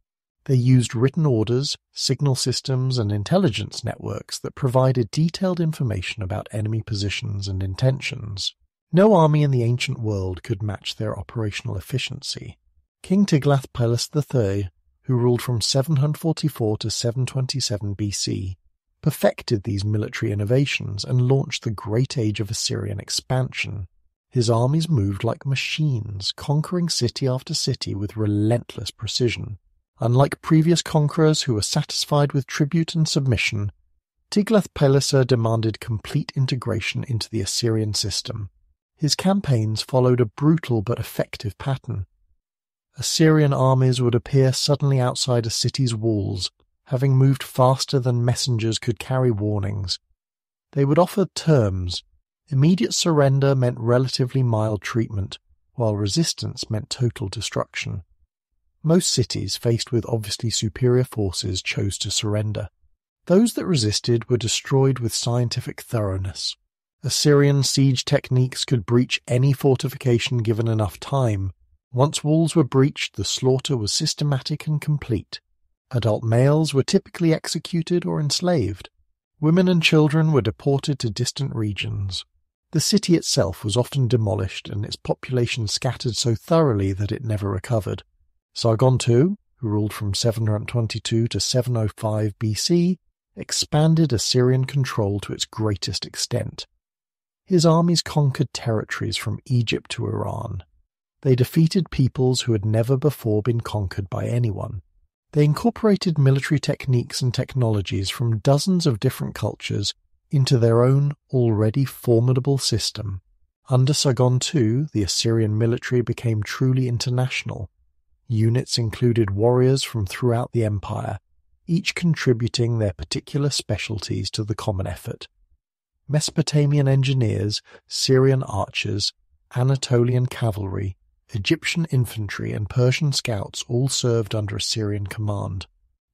They used written orders, signal systems, and intelligence networks that provided detailed information about enemy positions and intentions. No army in the ancient world could match their operational efficiency. King Tiglath-Pileser III, who ruled from 744 to 727 BC, perfected these military innovations and launched the Great Age of Assyrian expansion. His armies moved like machines, conquering city after city with relentless precision. Unlike previous conquerors who were satisfied with tribute and submission, Tiglath-Pileser demanded complete integration into the Assyrian system. His campaigns followed a brutal but effective pattern. Assyrian armies would appear suddenly outside a city's walls, having moved faster than messengers could carry warnings. They would offer terms. Immediate surrender meant relatively mild treatment, while resistance meant total destruction. Most cities faced with obviously superior forces chose to surrender. Those that resisted were destroyed with scientific thoroughness. Assyrian siege techniques could breach any fortification given enough time. Once walls were breached, the slaughter was systematic and complete. Adult males were typically executed or enslaved. Women and children were deported to distant regions. The city itself was often demolished and its population scattered so thoroughly that it never recovered. Sargon II, who ruled from 722 to 705 BC, expanded Assyrian control to its greatest extent. His armies conquered territories from Egypt to Iran. They defeated peoples who had never before been conquered by anyone. They incorporated military techniques and technologies from dozens of different cultures into their own already formidable system. Under Sargon II, the Assyrian military became truly international. Units included warriors from throughout the empire, each contributing their particular specialties to the common effort. Mesopotamian engineers, Syrian archers, Anatolian cavalry, Egyptian infantry and Persian scouts all served under Assyrian command.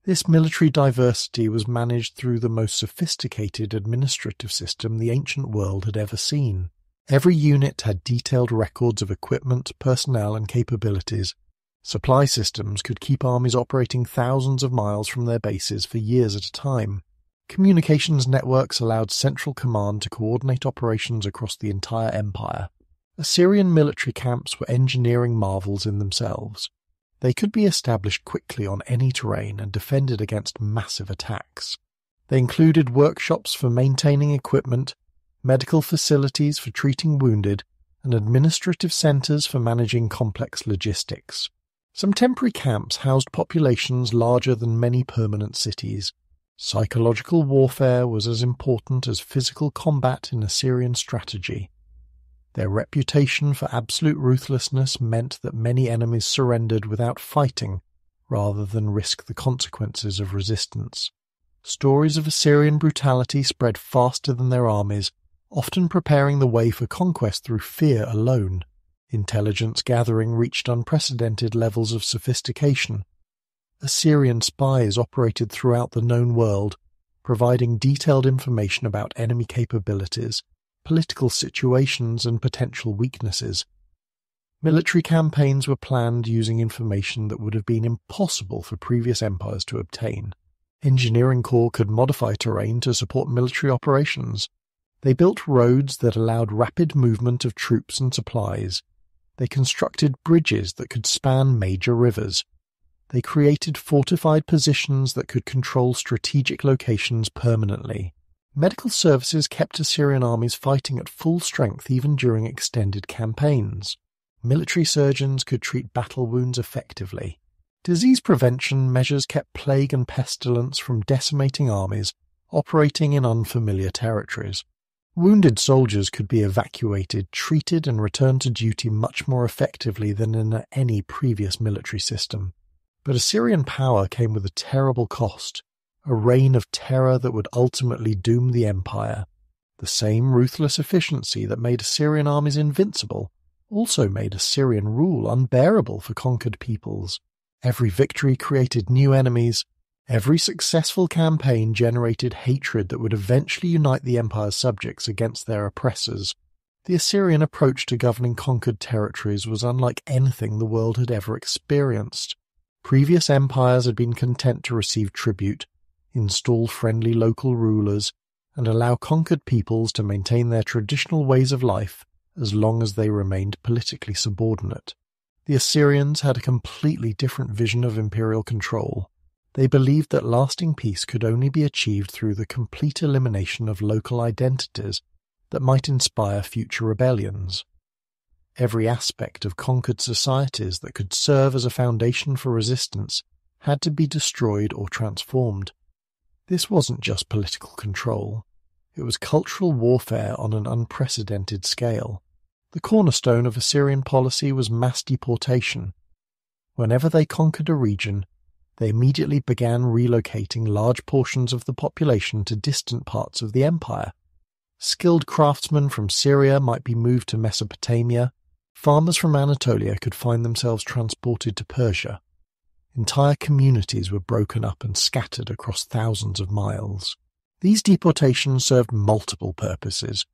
This military diversity was managed through the most sophisticated administrative system the ancient world had ever seen. Every unit had detailed records of equipment, personnel, and capabilities. Supply systems could keep armies operating thousands of miles from their bases for years at a time. Communications networks allowed central command to coordinate operations across the entire empire. Assyrian military camps were engineering marvels in themselves. They could be established quickly on any terrain and defended against massive attacks. They included workshops for maintaining equipment, medical facilities for treating wounded, and administrative centers for managing complex logistics. Some temporary camps housed populations larger than many permanent cities. Psychological warfare was as important as physical combat in Assyrian strategy. Their reputation for absolute ruthlessness meant that many enemies surrendered without fighting, rather than risk the consequences of resistance. Stories of Assyrian brutality spread faster than their armies, often preparing the way for conquest through fear alone. Intelligence gathering reached unprecedented levels of sophistication. Assyrian spies operated throughout the known world, providing detailed information about enemy capabilities, political situations, and potential weaknesses. Military campaigns were planned using information that would have been impossible for previous empires to obtain. Engineering corps could modify terrain to support military operations. They built roads that allowed rapid movement of troops and supplies. They constructed bridges that could span major rivers. They created fortified positions that could control strategic locations permanently. Medical services kept Assyrian armies fighting at full strength even during extended campaigns. Military surgeons could treat battle wounds effectively. Disease prevention measures kept plague and pestilence from decimating armies operating in unfamiliar territories. Wounded soldiers could be evacuated, treated, and returned to duty much more effectively than in any previous military system. But Assyrian power came with a terrible cost, a reign of terror that would ultimately doom the empire. The same ruthless efficiency that made Assyrian armies invincible also made Assyrian rule unbearable for conquered peoples. Every victory created new enemies. Every successful campaign generated hatred that would eventually unite the empire's subjects against their oppressors. The Assyrian approach to governing conquered territories was unlike anything the world had ever experienced. Previous empires had been content to receive tribute, install friendly local rulers, and allow conquered peoples to maintain their traditional ways of life as long as they remained politically subordinate. The Assyrians had a completely different vision of imperial control. They believed that lasting peace could only be achieved through the complete elimination of local identities that might inspire future rebellions. Every aspect of conquered societies that could serve as a foundation for resistance had to be destroyed or transformed. This wasn't just political control. It was cultural warfare on an unprecedented scale. The cornerstone of Assyrian policy was mass deportation. Whenever they conquered a region, they immediately began relocating large portions of the population to distant parts of the empire. Skilled craftsmen from Syria might be moved to Mesopotamia. Farmers from Anatolia could find themselves transported to Persia. Entire communities were broken up and scattered across thousands of miles. These deportations served multiple purposes.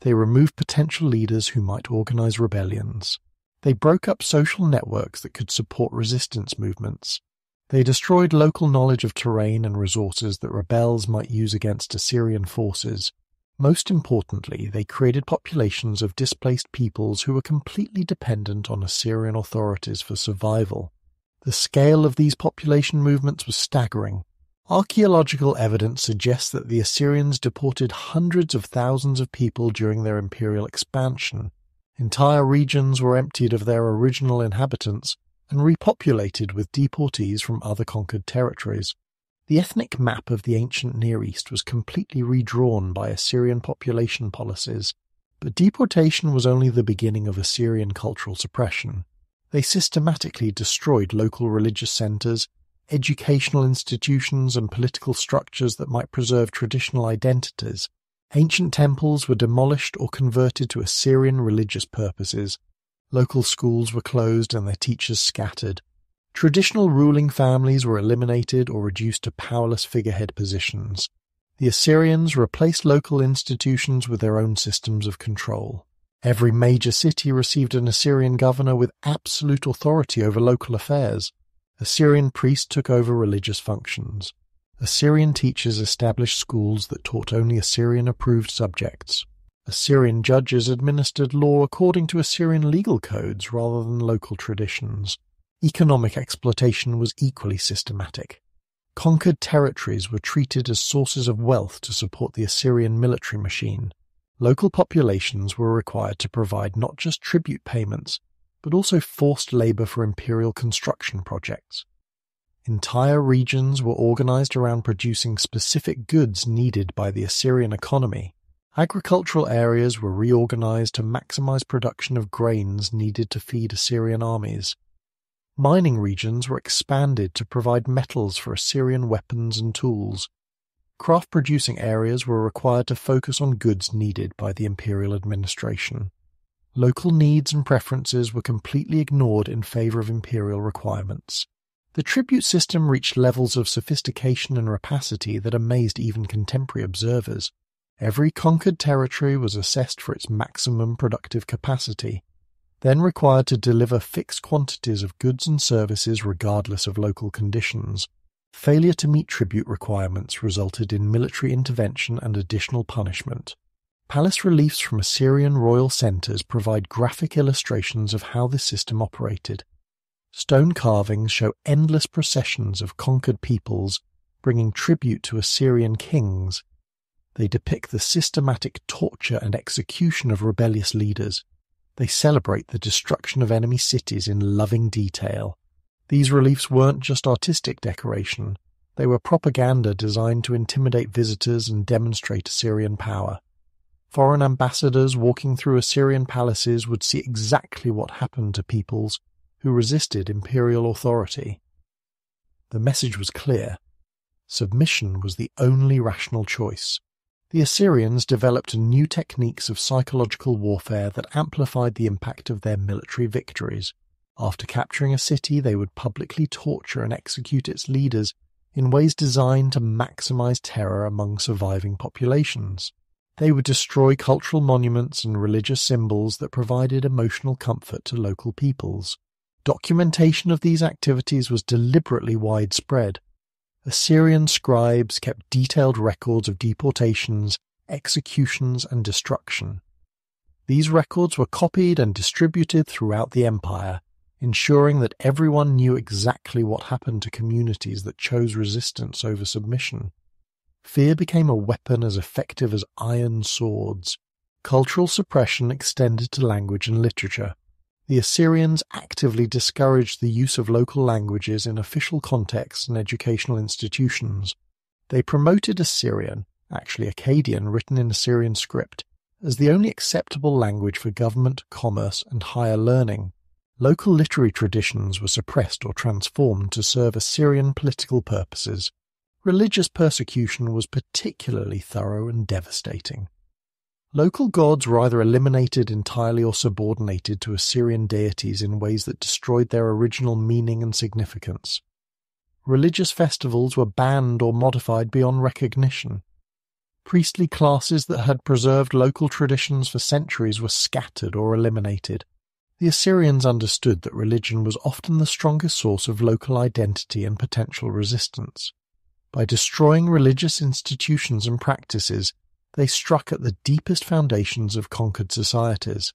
They removed potential leaders who might organize rebellions. They broke up social networks that could support resistance movements. They destroyed local knowledge of terrain and resources that rebels might use against Assyrian forces. Most importantly, they created populations of displaced peoples who were completely dependent on Assyrian authorities for survival. The scale of these population movements was staggering. Archaeological evidence suggests that the Assyrians deported hundreds of thousands of people during their imperial expansion. Entire regions were emptied of their original inhabitants and repopulated with deportees from other conquered territories. The ethnic map of the ancient Near East was completely redrawn by Assyrian population policies, but deportation was only the beginning of Assyrian cultural suppression. They systematically destroyed local religious centers, educational institutions, and political structures that might preserve traditional identities. Ancient temples were demolished or converted to Assyrian religious purposes. Local schools were closed and their teachers scattered. Traditional ruling families were eliminated or reduced to powerless figurehead positions. The Assyrians replaced local institutions with their own systems of control. Every major city received an Assyrian governor with absolute authority over local affairs. Assyrian priests took over religious functions. Assyrian teachers established schools that taught only Assyrian-approved subjects. Assyrian judges administered law according to Assyrian legal codes rather than local traditions. Economic exploitation was equally systematic. Conquered territories were treated as sources of wealth to support the Assyrian military machine. Local populations were required to provide not just tribute payments, but also forced labor for imperial construction projects. Entire regions were organized around producing specific goods needed by the Assyrian economy. Agricultural areas were reorganized to maximize production of grains needed to feed Assyrian armies. Mining regions were expanded to provide metals for Assyrian weapons and tools. Craft-producing areas were required to focus on goods needed by the imperial administration. Local needs and preferences were completely ignored in favor of imperial requirements. The tribute system reached levels of sophistication and rapacity that amazed even contemporary observers. Every conquered territory was assessed for its maximum productive capacity, then required to deliver fixed quantities of goods and services regardless of local conditions. Failure to meet tribute requirements resulted in military intervention and additional punishment. Palace reliefs from Assyrian royal centers provide graphic illustrations of how this system operated. Stone carvings show endless processions of conquered peoples bringing tribute to Assyrian kings. They depict the systematic torture and execution of rebellious leaders. They celebrate the destruction of enemy cities in loving detail. These reliefs weren't just artistic decoration. They were propaganda designed to intimidate visitors and demonstrate Assyrian power. Foreign ambassadors walking through Assyrian palaces would see exactly what happened to peoples who resisted imperial authority. The message was clear. Submission was the only rational choice. The Assyrians developed new techniques of psychological warfare that amplified the impact of their military victories. After capturing a city, they would publicly torture and execute its leaders in ways designed to maximize terror among surviving populations. They would destroy cultural monuments and religious symbols that provided emotional comfort to local peoples. Documentation of these activities was deliberately widespread. Assyrian scribes kept detailed records of deportations, executions, and destruction. These records were copied and distributed throughout the empire, ensuring that everyone knew exactly what happened to communities that chose resistance over submission. Fear became a weapon as effective as iron swords. Cultural suppression extended to language and literature. The Assyrians actively discouraged the use of local languages in official contexts and educational institutions. They promoted Assyrian, actually Akkadian written in Assyrian script, as the only acceptable language for government, commerce, and higher learning. Local literary traditions were suppressed or transformed to serve Assyrian political purposes. Religious persecution was particularly thorough and devastating. Local gods were either eliminated entirely or subordinated to Assyrian deities in ways that destroyed their original meaning and significance. Religious festivals were banned or modified beyond recognition. Priestly classes that had preserved local traditions for centuries were scattered or eliminated. The Assyrians understood that religion was often the strongest source of local identity and potential resistance. By destroying religious institutions and practices, they struck at the deepest foundations of conquered societies.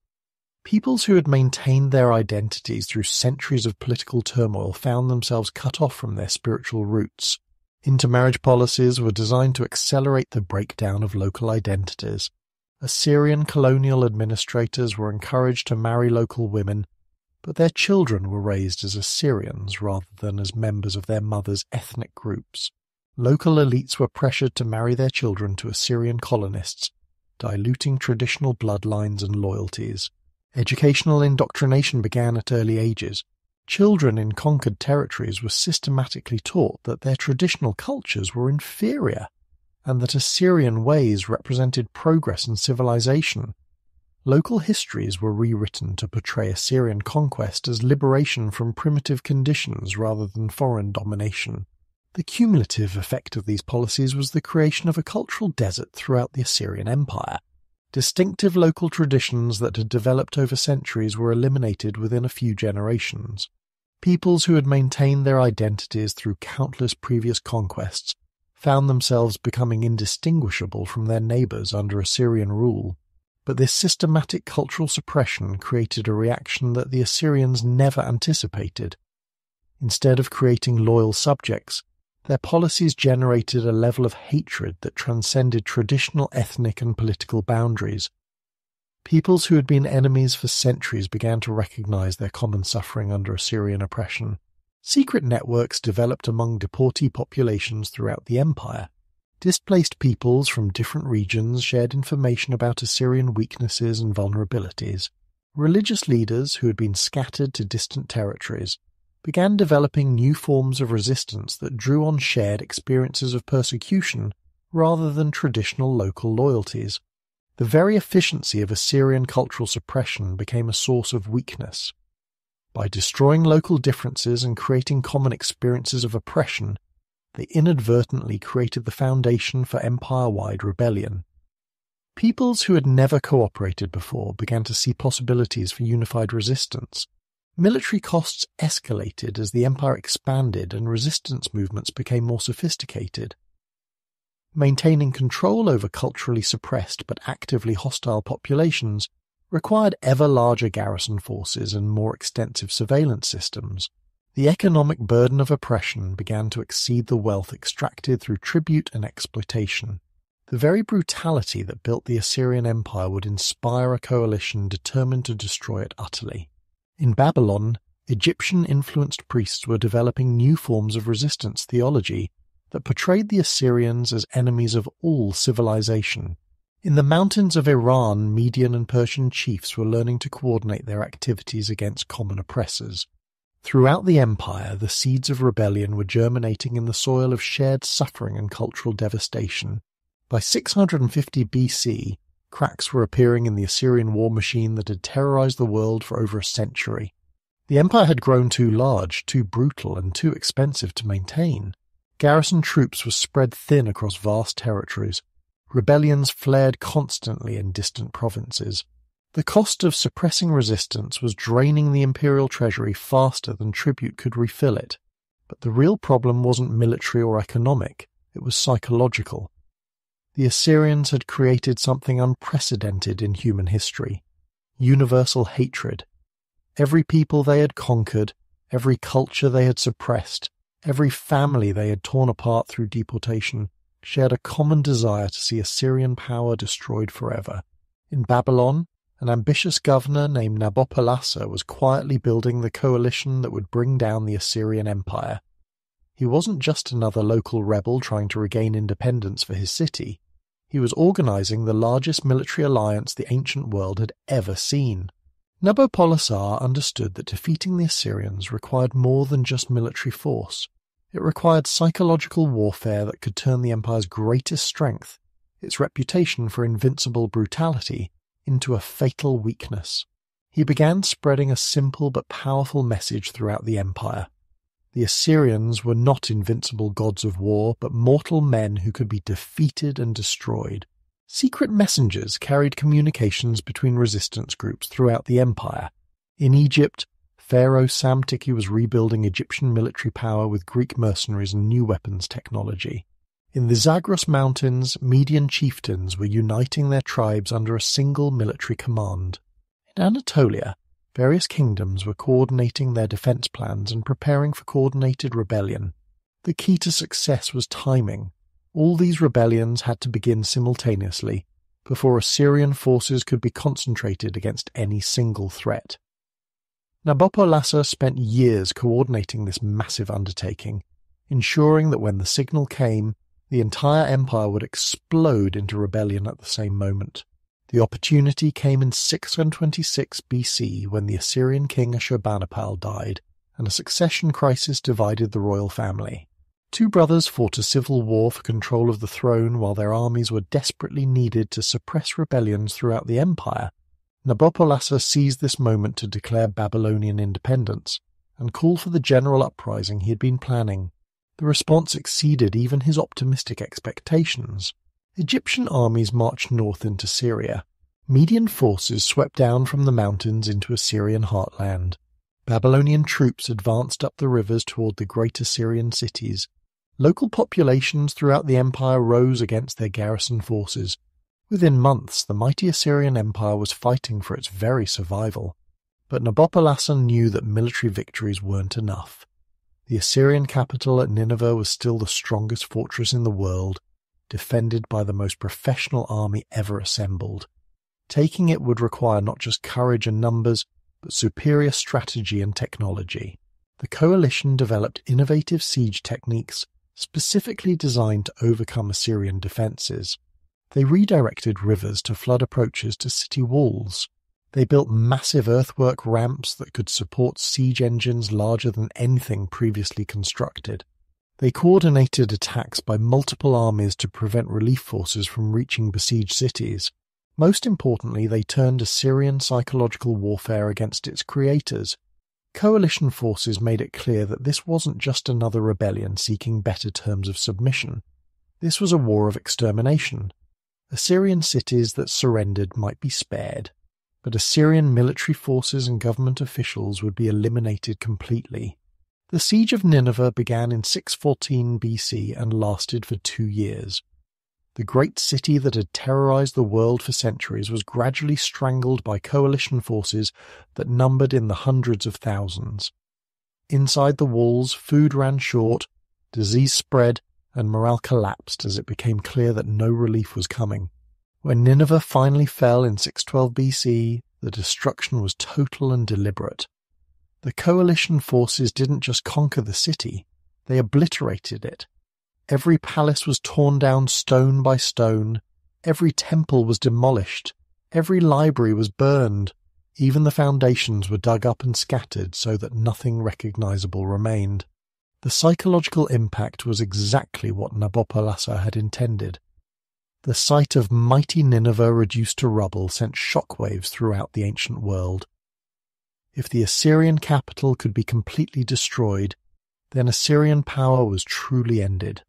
Peoples who had maintained their identities through centuries of political turmoil found themselves cut off from their spiritual roots. Intermarriage policies were designed to accelerate the breakdown of local identities. Assyrian colonial administrators were encouraged to marry local women, but their children were raised as Assyrians rather than as members of their mother's ethnic groups. Local elites were pressured to marry their children to Assyrian colonists, diluting traditional bloodlines and loyalties. Educational indoctrination began at early ages. Children in conquered territories were systematically taught that their traditional cultures were inferior, and that Assyrian ways represented progress and civilization. Local histories were rewritten to portray Assyrian conquest as liberation from primitive conditions rather than foreign domination. The cumulative effect of these policies was the creation of a cultural desert throughout the Assyrian Empire. Distinctive local traditions that had developed over centuries were eliminated within a few generations. Peoples who had maintained their identities through countless previous conquests found themselves becoming indistinguishable from their neighbours under Assyrian rule. But this systematic cultural suppression created a reaction that the Assyrians never anticipated. Instead of creating loyal subjects, their policies generated a level of hatred that transcended traditional ethnic and political boundaries. Peoples who had been enemies for centuries began to recognize their common suffering under Assyrian oppression. Secret networks developed among deportee populations throughout the empire. Displaced peoples from different regions shared information about Assyrian weaknesses and vulnerabilities. Religious leaders who had been scattered to distant territories began developing new forms of resistance that drew on shared experiences of persecution rather than traditional local loyalties. The very efficiency of Assyrian cultural suppression became a source of weakness. By destroying local differences and creating common experiences of oppression, they inadvertently created the foundation for empire-wide rebellion. Peoples who had never cooperated before began to see possibilities for unified resistance. Military costs escalated as the empire expanded and resistance movements became more sophisticated. Maintaining control over culturally suppressed but actively hostile populations required ever larger garrison forces and more extensive surveillance systems. The economic burden of oppression began to exceed the wealth extracted through tribute and exploitation. The very brutality that built the Assyrian Empire would inspire a coalition determined to destroy it utterly. In Babylon, Egyptian-influenced priests were developing new forms of resistance theology that portrayed the Assyrians as enemies of all civilization. In the mountains of Iran, Median and Persian chiefs were learning to coordinate their activities against common oppressors. Throughout the empire, the seeds of rebellion were germinating in the soil of shared suffering and cultural devastation. By 650 BC, cracks were appearing in the Assyrian war machine that had terrorized the world for over a century. The empire had grown too large, too brutal, and too expensive to maintain. Garrison troops were spread thin across vast territories. Rebellions flared constantly in distant provinces. The cost of suppressing resistance was draining the imperial treasury faster than tribute could refill it. But the real problem wasn't military or economic, it was psychological. The Assyrians had created something unprecedented in human history: universal hatred. Every people they had conquered, every culture they had suppressed, every family they had torn apart through deportation, shared a common desire to see Assyrian power destroyed forever. In Babylon, an ambitious governor named Nabopolassar was quietly building the coalition that would bring down the Assyrian Empire. He wasn't just another local rebel trying to regain independence for his city. He was organizing the largest military alliance the ancient world had ever seen. Nabopolassar understood that defeating the Assyrians required more than just military force. It required psychological warfare that could turn the empire's greatest strength, its reputation for invincible brutality, into a fatal weakness. He began spreading a simple but powerful message throughout the empire. The Assyrians were not invincible gods of war, but mortal men who could be defeated and destroyed. Secret messengers carried communications between resistance groups throughout the empire. In Egypt, Pharaoh Psamtik was rebuilding Egyptian military power with Greek mercenaries and new weapons technology. In the Zagros Mountains, Median chieftains were uniting their tribes under a single military command. In Anatolia, various kingdoms were coordinating their defense plans and preparing for coordinated rebellion. The key to success was timing. All these rebellions had to begin simultaneously, before Assyrian forces could be concentrated against any single threat. Nabopolassar spent years coordinating this massive undertaking, ensuring that when the signal came, the entire empire would explode into rebellion at the same moment. The opportunity came in 626 BC when the Assyrian king Ashurbanipal died, and a succession crisis divided the royal family. Two brothers fought a civil war for control of the throne while their armies were desperately needed to suppress rebellions throughout the empire. Nabopolassar seized this moment to declare Babylonian independence and call for the general uprising he had been planning. The response exceeded even his optimistic expectations. Egyptian armies marched north into Syria. Median forces swept down from the mountains into Assyrian heartland. Babylonian troops advanced up the rivers toward the great Assyrian cities. Local populations throughout the empire rose against their garrison forces. Within months, the mighty Assyrian Empire was fighting for its very survival. But Nabopolassar knew that military victories weren't enough. The Assyrian capital at Nineveh was still the strongest fortress in the world, defended by the most professional army ever assembled. Taking it would require not just courage and numbers, but superior strategy and technology. The coalition developed innovative siege techniques specifically designed to overcome Assyrian defenses. They redirected rivers to flood approaches to city walls. They built massive earthwork ramps that could support siege engines larger than anything previously constructed. They coordinated attacks by multiple armies to prevent relief forces from reaching besieged cities. Most importantly, they turned Assyrian psychological warfare against its creators. Coalition forces made it clear that this wasn't just another rebellion seeking better terms of submission. This was a war of extermination. Assyrian cities that surrendered might be spared, but Assyrian military forces and government officials would be eliminated completely. The siege of Nineveh began in 614 BC and lasted for 2 years. The great city that had terrorized the world for centuries was gradually strangled by coalition forces that numbered in the hundreds of thousands. Inside the walls, food ran short, disease spread, and morale collapsed as it became clear that no relief was coming. When Nineveh finally fell in 612 BC, the destruction was total and deliberate. The coalition forces didn't just conquer the city, they obliterated it. Every palace was torn down stone by stone, every temple was demolished, every library was burned, even the foundations were dug up and scattered so that nothing recognizable remained. The psychological impact was exactly what Nabopolassar had intended. The sight of mighty Nineveh reduced to rubble sent shockwaves throughout the ancient world. If the Assyrian capital could be completely destroyed, then Assyrian power was truly ended.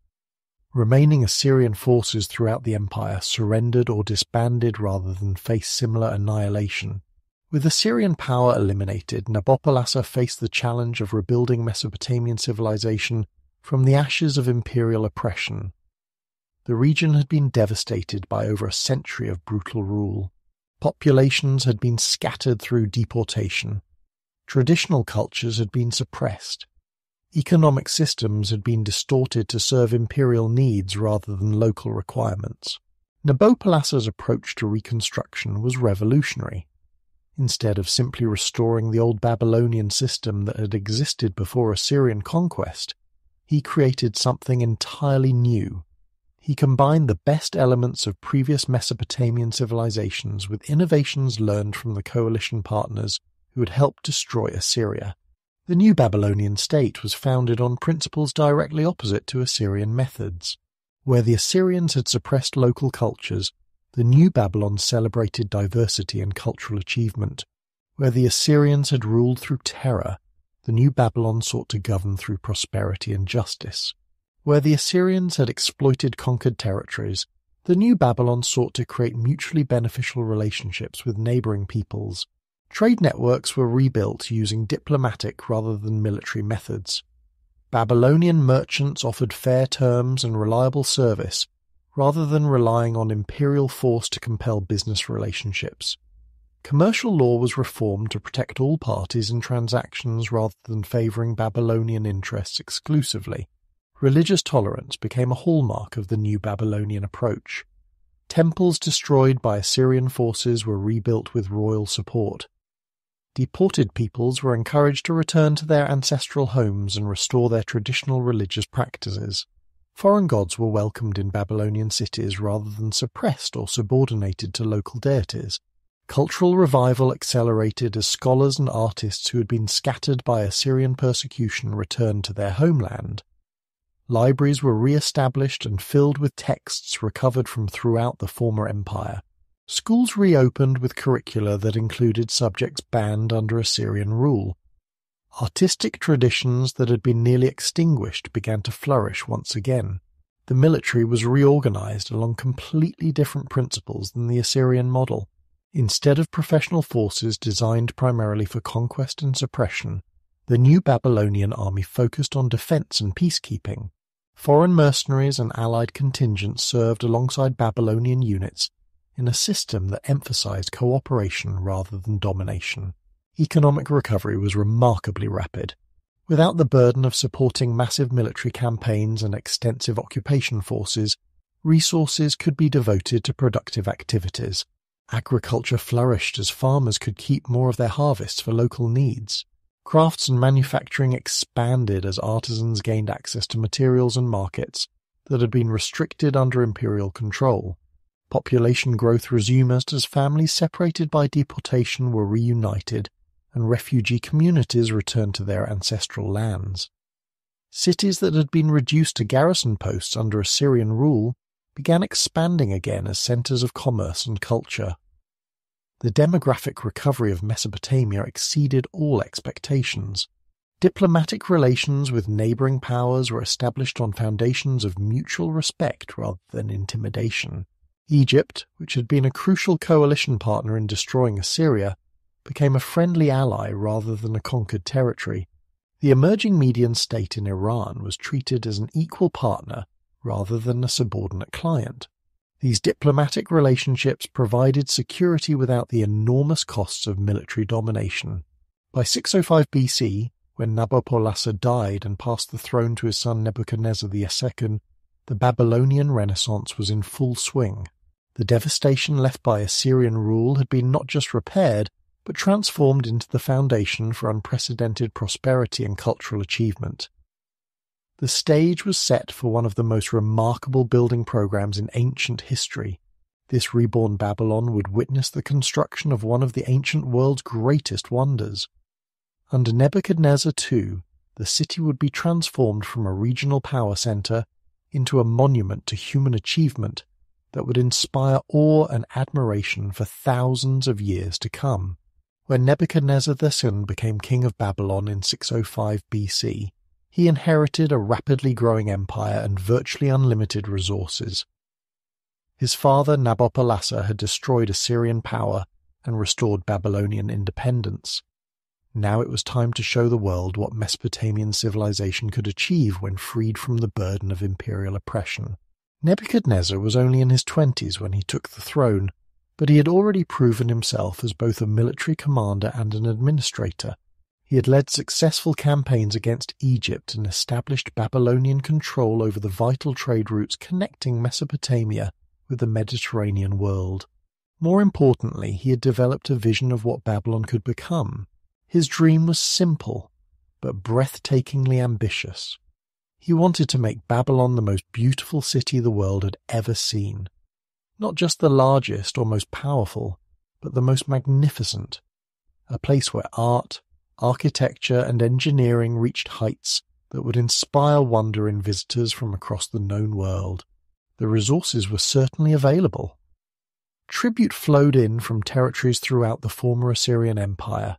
Remaining Assyrian forces throughout the empire surrendered or disbanded rather than face similar annihilation. With Assyrian power eliminated, Nabopolassar faced the challenge of rebuilding Mesopotamian civilization from the ashes of imperial oppression. The region had been devastated by over a century of brutal rule. Populations had been scattered through deportation. Traditional cultures had been suppressed. Economic systems had been distorted to serve imperial needs rather than local requirements. Nabopolassar's approach to reconstruction was revolutionary. Instead of simply restoring the old Babylonian system that had existed before Assyrian conquest, he created something entirely new. He combined the best elements of previous Mesopotamian civilizations with innovations learned from the coalition partners who had helped destroy Assyria. The new Babylonian state was founded on principles directly opposite to Assyrian methods. Where the Assyrians had suppressed local cultures, the new Babylon celebrated diversity and cultural achievement. Where the Assyrians had ruled through terror, the new Babylon sought to govern through prosperity and justice. Where the Assyrians had exploited conquered territories, the new Babylon sought to create mutually beneficial relationships with neighboring peoples. Trade networks were rebuilt using diplomatic rather than military methods. Babylonian merchants offered fair terms and reliable service, rather than relying on imperial force to compel business relationships. Commercial law was reformed to protect all parties in transactions rather than favoring Babylonian interests exclusively. Religious tolerance became a hallmark of the new Babylonian approach. Temples destroyed by Assyrian forces were rebuilt with royal support. Deported peoples were encouraged to return to their ancestral homes and restore their traditional religious practices. Foreign gods were welcomed in Babylonian cities rather than suppressed or subordinated to local deities. Cultural revival accelerated as scholars and artists who had been scattered by Assyrian persecution returned to their homeland. Libraries were re-established and filled with texts recovered from throughout the former empire. Schools reopened with curricula that included subjects banned under Assyrian rule. Artistic traditions that had been nearly extinguished began to flourish once again. The military was reorganized along completely different principles than the Assyrian model. Instead of professional forces designed primarily for conquest and suppression, the new Babylonian army focused on defense and peacekeeping. Foreign mercenaries and allied contingents served alongside Babylonian units in a system that emphasized cooperation rather than domination. Economic recovery was remarkably rapid. Without the burden of supporting massive military campaigns and extensive occupation forces, resources could be devoted to productive activities. Agriculture flourished as farmers could keep more of their harvests for local needs. Crafts and manufacturing expanded as artisans gained access to materials and markets that had been restricted under imperial control. Population growth resumed as families separated by deportation were reunited and refugee communities returned to their ancestral lands. Cities that had been reduced to garrison posts under Assyrian rule began expanding again as centers of commerce and culture. The demographic recovery of Mesopotamia exceeded all expectations. Diplomatic relations with neighboring powers were established on foundations of mutual respect rather than intimidation. Egypt, which had been a crucial coalition partner in destroying Assyria, became a friendly ally rather than a conquered territory. The emerging Median state in Iran was treated as an equal partner rather than a subordinate client. These diplomatic relationships provided security without the enormous costs of military domination. By 605 BC, when Nabopolassar died and passed the throne to his son Nebuchadnezzar II, the Babylonian Renaissance was in full swing. The devastation left by Assyrian rule had been not just repaired, but transformed into the foundation for unprecedented prosperity and cultural achievement. The stage was set for one of the most remarkable building programs in ancient history. This reborn Babylon would witness the construction of one of the ancient world's greatest wonders. Under Nebuchadnezzar II, the city would be transformed from a regional power center into a monument to human achievement, that would inspire awe and admiration for thousands of years to come. When Nebuchadnezzar II became king of Babylon in 605 BC, he inherited a rapidly growing empire and virtually unlimited resources. His father Nabopolassar had destroyed Assyrian power and restored Babylonian independence. Now it was time to show the world what Mesopotamian civilization could achieve when freed from the burden of imperial oppression. Nebuchadnezzar was only in his 20s when he took the throne, but he had already proven himself as both a military commander and an administrator. He had led successful campaigns against Egypt and established Babylonian control over the vital trade routes connecting Mesopotamia with the Mediterranean world. More importantly, he had developed a vision of what Babylon could become. His dream was simple, but breathtakingly ambitious. He wanted to make Babylon the most beautiful city the world had ever seen. Not just the largest or most powerful, but the most magnificent. A place where art, architecture and engineering reached heights that would inspire wonder in visitors from across the known world. The resources were certainly available. Tribute flowed in from territories throughout the former Assyrian Empire.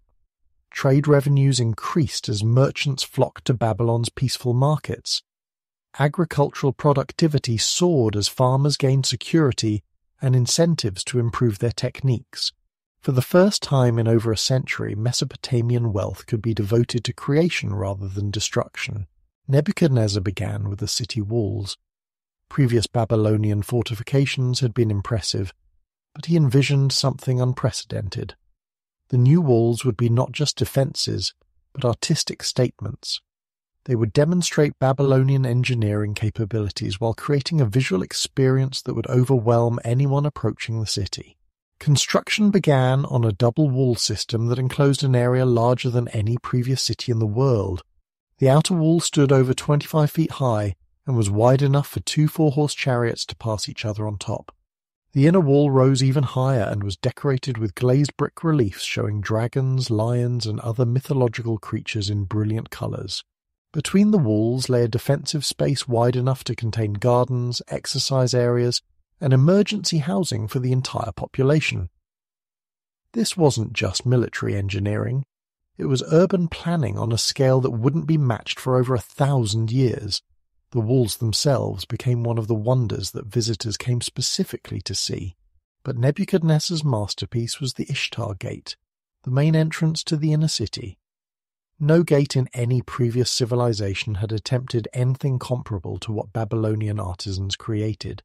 Trade revenues increased as merchants flocked to Babylon's peaceful markets. Agricultural productivity soared as farmers gained security and incentives to improve their techniques. For the first time in over a century, Mesopotamian wealth could be devoted to creation rather than destruction. Nebuchadnezzar began with the city walls. Previous Babylonian fortifications had been impressive, but he envisioned something unprecedented. The new walls would be not just defences, but artistic statements. They would demonstrate Babylonian engineering capabilities while creating a visual experience that would overwhelm anyone approaching the city. Construction began on a double wall system that enclosed an area larger than any previous city in the world. The outer wall stood over 25 feet high and was wide enough for 2 4-horse chariots to pass each other on top. The inner wall rose even higher and was decorated with glazed brick reliefs showing dragons, lions, and other mythological creatures in brilliant colours. Between the walls lay a defensive space wide enough to contain gardens, exercise areas, and emergency housing for the entire population. This wasn't just military engineering. It was urban planning on a scale that wouldn't be matched for over 1,000 years. The walls themselves became one of the wonders that visitors came specifically to see. But Nebuchadnezzar's masterpiece was the Ishtar Gate, the main entrance to the inner city. No gate in any previous civilization had attempted anything comparable to what Babylonian artisans created.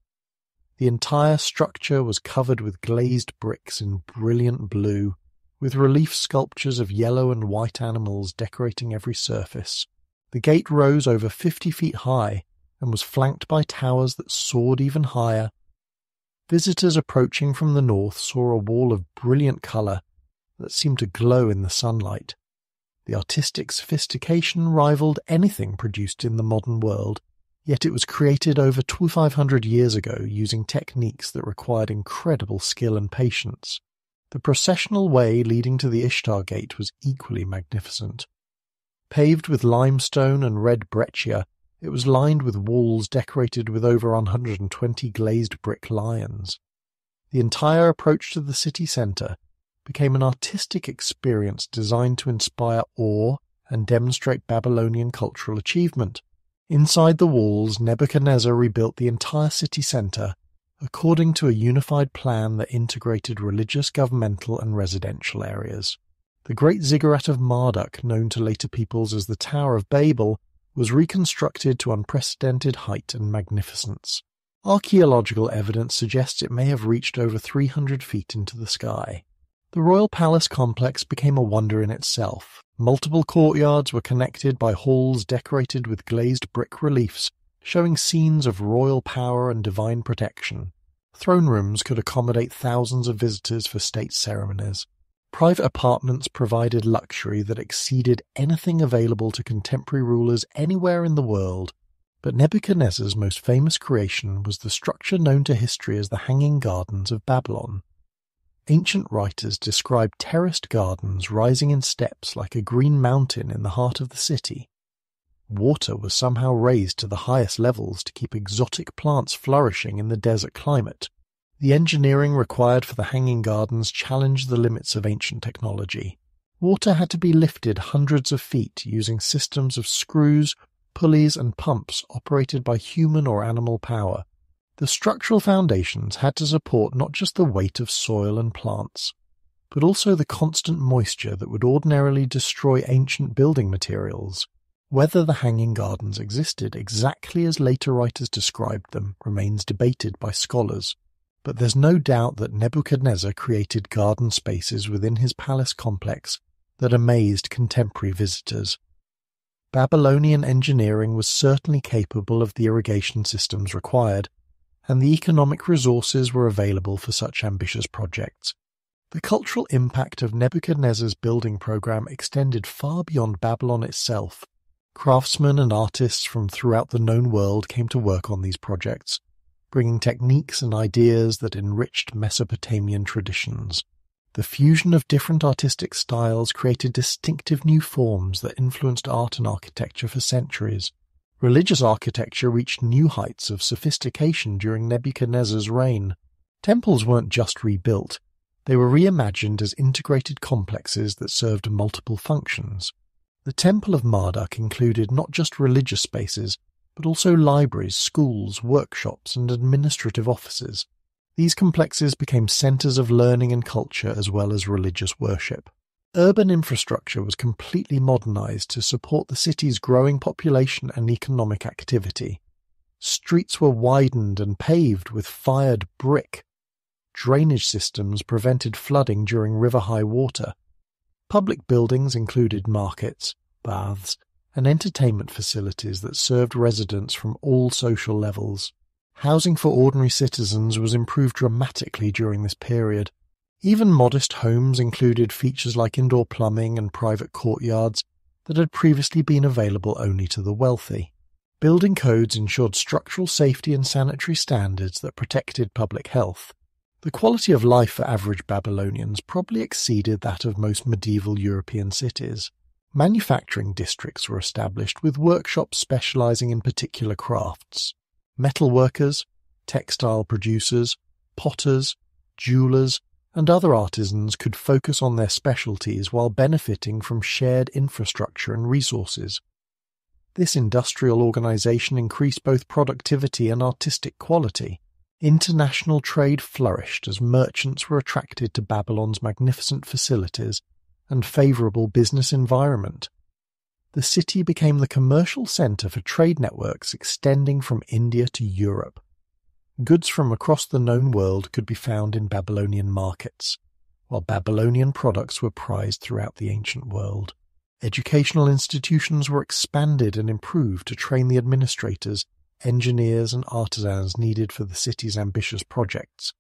The entire structure was covered with glazed bricks in brilliant blue, with relief sculptures of yellow and white animals decorating every surface. The gate rose over 50 feet high and was flanked by towers that soared even higher. Visitors approaching from the north saw a wall of brilliant colour that seemed to glow in the sunlight. The artistic sophistication rivaled anything produced in the modern world, yet it was created over 2,500 years ago using techniques that required incredible skill and patience. The processional way leading to the Ishtar Gate was equally magnificent. Paved with limestone and red breccia, it was lined with walls decorated with over 120 glazed brick lions. The entire approach to the city centre became an artistic experience designed to inspire awe and demonstrate Babylonian cultural achievement. Inside the walls, Nebuchadnezzar rebuilt the entire city centre according to a unified plan that integrated religious, governmental and residential areas. The great ziggurat of Marduk, known to later peoples as the Tower of Babel, was reconstructed to unprecedented height and magnificence. Archaeological evidence suggests it may have reached over 300 feet into the sky. The royal palace complex became a wonder in itself. Multiple courtyards were connected by halls decorated with glazed brick reliefs, showing scenes of royal power and divine protection. Throne rooms could accommodate thousands of visitors for state ceremonies. Private apartments provided luxury that exceeded anything available to contemporary rulers anywhere in the world. But Nebuchadnezzar's most famous creation was the structure known to history as the Hanging Gardens of Babylon. Ancient writers described terraced gardens rising in steps like a green mountain in the heart of the city. Water was somehow raised to the highest levels to keep exotic plants flourishing in the desert climate. The engineering required for the hanging gardens challenged the limits of ancient technology. Water had to be lifted hundreds of feet using systems of screws, pulleys and pumps operated by human or animal power. The structural foundations had to support not just the weight of soil and plants, but also the constant moisture that would ordinarily destroy ancient building materials. Whether the hanging gardens existed exactly as later writers described them remains debated by scholars, but there's no doubt that Nebuchadnezzar created garden spaces within his palace complex that amazed contemporary visitors. Babylonian engineering was certainly capable of the irrigation systems required, and the economic resources were available for such ambitious projects. The cultural impact of Nebuchadnezzar's building program extended far beyond Babylon itself. Craftsmen and artists from throughout the known world came to work on these projects, bringing techniques and ideas that enriched Mesopotamian traditions. The fusion of different artistic styles created distinctive new forms that influenced art and architecture for centuries. Religious architecture reached new heights of sophistication during Nebuchadnezzar's reign. Temples weren't just rebuilt, they were reimagined as integrated complexes that served multiple functions. The Temple of Marduk included not just religious spaces, but also libraries, schools, workshops, and administrative offices. These complexes became centers of learning and culture as well as religious worship. Urban infrastructure was completely modernized to support the city's growing population and economic activity. Streets were widened and paved with fired brick. Drainage systems prevented flooding during river-high water. Public buildings included markets, baths, and entertainment facilities that served residents from all social levels. Housing for ordinary citizens was improved dramatically during this period. Even modest homes included features like indoor plumbing and private courtyards that had previously been available only to the wealthy. Building codes ensured structural safety and sanitary standards that protected public health. The quality of life for average Babylonians probably exceeded that of most medieval European cities. Manufacturing districts were established with workshops specializing in particular crafts. Metalworkers, textile producers, potters, jewelers, and other artisans could focus on their specialties while benefiting from shared infrastructure and resources. This industrial organization increased both productivity and artistic quality. International trade flourished as merchants were attracted to Babylon's magnificent facilities and favorable business environment. The city became the commercial center for trade networks extending from India to Europe. Goods from across the known world could be found in Babylonian markets, while Babylonian products were prized throughout the ancient world. Educational institutions were expanded and improved to train the administrators, engineers, and artisans needed for the city's ambitious projects.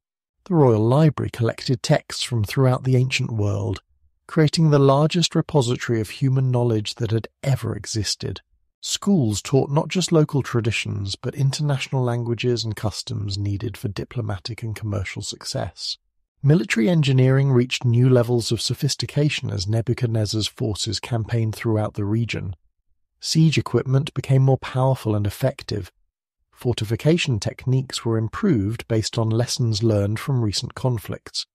The Royal Library collected texts from throughout the ancient world, creating the largest repository of human knowledge that had ever existed. Schools taught not just local traditions, but international languages and customs needed for diplomatic and commercial success. Military engineering reached new levels of sophistication as Nebuchadnezzar's forces campaigned throughout the region. Siege equipment became more powerful and effective. Fortification techniques were improved based on lessons learned from recent conflicts.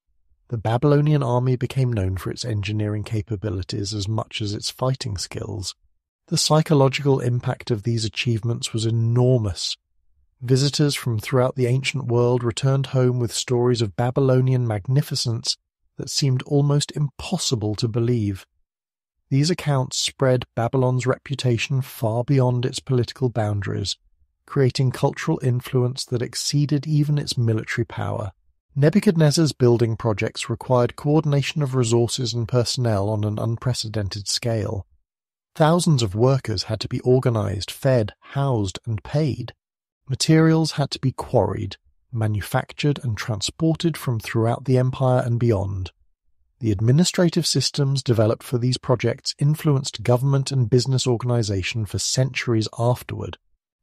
The Babylonian army became known for its engineering capabilities as much as its fighting skills. The psychological impact of these achievements was enormous. Visitors from throughout the ancient world returned home with stories of Babylonian magnificence that seemed almost impossible to believe. These accounts spread Babylon's reputation far beyond its political boundaries, creating cultural influence that exceeded even its military power. Nebuchadnezzar's building projects required coordination of resources and personnel on an unprecedented scale. Thousands of workers had to be organized, fed, housed, and paid. Materials had to be quarried, manufactured, and transported from throughout the empire and beyond. The administrative systems developed for these projects influenced government and business organization for centuries afterward.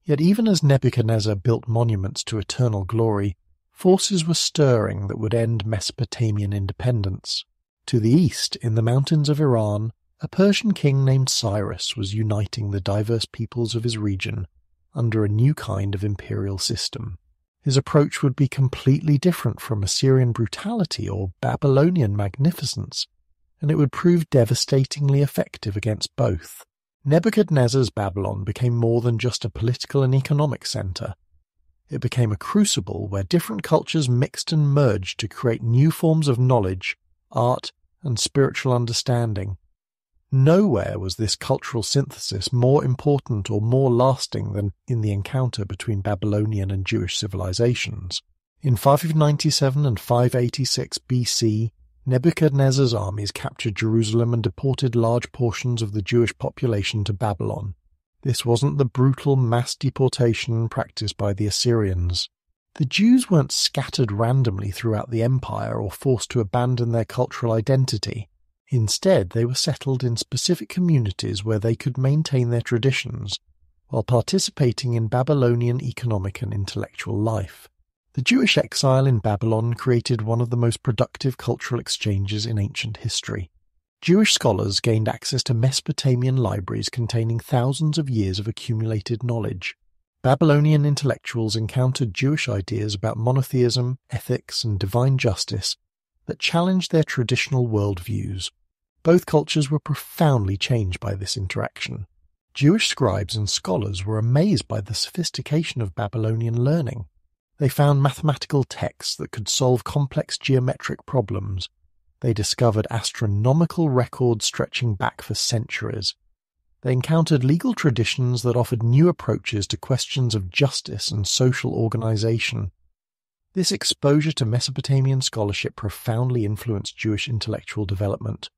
Yet even as Nebuchadnezzar built monuments to eternal glory, forces were stirring that would end Mesopotamian independence. To the east, in the mountains of Iran, A Persian king named Cyrus was uniting the diverse peoples of his region under a new kind of imperial system. His approach would be completely different from Assyrian brutality or Babylonian magnificence, and it would prove devastatingly effective against both. Nebuchadnezzar's Babylon became more than just a political and economic centre. It became a crucible where different cultures mixed and merged to create new forms of knowledge, art, and spiritual understanding. Nowhere was this cultural synthesis more important or more lasting than in the encounter between Babylonian and Jewish civilizations. In 597 and 586 BC, Nebuchadnezzar's armies captured Jerusalem and deported large portions of the Jewish population to Babylon. This wasn't the brutal mass deportation practiced by the Assyrians. The Jews weren't scattered randomly throughout the empire or forced to abandon their cultural identity. Instead, they were settled in specific communities where they could maintain their traditions while participating in Babylonian economic and intellectual life. The Jewish exile in Babylon created one of the most productive cultural exchanges in ancient history. Jewish scholars gained access to Mesopotamian libraries containing thousands of years of accumulated knowledge. Babylonian intellectuals encountered Jewish ideas about monotheism, ethics, and divine justice that challenged their traditional worldviews. Both cultures were profoundly changed by this interaction. Jewish scribes and scholars were amazed by the sophistication of Babylonian learning. They found mathematical texts that could solve complex geometric problems. They discovered astronomical records stretching back for centuries. They encountered legal traditions that offered new approaches to questions of justice and social organization. This exposure to Mesopotamian scholarship profoundly influenced Jewish intellectual development.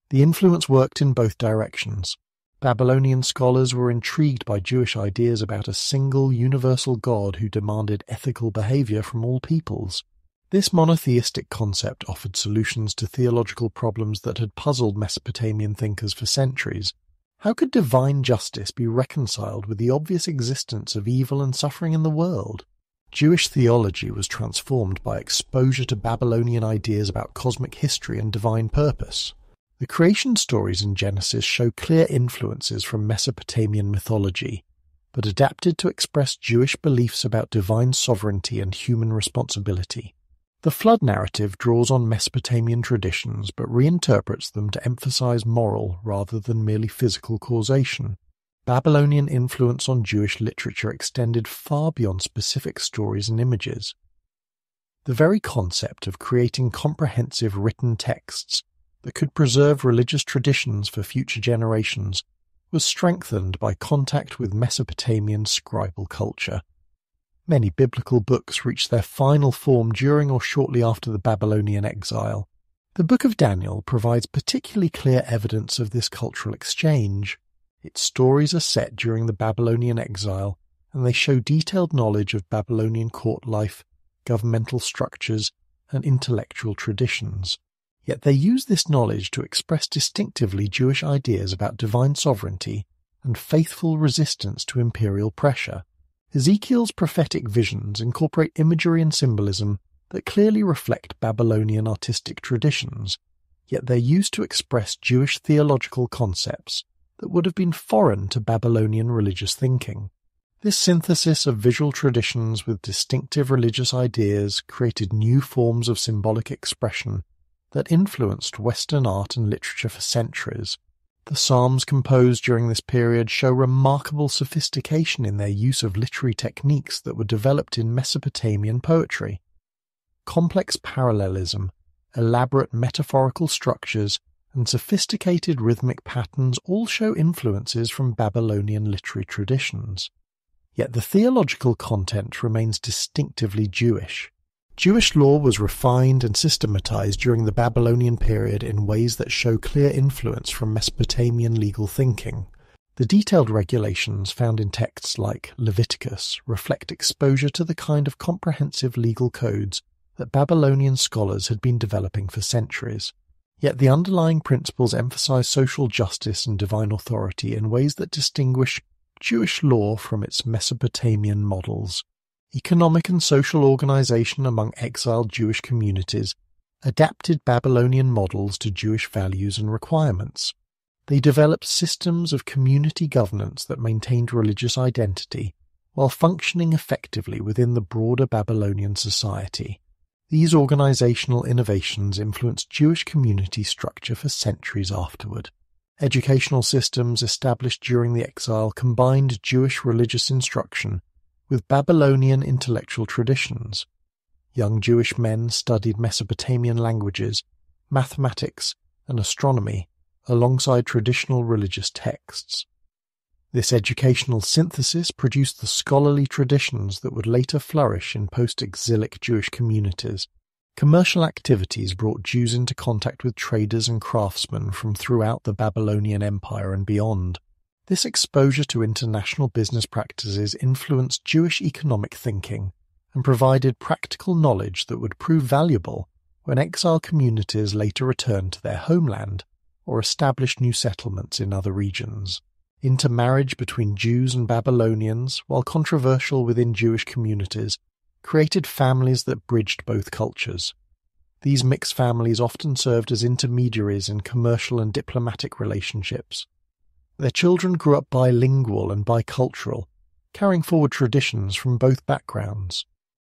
The influence worked in both directions. Babylonian scholars were intrigued by Jewish ideas about a single universal God who demanded ethical behavior from all peoples. This monotheistic concept offered solutions to theological problems that had puzzled Mesopotamian thinkers for centuries. How could divine justice be reconciled with the obvious existence of evil and suffering in the world? Jewish theology was transformed by exposure to Babylonian ideas about cosmic history and divine purpose. The creation stories in Genesis show clear influences from Mesopotamian mythology, but adapted to express Jewish beliefs about divine sovereignty and human responsibility. The flood narrative draws on Mesopotamian traditions but reinterprets them to emphasize moral rather than merely physical causation. Babylonian influence on Jewish literature extended far beyond specific stories and images. The very concept of creating comprehensive written texts that could preserve religious traditions for future generations was strengthened by contact with Mesopotamian scribal culture. Many biblical books reached their final form during or shortly after the Babylonian exile. The Book of Daniel provides particularly clear evidence of this cultural exchange. Its stories are set during the Babylonian exile, and they show detailed knowledge of Babylonian court life, governmental structures, and intellectual traditions. Yet they use this knowledge to express distinctively Jewish ideas about divine sovereignty and faithful resistance to imperial pressure. Ezekiel's prophetic visions incorporate imagery and symbolism that clearly reflect Babylonian artistic traditions, yet they're used to express Jewish theological concepts that would have been foreign to Babylonian religious thinking. This synthesis of visual traditions with distinctive religious ideas created new forms of symbolic expression that influenced Western art and literature for centuries. The psalms composed during this period show remarkable sophistication in their use of literary techniques that were developed in Mesopotamian poetry. Complex parallelism, elaborate metaphorical structures, and sophisticated rhythmic patterns all show influences from Babylonian literary traditions. Yet the theological content remains distinctively Jewish. Jewish law was refined and systematized during the Babylonian period in ways that show clear influence from Mesopotamian legal thinking. The detailed regulations found in texts like Leviticus reflect exposure to the kind of comprehensive legal codes that Babylonian scholars had been developing for centuries. Yet the underlying principles emphasize social justice and divine authority in ways that distinguish Jewish law from its Mesopotamian models. Economic and social organization among exiled Jewish communities adapted Babylonian models to Jewish values and requirements. They developed systems of community governance that maintained religious identity while functioning effectively within the broader Babylonian society. These organizational innovations influenced Jewish community structure for centuries afterward. Educational systems established during the exile combined Jewish religious instruction with Babylonian intellectual traditions. Young Jewish men studied Mesopotamian languages, mathematics, and astronomy alongside traditional religious texts. This educational synthesis produced the scholarly traditions that would later flourish in post-exilic Jewish communities. Commercial activities brought Jews into contact with traders and craftsmen from throughout the Babylonian Empire and beyond. This exposure to international business practices influenced Jewish economic thinking and provided practical knowledge that would prove valuable when exile communities later returned to their homeland or established new settlements in other regions. Intermarriage between Jews and Babylonians, while controversial within Jewish communities, created families that bridged both cultures. These mixed families often served as intermediaries in commercial and diplomatic relationships. Their children grew up bilingual and bicultural, carrying forward traditions from both backgrounds.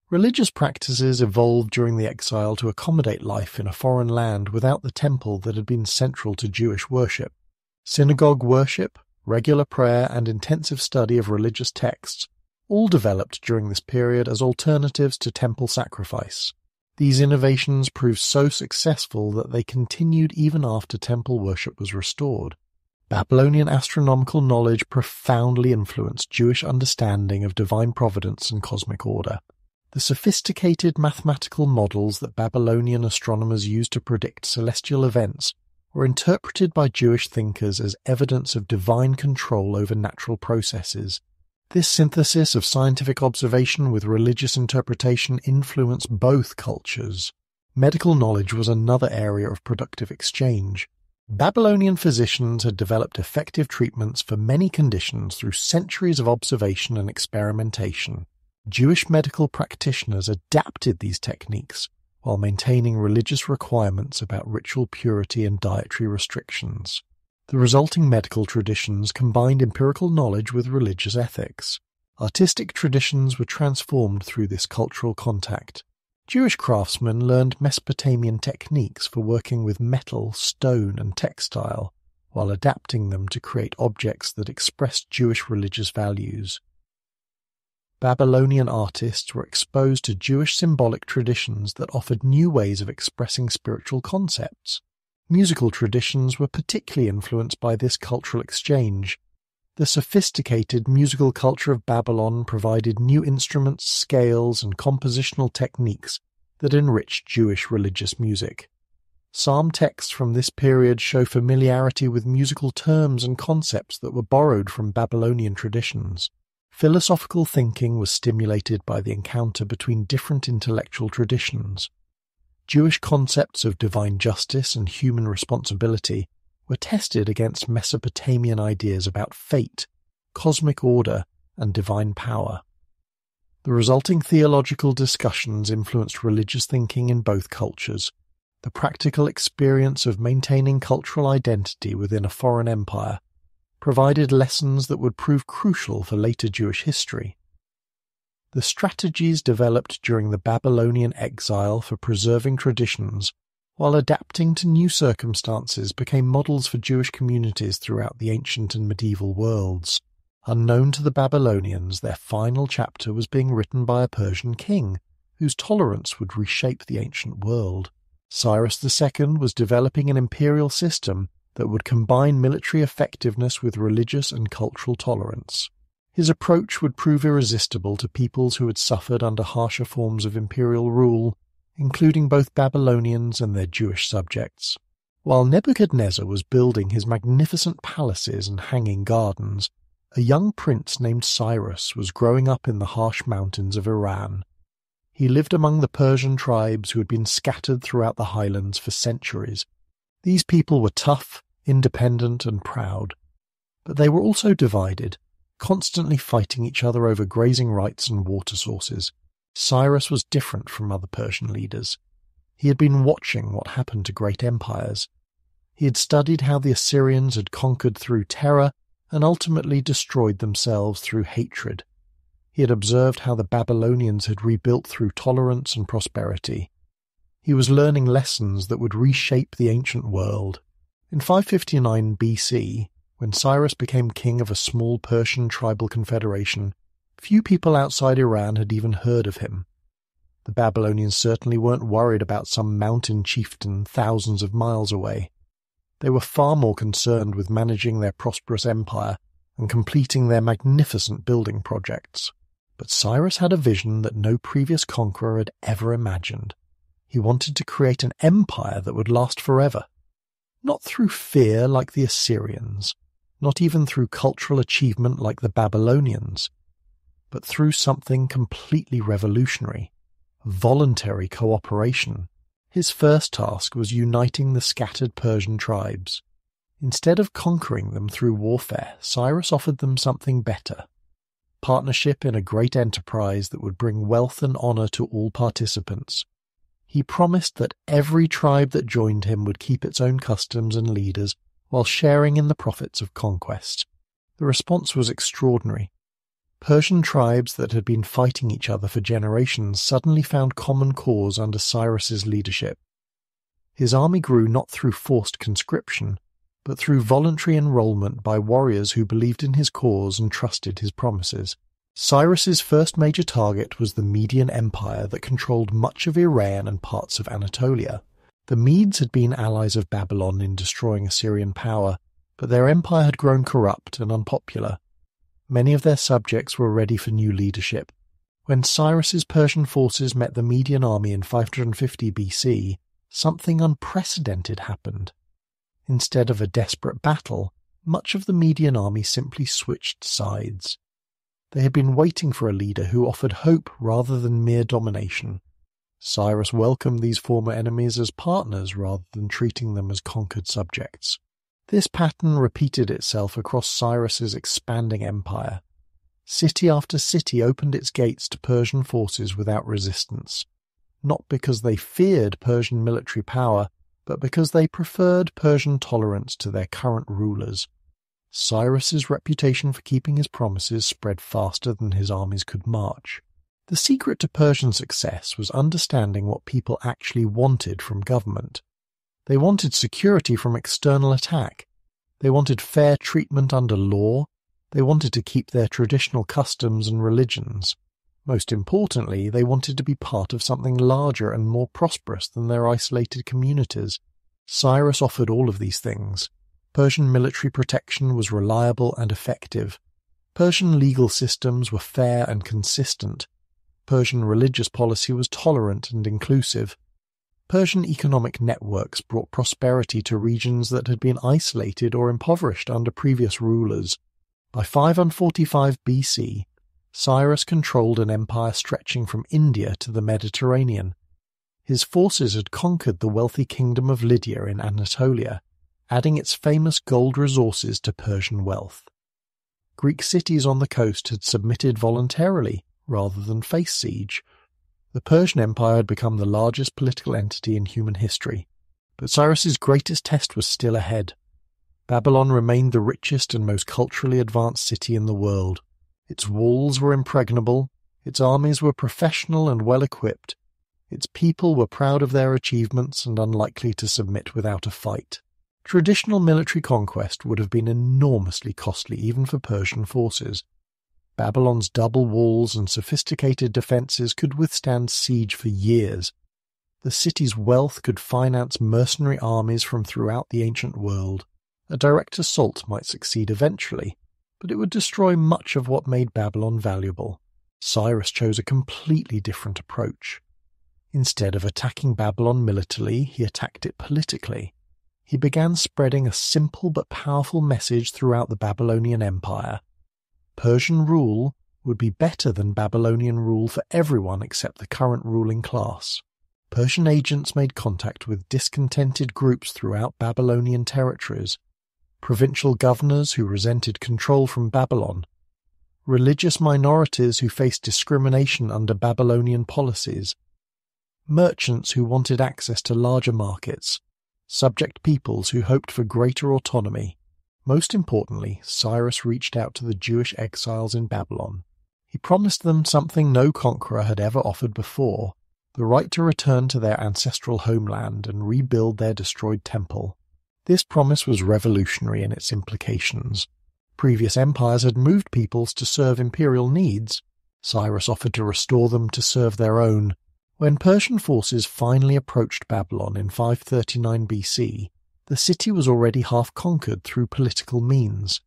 Religious practices evolved during the exile to accommodate life in a foreign land without the temple that had been central to Jewish worship. Synagogue worship, regular prayer, and intensive study of religious texts all developed during this period as alternatives to temple sacrifice. These innovations proved so successful that they continued even after temple worship was restored. Babylonian astronomical knowledge profoundly influenced Jewish understanding of divine providence and cosmic order. The sophisticated mathematical models that Babylonian astronomers used to predict celestial events were interpreted by Jewish thinkers as evidence of divine control over natural processes. This synthesis of scientific observation with religious interpretation influenced both cultures. Medical knowledge was another area of productive exchange. Babylonian physicians had developed effective treatments for many conditions through centuries of observation and experimentation. Jewish medical practitioners adapted these techniques while maintaining religious requirements about ritual purity and dietary restrictions. The resulting medical traditions combined empirical knowledge with religious ethics. Artistic traditions were transformed through this cultural contact. Jewish craftsmen learned Mesopotamian techniques for working with metal, stone, and textile, while adapting them to create objects that expressed Jewish religious values. Babylonian artists were exposed to Jewish symbolic traditions that offered new ways of expressing spiritual concepts. Musical traditions were particularly influenced by this cultural exchange. The sophisticated musical culture of Babylon provided new instruments, scales, and compositional techniques that enriched Jewish religious music. Psalm texts from this period show familiarity with musical terms and concepts that were borrowed from Babylonian traditions. Philosophical thinking was stimulated by the encounter between different intellectual traditions. Jewish concepts of divine justice and human responsibility were tested against Mesopotamian ideas about fate, cosmic order, and divine power. The resulting theological discussions influenced religious thinking in both cultures. The practical experience of maintaining cultural identity within a foreign empire provided lessons that would prove crucial for later Jewish history. The strategies developed during the Babylonian exile for preserving traditions while adapting to new circumstances became models for Jewish communities throughout the ancient and medieval worlds. Unknown to the Babylonians, their final chapter was being written by a Persian king, whose tolerance would reshape the ancient world. Cyrus II was developing an imperial system that would combine military effectiveness with religious and cultural tolerance. His approach would prove irresistible to peoples who had suffered under harsher forms of imperial rule, including both Babylonians and their Jewish subjects. While Nebuchadnezzar was building his magnificent palaces and hanging gardens, a young prince named Cyrus was growing up in the harsh mountains of Iran. He lived among the Persian tribes who had been scattered throughout the highlands for centuries. These people were tough, independent, and proud, but they were also divided, constantly fighting each other over grazing rights and water sources. Cyrus was different from other Persian leaders. He had been watching what happened to great empires. He had studied how the Assyrians had conquered through terror and ultimately destroyed themselves through hatred. He had observed how the Babylonians had rebuilt through tolerance and prosperity. He was learning lessons that would reshape the ancient world. In 559 BC, when Cyrus became king of a small Persian tribal confederation, few people outside Iran had even heard of him. The Babylonians certainly weren't worried about some mountain chieftain thousands of miles away. They were far more concerned with managing their prosperous empire and completing their magnificent building projects. But Cyrus had a vision that no previous conqueror had ever imagined. He wanted to create an empire that would last forever. Not through fear like the Assyrians, not even through cultural achievement like the Babylonians, but through something completely revolutionary: voluntary cooperation. His first task was uniting the scattered Persian tribes. Instead of conquering them through warfare, Cyrus offered them something better: partnership in a great enterprise that would bring wealth and honor to all participants. He promised that every tribe that joined him would keep its own customs and leaders while sharing in the profits of conquest. The response was extraordinary. Persian tribes that had been fighting each other for generations suddenly found common cause under Cyrus's leadership. His army grew not through forced conscription, but through voluntary enrollment by warriors who believed in his cause and trusted his promises. Cyrus's first major target was the Median Empire that controlled much of Iran and parts of Anatolia. The Medes had been allies of Babylon in destroying Assyrian power, but their empire had grown corrupt and unpopular. Many of their subjects were ready for new leadership. When Cyrus's Persian forces met the Median army in 550 BC, something unprecedented happened. Instead of a desperate battle, much of the Median army simply switched sides. They had been waiting for a leader who offered hope rather than mere domination. Cyrus welcomed these former enemies as partners rather than treating them as conquered subjects. This pattern repeated itself across Cyrus's expanding empire. City after city opened its gates to Persian forces without resistance, not because they feared Persian military power, but because they preferred Persian tolerance to their current rulers. Cyrus's reputation for keeping his promises spread faster than his armies could march. The secret to Persian success was understanding what people actually wanted from government. They wanted security from external attack. They wanted fair treatment under law. They wanted to keep their traditional customs and religions. Most importantly, they wanted to be part of something larger and more prosperous than their isolated communities. Cyrus offered all of these things. Persian military protection was reliable and effective. Persian legal systems were fair and consistent. Persian religious policy was tolerant and inclusive. Persian economic networks brought prosperity to regions that had been isolated or impoverished under previous rulers. By 545 BC, Cyrus controlled an empire stretching from India to the Mediterranean. His forces had conquered the wealthy kingdom of Lydia in Anatolia, adding its famous gold resources to Persian wealth. Greek cities on the coast had submitted voluntarily rather than face siege. The Persian Empire had become the largest political entity in human history, but Cyrus's greatest test was still ahead. Babylon remained the richest and most culturally advanced city in the world. Its walls were impregnable, its armies were professional and well-equipped, its people were proud of their achievements and unlikely to submit without a fight. Traditional military conquest would have been enormously costly even for Persian forces. Babylon's double walls and sophisticated defences could withstand siege for years. The city's wealth could finance mercenary armies from throughout the ancient world. A direct assault might succeed eventually, but it would destroy much of what made Babylon valuable. Cyrus chose a completely different approach. Instead of attacking Babylon militarily, he attacked it politically. He began spreading a simple but powerful message throughout the Babylonian Empire. Persian rule would be better than Babylonian rule for everyone except the current ruling class. Persian agents made contact with discontented groups throughout Babylonian territories, provincial governors who resented control from Babylon, religious minorities who faced discrimination under Babylonian policies, merchants who wanted access to larger markets, subject peoples who hoped for greater autonomy. Most importantly, Cyrus reached out to the Jewish exiles in Babylon. He promised them something no conqueror had ever offered before, the right to return to their ancestral homeland and rebuild their destroyed temple. This promise was revolutionary in its implications. Previous empires had moved peoples to serve imperial needs. Cyrus offered to restore them to serve their own. When Persian forces finally approached Babylon in 539 BC, the city was already half conquered through political means.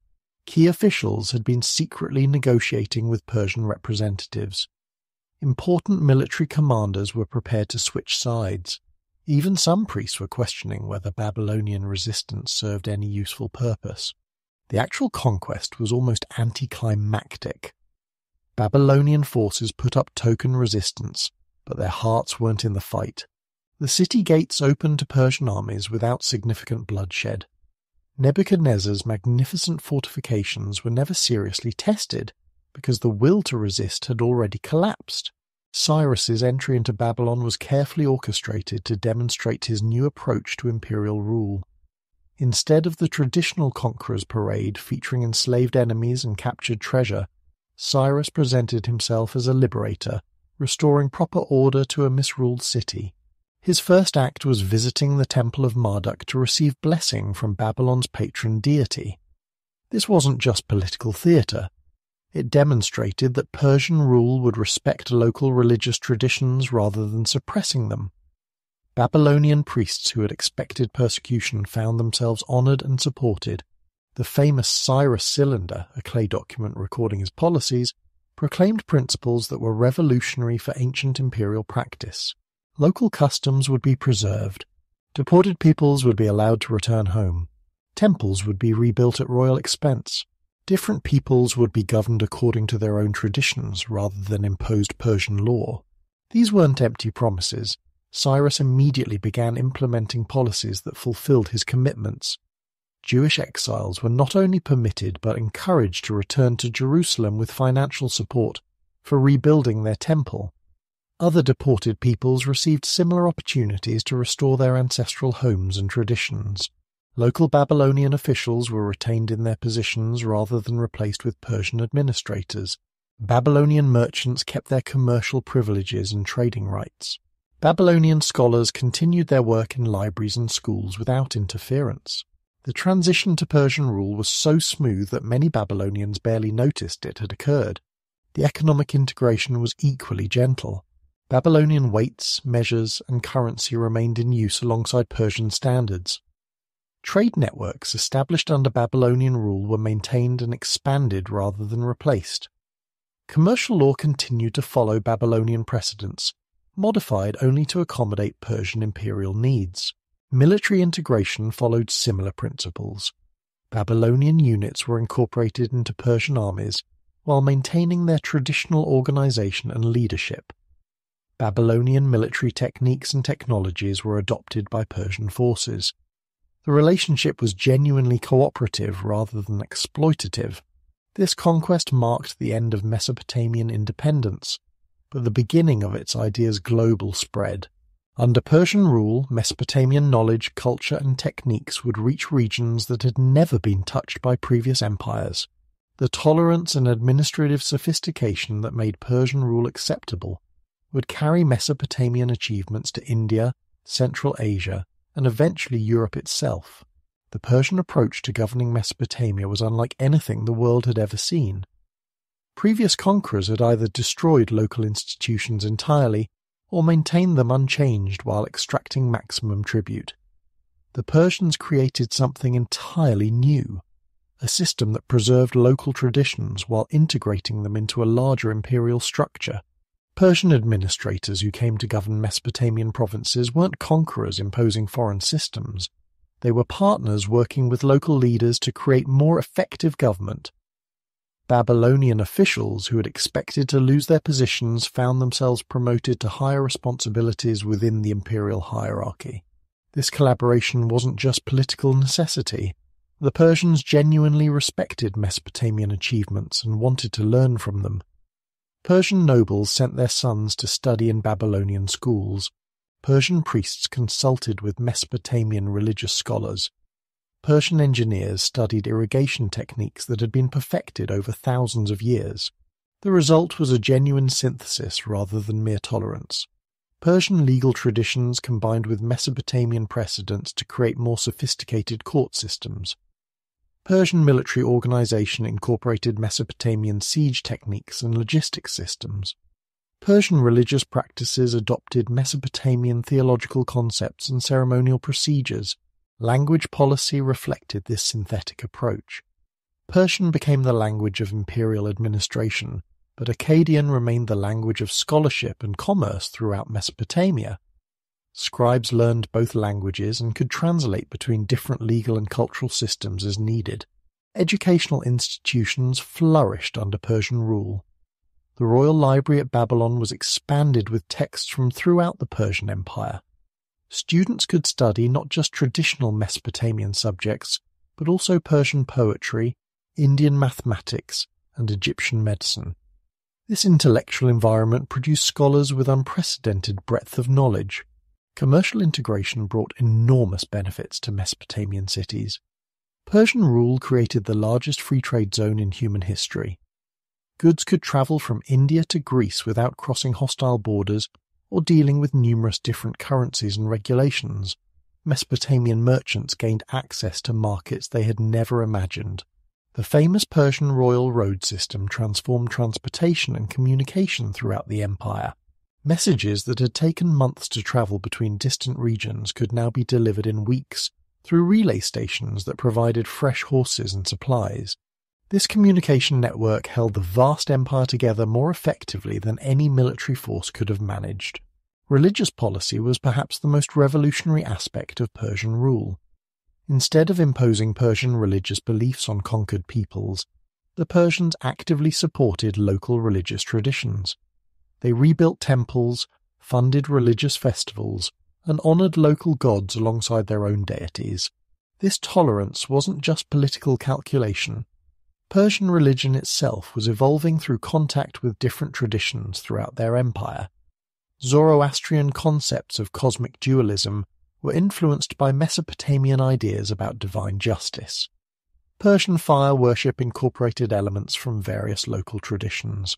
Key officials had been secretly negotiating with Persian representatives. Important military commanders were prepared to switch sides. Even some priests were questioning whether Babylonian resistance served any useful purpose. The actual conquest was almost anticlimactic. Babylonian forces put up token resistance, but their hearts weren't in the fight. The city gates opened to Persian armies without significant bloodshed. Nebuchadnezzar's magnificent fortifications were never seriously tested, because the will to resist had already collapsed. Cyrus's entry into Babylon was carefully orchestrated to demonstrate his new approach to imperial rule. Instead of the traditional conqueror's parade featuring enslaved enemies and captured treasure, Cyrus presented himself as a liberator, restoring proper order to a misruled city. His first act was visiting the Temple of Marduk to receive blessing from Babylon's patron deity. This wasn't just political theatre. It demonstrated that Persian rule would respect local religious traditions rather than suppressing them. Babylonian priests who had expected persecution found themselves honoured and supported. The famous Cyrus Cylinder, a clay document recording his policies, proclaimed principles that were revolutionary for ancient imperial practice. Local customs would be preserved. Deported peoples would be allowed to return home. Temples would be rebuilt at royal expense. Different peoples would be governed according to their own traditions rather than imposed Persian law. These weren't empty promises. Cyrus immediately began implementing policies that fulfilled his commitments. Jewish exiles were not only permitted but encouraged to return to Jerusalem with financial support for rebuilding their temple. Other deported peoples received similar opportunities to restore their ancestral homes and traditions. Local Babylonian officials were retained in their positions rather than replaced with Persian administrators. Babylonian merchants kept their commercial privileges and trading rights. Babylonian scholars continued their work in libraries and schools without interference. The transition to Persian rule was so smooth that many Babylonians barely noticed it had occurred. The economic integration was equally gentle. Babylonian weights, measures, and currency remained in use alongside Persian standards. Trade networks established under Babylonian rule were maintained and expanded rather than replaced. Commercial law continued to follow Babylonian precedents, modified only to accommodate Persian imperial needs. Military integration followed similar principles. Babylonian units were incorporated into Persian armies while maintaining their traditional organization and leadership. Babylonian military techniques and technologies were adopted by Persian forces. The relationship was genuinely cooperative rather than exploitative. This conquest marked the end of Mesopotamian independence, but the beginning of its idea's global spread. Under Persian rule, Mesopotamian knowledge, culture, and techniques would reach regions that had never been touched by previous empires. The tolerance and administrative sophistication that made Persian rule acceptable would carry Mesopotamian achievements to India, Central Asia, and eventually Europe itself. The Persian approach to governing Mesopotamia was unlike anything the world had ever seen. Previous conquerors had either destroyed local institutions entirely or maintained them unchanged while extracting maximum tribute. The Persians created something entirely new, a system that preserved local traditions while integrating them into a larger imperial structure. Persian administrators who came to govern Mesopotamian provinces weren't conquerors imposing foreign systems. They were partners working with local leaders to create more effective government. Babylonian officials who had expected to lose their positions found themselves promoted to higher responsibilities within the imperial hierarchy. This collaboration wasn't just political necessity. The Persians genuinely respected Mesopotamian achievements and wanted to learn from them. Persian nobles sent their sons to study in Babylonian schools. Persian priests consulted with Mesopotamian religious scholars. Persian engineers studied irrigation techniques that had been perfected over thousands of years. The result was a genuine synthesis rather than mere tolerance. Persian legal traditions combined with Mesopotamian precedents to create more sophisticated court systems. Persian military organization incorporated Mesopotamian siege techniques and logistics systems. Persian religious practices adopted Mesopotamian theological concepts and ceremonial procedures. Language policy reflected this synthetic approach. Persian became the language of imperial administration, but Akkadian remained the language of scholarship and commerce throughout Mesopotamia. Scribes learned both languages and could translate between different legal and cultural systems as needed. Educational institutions flourished under Persian rule. The royal library at Babylon was expanded with texts from throughout the Persian Empire. Students could study not just traditional Mesopotamian subjects, but also Persian poetry, Indian mathematics, and Egyptian medicine. This intellectual environment produced scholars with unprecedented breadth of knowledge. Commercial integration brought enormous benefits to Mesopotamian cities. Persian rule created the largest free trade zone in human history. Goods could travel from India to Greece without crossing hostile borders or dealing with numerous different currencies and regulations. Mesopotamian merchants gained access to markets they had never imagined. The famous Persian royal road system transformed transportation and communication throughout the empire. Messages that had taken months to travel between distant regions could now be delivered in weeks through relay stations that provided fresh horses and supplies. This communication network held the vast empire together more effectively than any military force could have managed. Religious policy was perhaps the most revolutionary aspect of Persian rule. Instead of imposing Persian religious beliefs on conquered peoples, the Persians actively supported local religious traditions. They rebuilt temples, funded religious festivals, and honored local gods alongside their own deities. This tolerance wasn't just political calculation. Persian religion itself was evolving through contact with different traditions throughout their empire. Zoroastrian concepts of cosmic dualism were influenced by Mesopotamian ideas about divine justice. Persian fire worship incorporated elements from various local traditions.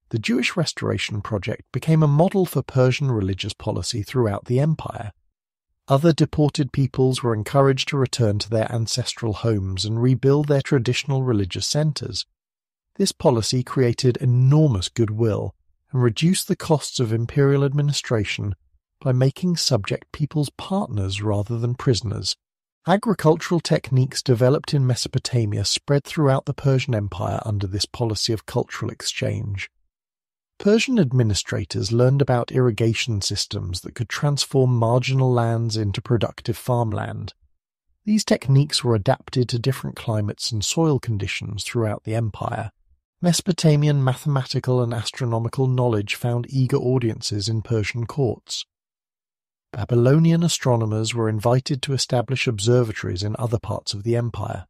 The Jewish Restoration Project became a model for Persian religious policy throughout the empire. Other deported peoples were encouraged to return to their ancestral homes and rebuild their traditional religious centers. This policy created enormous goodwill and reduced the costs of imperial administration by making subject peoples partners rather than prisoners. Agricultural techniques developed in Mesopotamia spread throughout the Persian Empire under this policy of cultural exchange. Persian administrators learned about irrigation systems that could transform marginal lands into productive farmland. These techniques were adapted to different climates and soil conditions throughout the empire. Mesopotamian mathematical and astronomical knowledge found eager audiences in Persian courts. Babylonian astronomers were invited to establish observatories in other parts of the empire.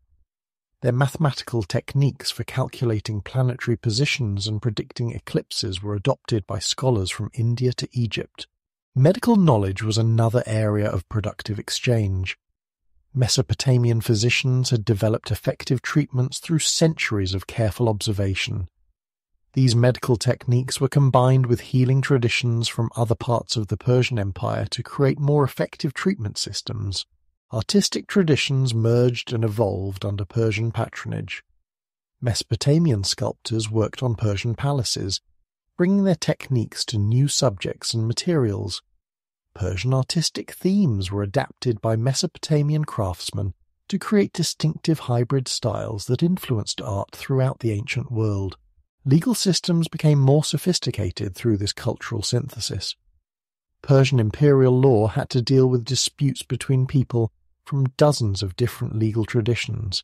Their mathematical techniques for calculating planetary positions and predicting eclipses were adopted by scholars from India to Egypt. Medical knowledge was another area of productive exchange. Mesopotamian physicians had developed effective treatments through centuries of careful observation. These medical techniques were combined with healing traditions from other parts of the Persian Empire to create more effective treatment systems. Artistic traditions merged and evolved under Persian patronage. Mesopotamian sculptors worked on Persian palaces, bringing their techniques to new subjects and materials. Persian artistic themes were adapted by Mesopotamian craftsmen to create distinctive hybrid styles that influenced art throughout the ancient world. Legal systems became more sophisticated through this cultural synthesis. Persian imperial law had to deal with disputes between people from dozens of different legal traditions.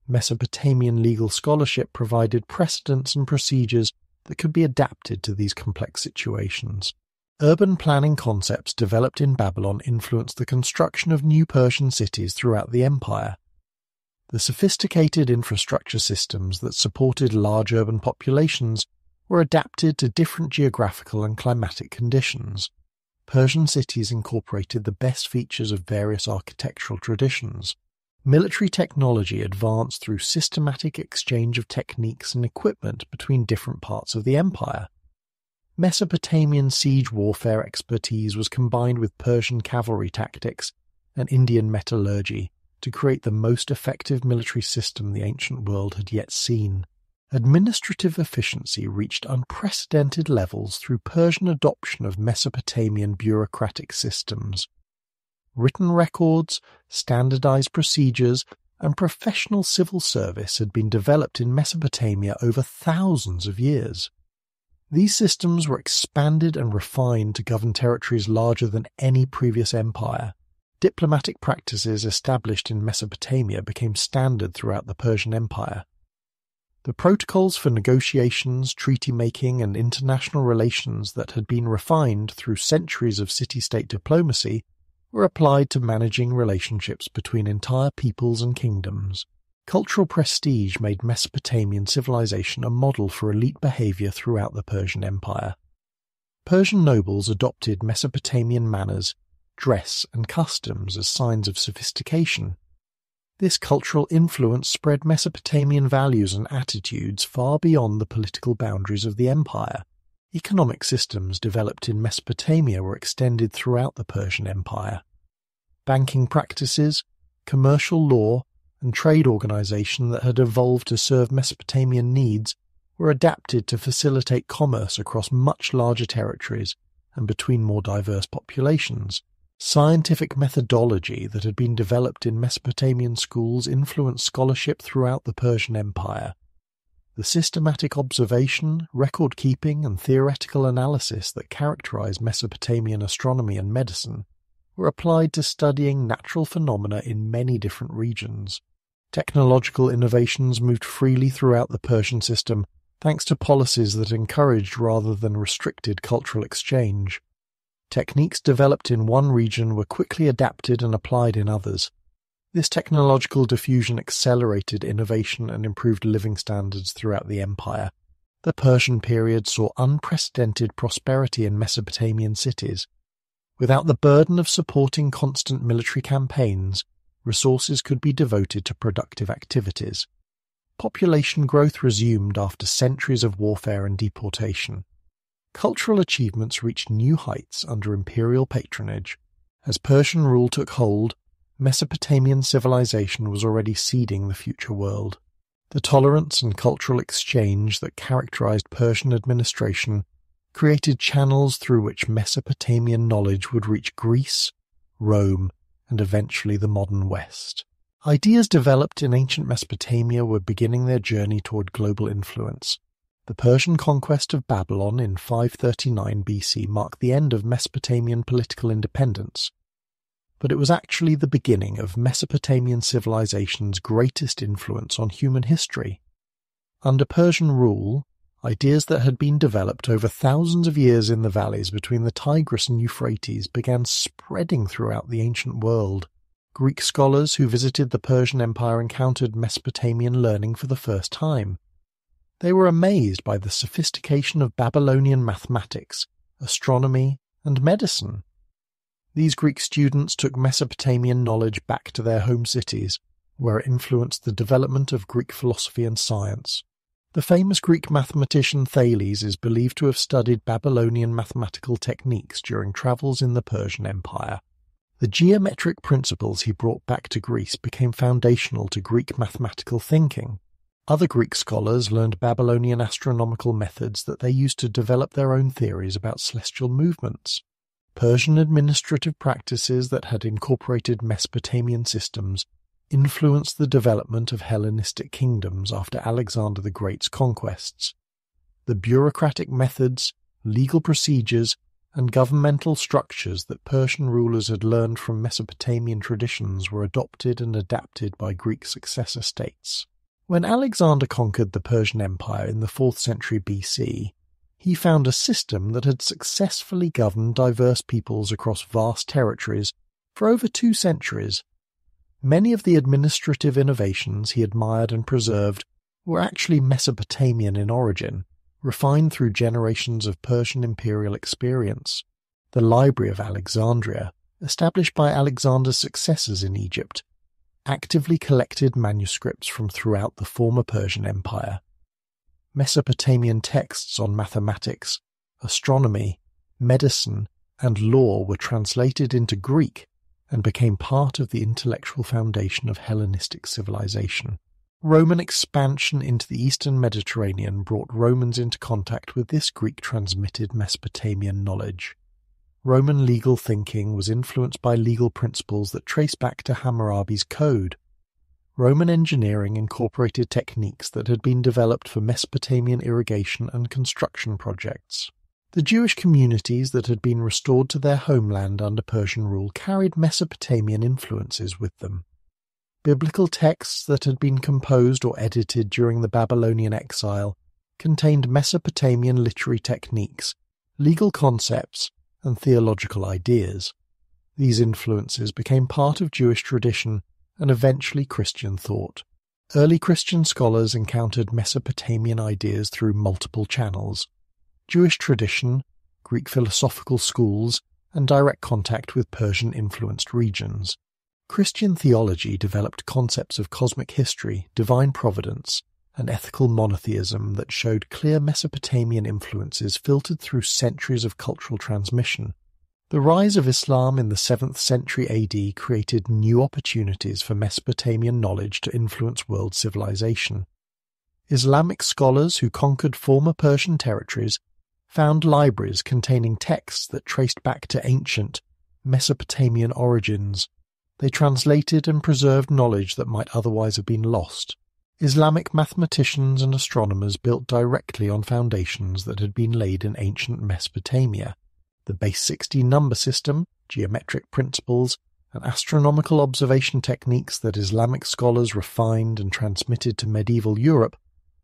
Mesopotamian legal scholarship provided precedents and procedures that could be adapted to these complex situations. Urban planning concepts developed in Babylon influenced the construction of new Persian cities throughout the empire. The sophisticated infrastructure systems that supported large urban populations were adapted to different geographical and climatic conditions. Persian cities incorporated the best features of various architectural traditions. Military technology advanced through systematic exchange of techniques and equipment between different parts of the empire. Mesopotamian siege warfare expertise was combined with Persian cavalry tactics and Indian metallurgy to create the most effective military system the ancient world had yet seen. Administrative efficiency reached unprecedented levels through Persian adoption of Mesopotamian bureaucratic systems. Written records, standardized procedures, and professional civil service had been developed in Mesopotamia over thousands of years. These systems were expanded and refined to govern territories larger than any previous empire. Diplomatic practices established in Mesopotamia became standard throughout the Persian Empire. The protocols for negotiations, treaty-making, and international relations that had been refined through centuries of city-state diplomacy were applied to managing relationships between entire peoples and kingdoms. Cultural prestige made Mesopotamian civilization a model for elite behavior throughout the Persian Empire. Persian nobles adopted Mesopotamian manners, dress, and customs as signs of sophistication. This cultural influence spread Mesopotamian values and attitudes far beyond the political boundaries of the empire. Economic systems developed in Mesopotamia were extended throughout the Persian Empire. Banking practices, commercial law, and trade organization that had evolved to serve Mesopotamian needs were adapted to facilitate commerce across much larger territories and between more diverse populations. Scientific methodology that had been developed in Mesopotamian schools influenced scholarship throughout the Persian Empire. The systematic observation, record-keeping, and theoretical analysis that characterized Mesopotamian astronomy and medicine were applied to studying natural phenomena in many different regions. Technological innovations moved freely throughout the Persian system thanks to policies that encouraged rather than restricted cultural exchange. Techniques developed in one region were quickly adapted and applied in others. This technological diffusion accelerated innovation and improved living standards throughout the empire. The Persian period saw unprecedented prosperity in Mesopotamian cities. Without the burden of supporting constant military campaigns, resources could be devoted to productive activities. Population growth resumed after centuries of warfare and deportation. Cultural achievements reached new heights under imperial patronage. As Persian rule took hold, Mesopotamian civilization was already seeding the future world. The tolerance and cultural exchange that characterized Persian administration created channels through which Mesopotamian knowledge would reach Greece, Rome, and eventually the modern West. Ideas developed in ancient Mesopotamia were beginning their journey toward global influence. The Persian conquest of Babylon in 539 BC marked the end of Mesopotamian political independence, but it was actually the beginning of Mesopotamian civilization's greatest influence on human history. Under Persian rule, ideas that had been developed over thousands of years in the valleys between the Tigris and Euphrates began spreading throughout the ancient world. Greek scholars who visited the Persian Empire encountered Mesopotamian learning for the first time. They were amazed by the sophistication of Babylonian mathematics, astronomy, and medicine. These Greek students took Mesopotamian knowledge back to their home cities, where it influenced the development of Greek philosophy and science. The famous Greek mathematician Thales is believed to have studied Babylonian mathematical techniques during travels in the Persian Empire. The geometric principles he brought back to Greece became foundational to Greek mathematical thinking. Other Greek scholars learned Babylonian astronomical methods that they used to develop their own theories about celestial movements. Persian administrative practices that had incorporated Mesopotamian systems influenced the development of Hellenistic kingdoms after Alexander the Great's conquests. The bureaucratic methods, legal procedures, and governmental structures that Persian rulers had learned from Mesopotamian traditions were adopted and adapted by Greek successor states. When Alexander conquered the Persian Empire in the 4th century BC, he found a system that had successfully governed diverse peoples across vast territories for over 2 centuries. Many of the administrative innovations he admired and preserved were actually Mesopotamian in origin, refined through generations of Persian imperial experience. The Library of Alexandria, established by Alexander's successors in Egypt, actively collected manuscripts from throughout the former Persian Empire. Mesopotamian texts on mathematics, astronomy, medicine, and law were translated into Greek and became part of the intellectual foundation of Hellenistic civilization. Roman expansion into the eastern Mediterranean brought Romans into contact with this Greek-transmitted Mesopotamian knowledge. Roman legal thinking was influenced by legal principles that trace back to Hammurabi's Code. Roman engineering incorporated techniques that had been developed for Mesopotamian irrigation and construction projects. The Jewish communities that had been restored to their homeland under Persian rule carried Mesopotamian influences with them. Biblical texts that had been composed or edited during the Babylonian exile contained Mesopotamian literary techniques, legal concepts, and theological ideas. These influences became part of Jewish tradition and eventually Christian thought. Early Christian scholars encountered Mesopotamian ideas through multiple channels: Jewish tradition, Greek philosophical schools, and direct contact with Persian-influenced regions. Christian theology developed concepts of cosmic history, divine providence, and ethical monotheism that showed clear Mesopotamian influences filtered through centuries of cultural transmission. The rise of Islam in the 7th century AD created new opportunities for Mesopotamian knowledge to influence world civilization. Islamic scholars who conquered former Persian territories found libraries containing texts that traced back to ancient Mesopotamian origins. They translated and preserved knowledge that might otherwise have been lost. Islamic mathematicians and astronomers built directly on foundations that had been laid in ancient Mesopotamia. The base 16 number system, geometric principles, and astronomical observation techniques that Islamic scholars refined and transmitted to medieval Europe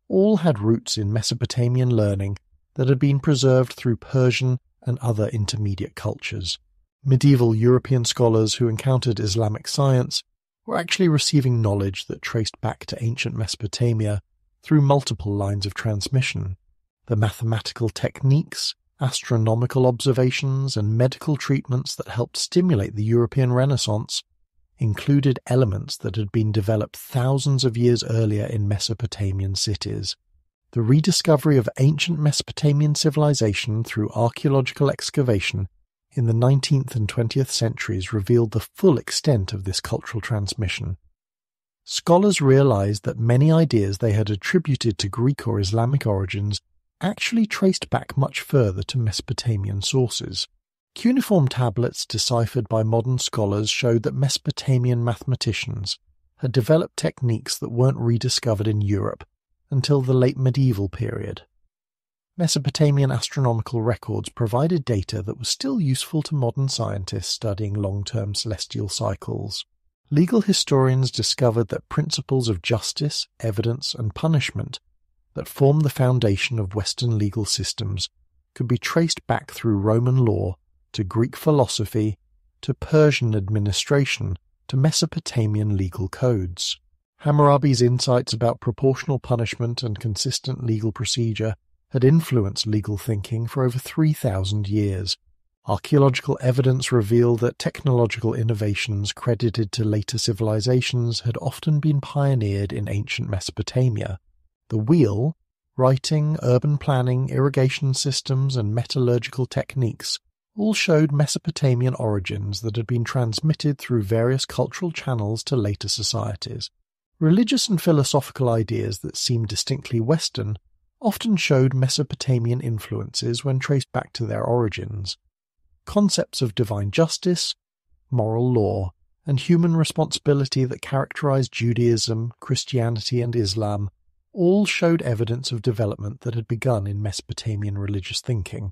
all had roots in Mesopotamian learning that had been preserved through Persian and other intermediate cultures. Medieval European scholars who encountered Islamic science were actually receiving knowledge that traced back to ancient Mesopotamia through multiple lines of transmission. The mathematical techniques, astronomical observations, and medical treatments that helped stimulate the European Renaissance included elements that had been developed thousands of years earlier in Mesopotamian cities. The rediscovery of ancient Mesopotamian civilization through archaeological excavation in the 19th and 20th centuries revealed the full extent of this cultural transmission. Scholars realized that many ideas they had attributed to Greek or Islamic origins actually traced back much further to Mesopotamian sources. Cuneiform tablets deciphered by modern scholars showed that Mesopotamian mathematicians had developed techniques that weren't rediscovered in Europe until the late medieval period. Mesopotamian astronomical records provided data that was still useful to modern scientists studying long-term celestial cycles. Legal historians discovered that principles of justice, evidence, and punishment that form the foundation of Western legal systems could be traced back through Roman law to Greek philosophy to Persian administration to Mesopotamian legal codes. Hammurabi's insights about proportional punishment and consistent legal procedure had influenced legal thinking for over 3,000 years. Archaeological evidence revealed that technological innovations credited to later civilizations had often been pioneered in ancient Mesopotamia. The wheel, writing, urban planning, irrigation systems, and metallurgical techniques all showed Mesopotamian origins that had been transmitted through various cultural channels to later societies. Religious and philosophical ideas that seemed distinctly Western often showed Mesopotamian influences when traced back to their origins. Concepts of divine justice, moral law, and human responsibility that characterized Judaism, Christianity, and Islam all showed evidence of development that had begun in Mesopotamian religious thinking.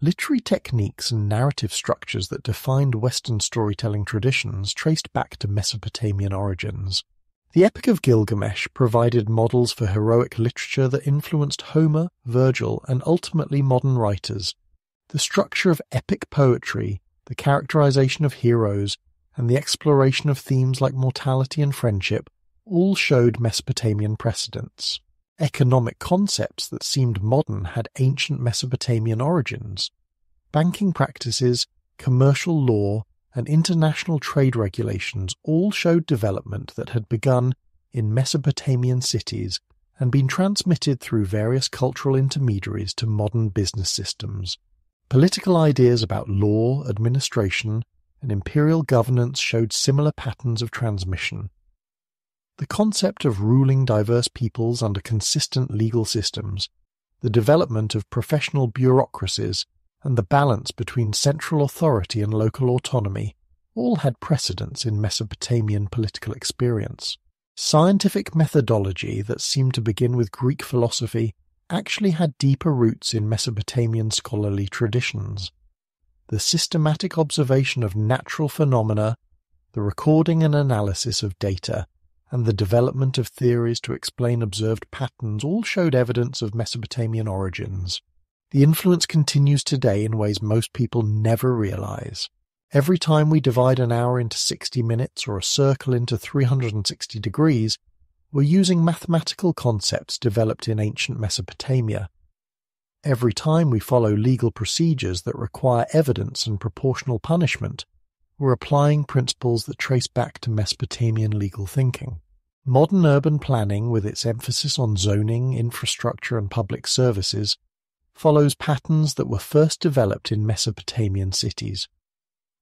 Literary techniques and narrative structures that defined Western storytelling traditions traced back to Mesopotamian origins. The Epic of Gilgamesh provided models for heroic literature that influenced Homer, Virgil, and ultimately modern writers. The structure of epic poetry, the characterization of heroes, and the exploration of themes like mortality and friendship all showed Mesopotamian precedents. Economic concepts that seemed modern had ancient Mesopotamian origins. Banking practices, commercial law, and international trade regulations all showed development that had begun in Mesopotamian cities and been transmitted through various cultural intermediaries to modern business systems. Political ideas about law, administration, and imperial governance showed similar patterns of transmission. The concept of ruling diverse peoples under consistent legal systems, the development of professional bureaucracies, and the balance between central authority and local autonomy all had precedence in Mesopotamian political experience. Scientific methodology that seemed to begin with Greek philosophy actually had deeper roots in Mesopotamian scholarly traditions. The systematic observation of natural phenomena, the recording and analysis of data, and the development of theories to explain observed patterns all showed evidence of Mesopotamian origins. The influence continues today in ways most people never realize. Every time we divide an hour into 60 minutes or a circle into 360 degrees, we're using mathematical concepts developed in ancient Mesopotamia. Every time we follow legal procedures that require evidence and proportional punishment, we're applying principles that trace back to Mesopotamian legal thinking. Modern urban planning, with its emphasis on zoning, infrastructure, and public services, follows patterns that were first developed in Mesopotamian cities.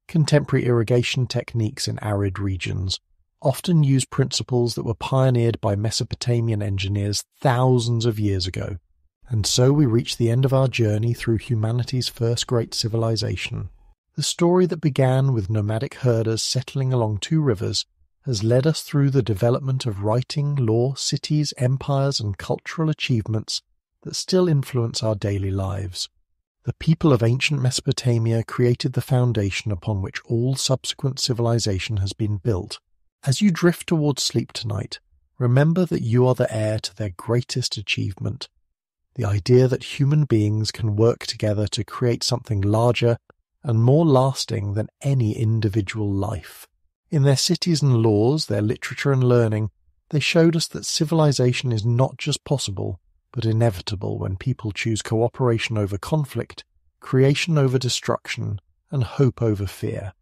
Contemporary irrigation techniques in arid regions often use principles that were pioneered by Mesopotamian engineers thousands of years ago, and so we reach the end of our journey through humanity's first great civilization. The story that began with nomadic herders settling along two rivers has led us through the development of writing, law, cities, empires, and cultural achievements that still influence our daily lives. The people of ancient Mesopotamia created the foundation upon which all subsequent civilization has been built. As you drift towards sleep tonight, remember that you are the heir to their greatest achievement, the idea that human beings can work together to create something larger and more lasting than any individual life. In their cities and laws, their literature and learning, they showed us that civilization is not just possible, but inevitable when people choose cooperation over conflict, creation over destruction, and hope over fear.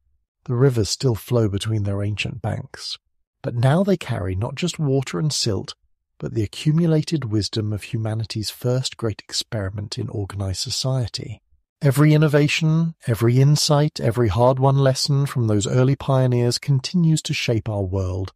The rivers still flow between their ancient banks, but now they carry not just water and silt, but the accumulated wisdom of humanity's first great experiment in organized society. Every innovation, every insight, every hard-won lesson from those early pioneers continues to shape our world.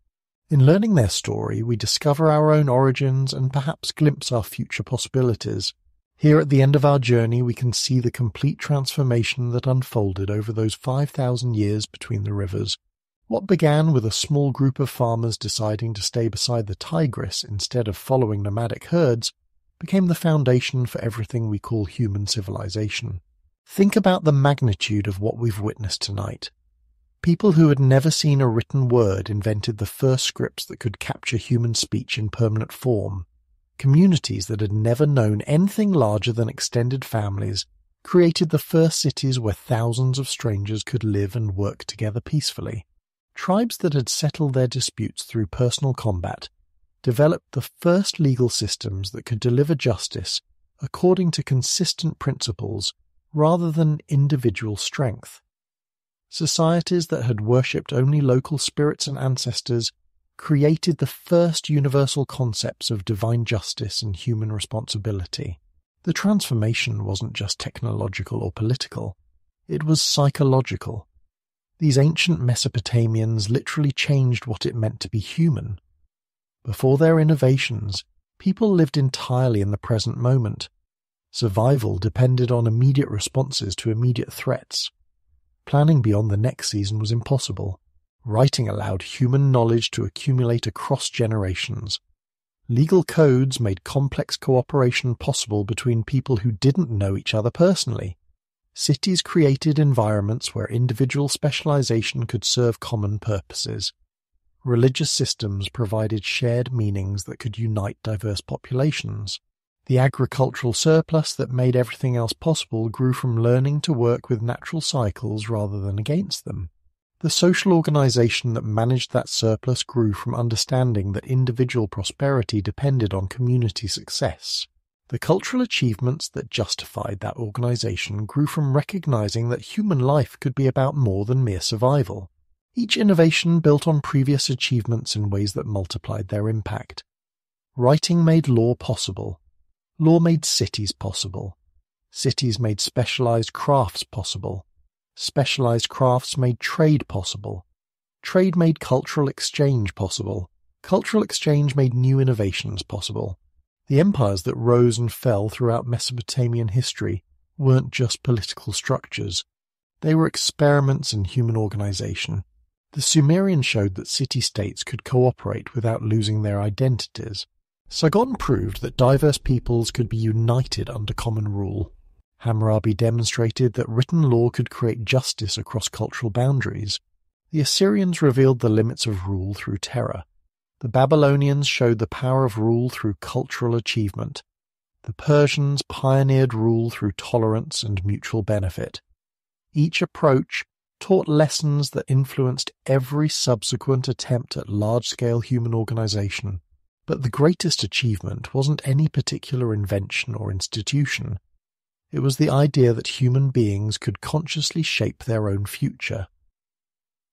In learning their story, we discover our own origins and perhaps glimpse our future possibilities. Here at the end of our journey, we can see the complete transformation that unfolded over those 5,000 years between the rivers. What began with a small group of farmers deciding to stay beside the Tigris instead of following nomadic herds became the foundation for everything we call human civilization. Think about the magnitude of what we've witnessed tonight. People who had never seen a written word invented the first scripts that could capture human speech in permanent form. Communities that had never known anything larger than extended families created the first cities where thousands of strangers could live and work together peacefully. Tribes that had settled their disputes through personal combat developed the first legal systems that could deliver justice according to consistent principles rather than individual strength. Societies that had worshipped only local spirits and ancestors created the first universal concepts of divine justice and human responsibility. The transformation wasn't just technological or political, it was psychological. These ancient Mesopotamians literally changed what it meant to be human. Before their innovations, people lived entirely in the present moment. Survival depended on immediate responses to immediate threats. Planning beyond the next season was impossible. Writing allowed human knowledge to accumulate across generations. Legal codes made complex cooperation possible between people who didn't know each other personally. Cities created environments where individual specialization could serve common purposes. Religious systems provided shared meanings that could unite diverse populations. The agricultural surplus that made everything else possible grew from learning to work with natural cycles rather than against them. The social organization that managed that surplus grew from understanding that individual prosperity depended on community success. The cultural achievements that justified that organization grew from recognizing that human life could be about more than mere survival. Each innovation built on previous achievements in ways that multiplied their impact. Writing made law possible. Law made cities possible. Cities made specialized crafts possible. Specialized crafts made trade possible. Trade made cultural exchange possible. Cultural exchange made new innovations possible. The empires that rose and fell throughout Mesopotamian history weren't just political structures. They were experiments in human organization. The Sumerians showed that city-states could cooperate without losing their identities. Sargon proved that diverse peoples could be united under common rule. Hammurabi demonstrated that written law could create justice across cultural boundaries. The Assyrians revealed the limits of rule through terror. The Babylonians showed the power of rule through cultural achievement. The Persians pioneered rule through tolerance and mutual benefit. Each approach taught lessons that influenced every subsequent attempt at large-scale human organization. But the greatest achievement wasn't any particular invention or institution. It was the idea that human beings could consciously shape their own future.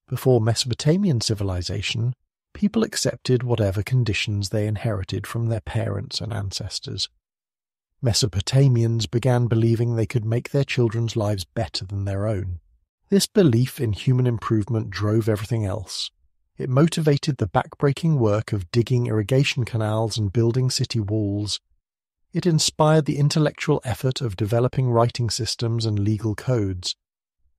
Before Mesopotamian civilization, people accepted whatever conditions they inherited from their parents and ancestors. Mesopotamians began believing they could make their children's lives better than their own. This belief in human improvement drove everything else. It motivated the backbreaking work of digging irrigation canals and building city walls. It inspired the intellectual effort of developing writing systems and legal codes.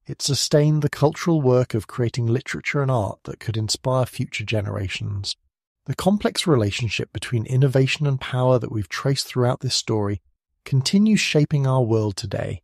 It sustained the cultural work of creating literature and art that could inspire future generations. The complex relationship between innovation and power that we've traced throughout this story continues shaping our world today.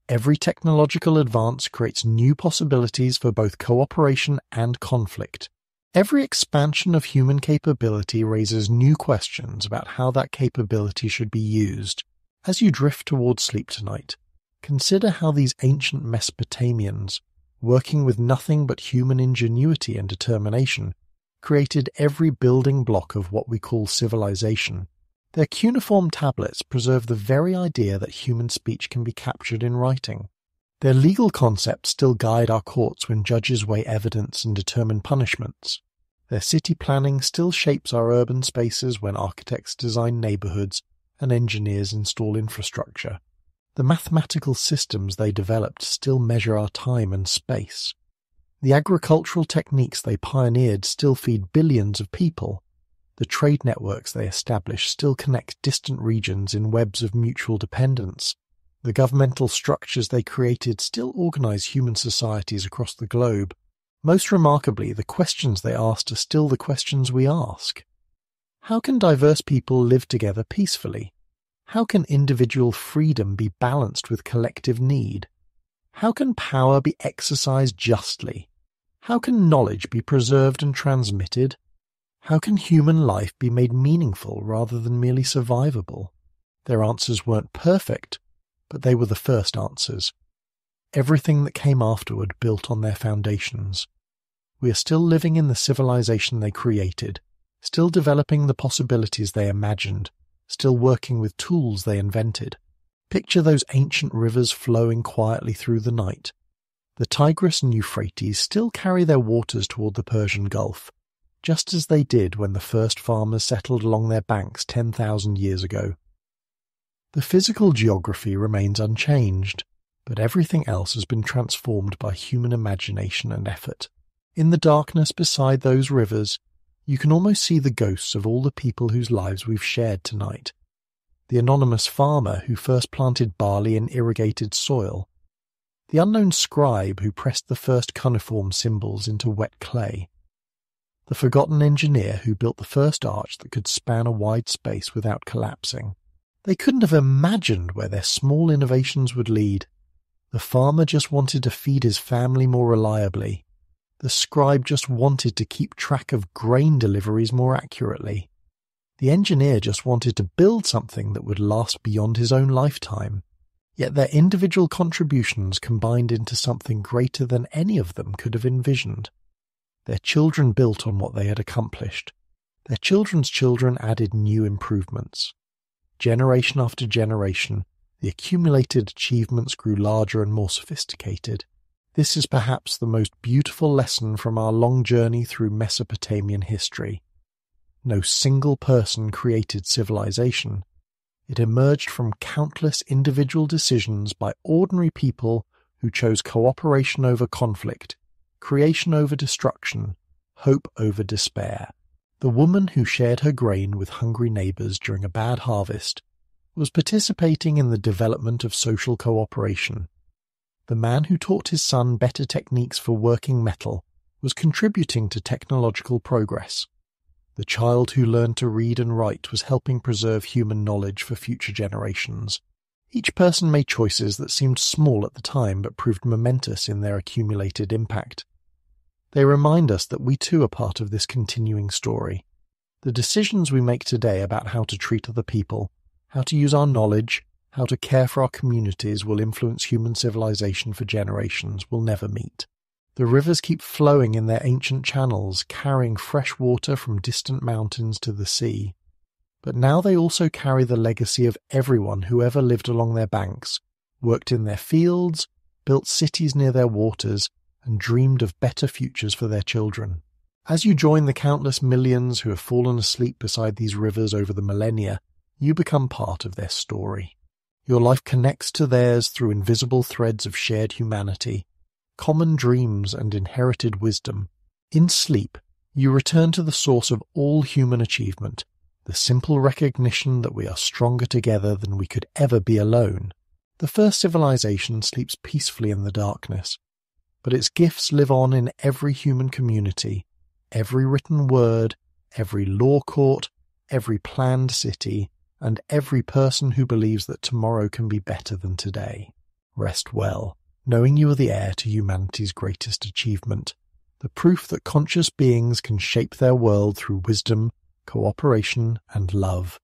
Every technological advance creates new possibilities for both cooperation and conflict. Every expansion of human capability raises new questions about how that capability should be used. As you drift towards sleep tonight, consider how these ancient Mesopotamians, working with nothing but human ingenuity and determination, created every building block of what we call civilization. Their cuneiform tablets preserve the very idea that human speech can be captured in writing. Their legal concepts still guide our courts when judges weigh evidence and determine punishments. Their city planning still shapes our urban spaces when architects design neighborhoods and engineers install infrastructure. The mathematical systems they developed still measure our time and space. The agricultural techniques they pioneered still feed billions of people. The trade networks they established still connect distant regions in webs of mutual dependence. The governmental structures they created still organize human societies across the globe. Most remarkably, the questions they asked are still the questions we ask. How can diverse people live together peacefully? How can individual freedom be balanced with collective need? How can power be exercised justly? How can knowledge be preserved and transmitted? How can human life be made meaningful rather than merely survivable? Their answers weren't perfect, but they were the first answers. Everything that came afterward built on their foundations. We are still living in the civilization they created, still developing the possibilities they imagined, still working with tools they invented. Picture those ancient rivers flowing quietly through the night. The Tigris and Euphrates still carry their waters toward the Persian Gulf, just as they did when the first farmers settled along their banks 10,000 years ago. The physical geography remains unchanged, but everything else has been transformed by human imagination and effort. In the darkness beside those rivers, you can almost see the ghosts of all the people whose lives we've shared tonight. The anonymous farmer who first planted barley in irrigated soil. The unknown scribe who pressed the first cuneiform symbols into wet clay. The forgotten engineer who built the first arch that could span a wide space without collapsing. They couldn't have imagined where their small innovations would lead. The farmer just wanted to feed his family more reliably. The scribe just wanted to keep track of grain deliveries more accurately. The engineer just wanted to build something that would last beyond his own lifetime. Yet their individual contributions combined into something greater than any of them could have envisioned. Their children built on what they had accomplished. Their children's children added new improvements. Generation after generation, the accumulated achievements grew larger and more sophisticated. This is perhaps the most beautiful lesson from our long journey through Mesopotamian history. No single person created civilization. It emerged from countless individual decisions by ordinary people who chose cooperation over conflict, creation over destruction, hope over despair. The woman who shared her grain with hungry neighbors during a bad harvest was participating in the development of social cooperation. The man who taught his son better techniques for working metal was contributing to technological progress. The child who learned to read and write was helping preserve human knowledge for future generations. Each person made choices that seemed small at the time but proved momentous in their accumulated impact. They remind us that we too are part of this continuing story. The decisions we make today about how to treat other people, how to use our knowledge, how to care for our communities will influence human civilization for generations we'll never meet. The rivers keep flowing in their ancient channels, carrying fresh water from distant mountains to the sea. But now they also carry the legacy of everyone who ever lived along their banks, worked in their fields, built cities near their waters, and dreamed of better futures for their children. As you join the countless millions who have fallen asleep beside these rivers over the millennia, you become part of their story. Your life connects to theirs through invisible threads of shared humanity, common dreams and inherited wisdom. In sleep, you return to the source of all human achievement, the simple recognition that we are stronger together than we could ever be alone. The first civilization sleeps peacefully in the darkness, but its gifts live on in every human community, every written word, every law court, every planned city, and every person who believes that tomorrow can be better than today. Rest well, knowing you are the heir to humanity's greatest achievement, the proof that conscious beings can shape their world through wisdom, cooperation, and love.